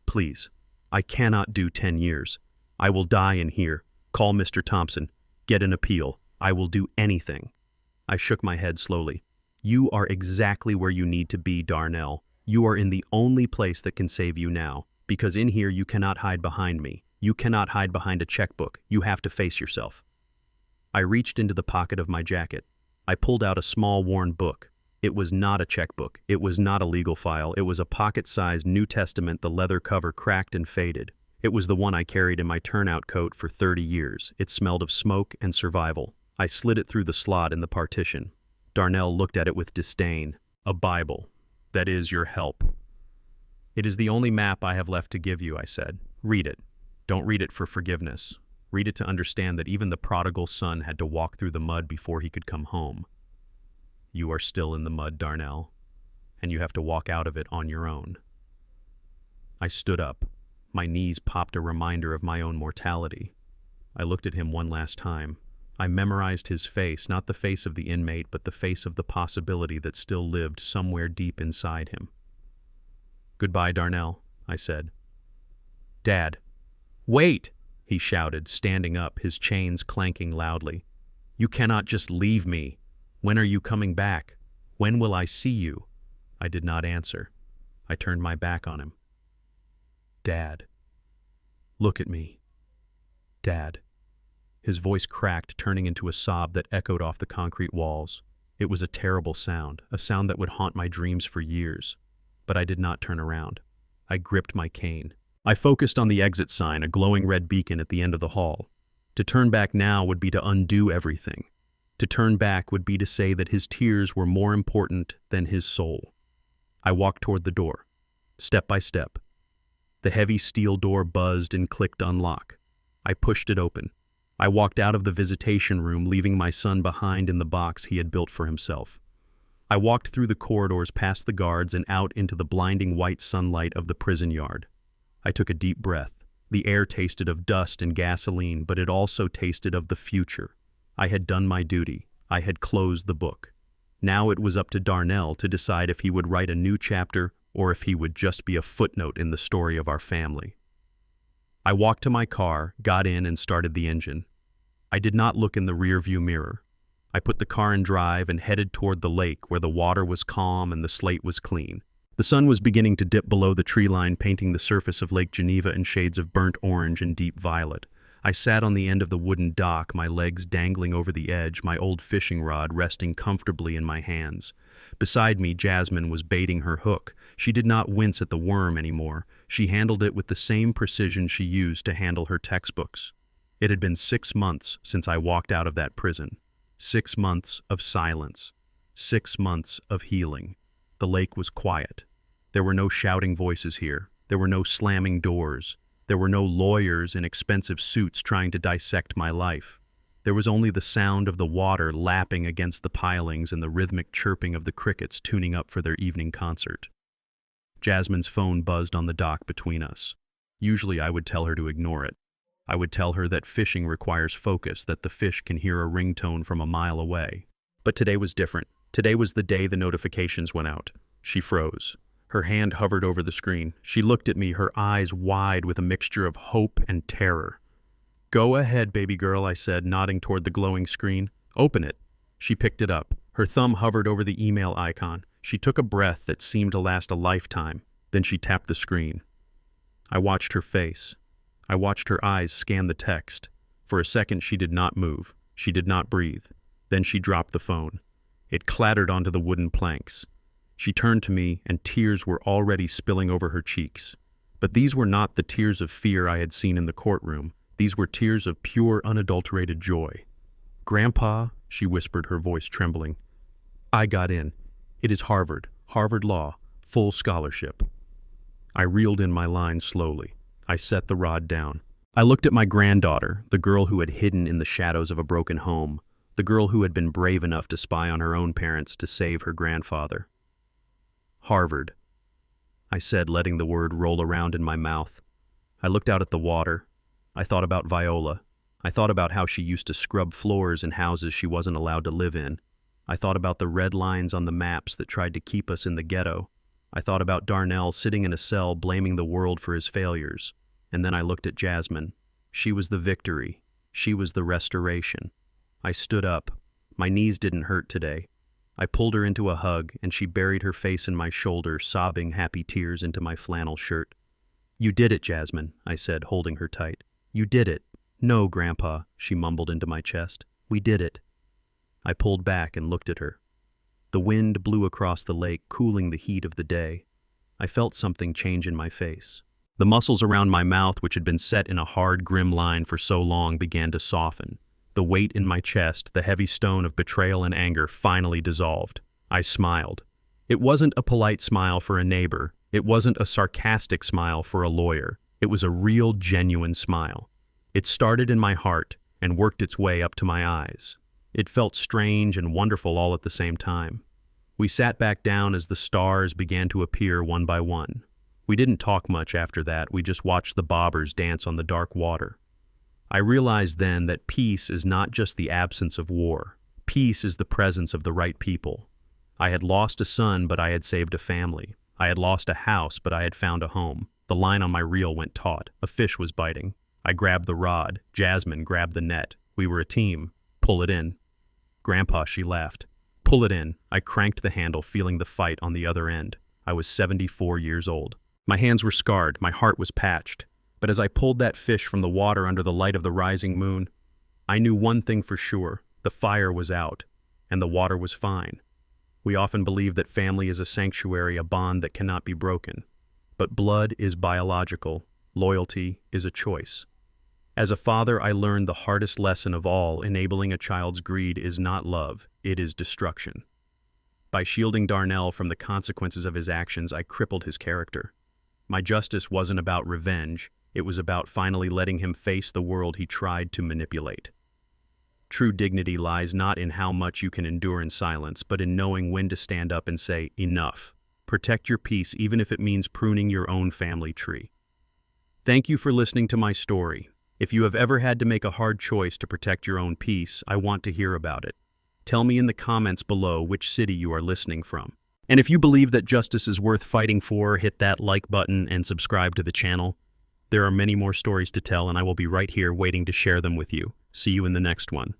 Please, I cannot do 10 years. I will die in here. Call Mr. Thompson. Get an appeal. I will do anything. I shook my head slowly. You are exactly where you need to be, Darnell. You are in the only place that can save you now, because in here you cannot hide behind me. You cannot hide behind a checkbook. You have to face yourself. I reached into the pocket of my jacket. I pulled out a small worn book. It was not a checkbook. It was not a legal file. It was a pocket-sized New Testament, the leather cover cracked and faded. It was the one I carried in my turnout coat for 30 years. It smelled of smoke and survival. I slid it through the slot in the partition. Darnell looked at it with disdain. A Bible. That is your help. It is the only map I have left to give you, I said. Read it. Don't read it for forgiveness. Read it to understand that even the prodigal son had to walk through the mud before he could come home. You are still in the mud, Darnell, and you have to walk out of it on your own. I stood up. My knees popped a reminder of my own mortality. I looked at him one last time. I memorized his face, not the face of the inmate, but the face of the possibility that still lived somewhere deep inside him. Goodbye, Darnell, I said. Dad. Wait, he shouted, standing up, his chains clanking loudly. You cannot just leave me. When are you coming back? When will I see you? I did not answer. I turned my back on him. Dad. Look at me. Dad. His voice cracked, turning into a sob that echoed off the concrete walls. It was a terrible sound, a sound that would haunt my dreams for years. But I did not turn around. I gripped my cane. I focused on the exit sign, a glowing red beacon at the end of the hall. To turn back now would be to undo everything. To turn back would be to say that his tears were more important than his soul. I walked toward the door, step by step. The heavy steel door buzzed and clicked unlock. I pushed it open. I walked out of the visitation room, leaving my son behind in the box he had built for himself. I walked through the corridors past the guards and out into the blinding white sunlight of the prison yard. I took a deep breath. The air tasted of dust and gasoline, but it also tasted of the future. I had done my duty. I had closed the book. Now it was up to Darnell to decide if he would write a new chapter or if he would just be a footnote in the story of our family. I walked to my car, got in, and started the engine. I did not look in the rearview mirror. I put the car in drive and headed toward the lake where the water was calm and the slate was clean. The sun was beginning to dip below the tree line, painting the surface of Lake Geneva in shades of burnt orange and deep violet. I sat on the end of the wooden dock, my legs dangling over the edge, my old fishing rod resting comfortably in my hands. Beside me, Jasmine was baiting her hook. She did not wince at the worm anymore. She handled it with the same precision she used to handle her textbooks. It had been 6 months since I walked out of that prison. 6 months of silence. 6 months of healing. The lake was quiet. There were no shouting voices here. There were no slamming doors. There were no lawyers in expensive suits trying to dissect my life. There was only the sound of the water lapping against the pilings and the rhythmic chirping of the crickets tuning up for their evening concert. Jasmine's phone buzzed on the dock between us. Usually I would tell her to ignore it. I would tell her that fishing requires focus, that the fish can hear a ringtone from a mile away. But today was different. Today was the day the notifications went out. She froze. Her hand hovered over the screen. She looked at me, her eyes wide with a mixture of hope and terror. "Go ahead, baby girl," I said, nodding toward the glowing screen. "Open it." She picked it up. Her thumb hovered over the email icon. She took a breath that seemed to last a lifetime. Then she tapped the screen. I watched her face. I watched her eyes scan the text. For a second, she did not move. She did not breathe. Then she dropped the phone. It clattered onto the wooden planks. She turned to me, and tears were already spilling over her cheeks. But these were not the tears of fear I had seen in the courtroom. These were tears of pure, unadulterated joy. "Grandpa," she whispered, her voice trembling, "I got in. It is Harvard Law, full scholarship." I reeled in my lines slowly. I set the rod down. I looked at my granddaughter, the girl who had hidden in the shadows of a broken home, the girl who had been brave enough to spy on her own parents to save her grandfather. "Harvard," I said, letting the word roll around in my mouth. I looked out at the water. I thought about Viola. I thought about how she used to scrub floors in houses she wasn't allowed to live in. I thought about the red lines on the maps that tried to keep us in the ghetto. I thought about Darnell sitting in a cell blaming the world for his failures. And then I looked at Jasmine. She was the victory. She was the restoration. I stood up. My knees didn't hurt today. I pulled her into a hug, and she buried her face in my shoulder, sobbing happy tears into my flannel shirt. "You did it, Jasmine," I said, holding her tight. "You did it." "No, Grandpa," she mumbled into my chest. "We did it." I pulled back and looked at her. The wind blew across the lake, cooling the heat of the day. I felt something change in my face. The muscles around my mouth, which had been set in a hard, grim line for so long, began to soften. The weight in my chest, the heavy stone of betrayal and anger, finally dissolved. I smiled. It wasn't a polite smile for a neighbor. It wasn't a sarcastic smile for a lawyer. It was a real, genuine smile. It started in my heart and worked its way up to my eyes. It felt strange and wonderful all at the same time. We sat back down as the stars began to appear one by one. We didn't talk much after that. We just watched the bobbers dance on the dark water. I realized then that peace is not just the absence of war. Peace is the presence of the right people. I had lost a son, but I had saved a family. I had lost a house, but I had found a home. The line on my reel went taut. A fish was biting. I grabbed the rod. Jasmine grabbed the net. We were a team. "Pull it in." "Grandpa," she laughed. "Pull it in." I cranked the handle, feeling the fight on the other end. I was 74 years old. My hands were scarred. My heart was patched. But as I pulled that fish from the water under the light of the rising moon, I knew one thing for sure. The fire was out, and the water was fine. We often believe that family is a sanctuary, a bond that cannot be broken. But blood is biological. Loyalty is a choice. As a father, I learned the hardest lesson of all: enabling a child's greed is not love, it is destruction. By shielding Darnell from the consequences of his actions, I crippled his character. My justice wasn't about revenge. It was about finally letting him face the world he tried to manipulate. True dignity lies not in how much you can endure in silence, but in knowing when to stand up and say, "Enough." Protect your peace, even if it means pruning your own family tree. Thank you for listening to my story. If you have ever had to make a hard choice to protect your own peace, I want to hear about it. Tell me in the comments below which city you are listening from. And if you believe that justice is worth fighting for, hit that like button and subscribe to the channel. There are many more stories to tell, and I will be right here waiting to share them with you. See you in the next one.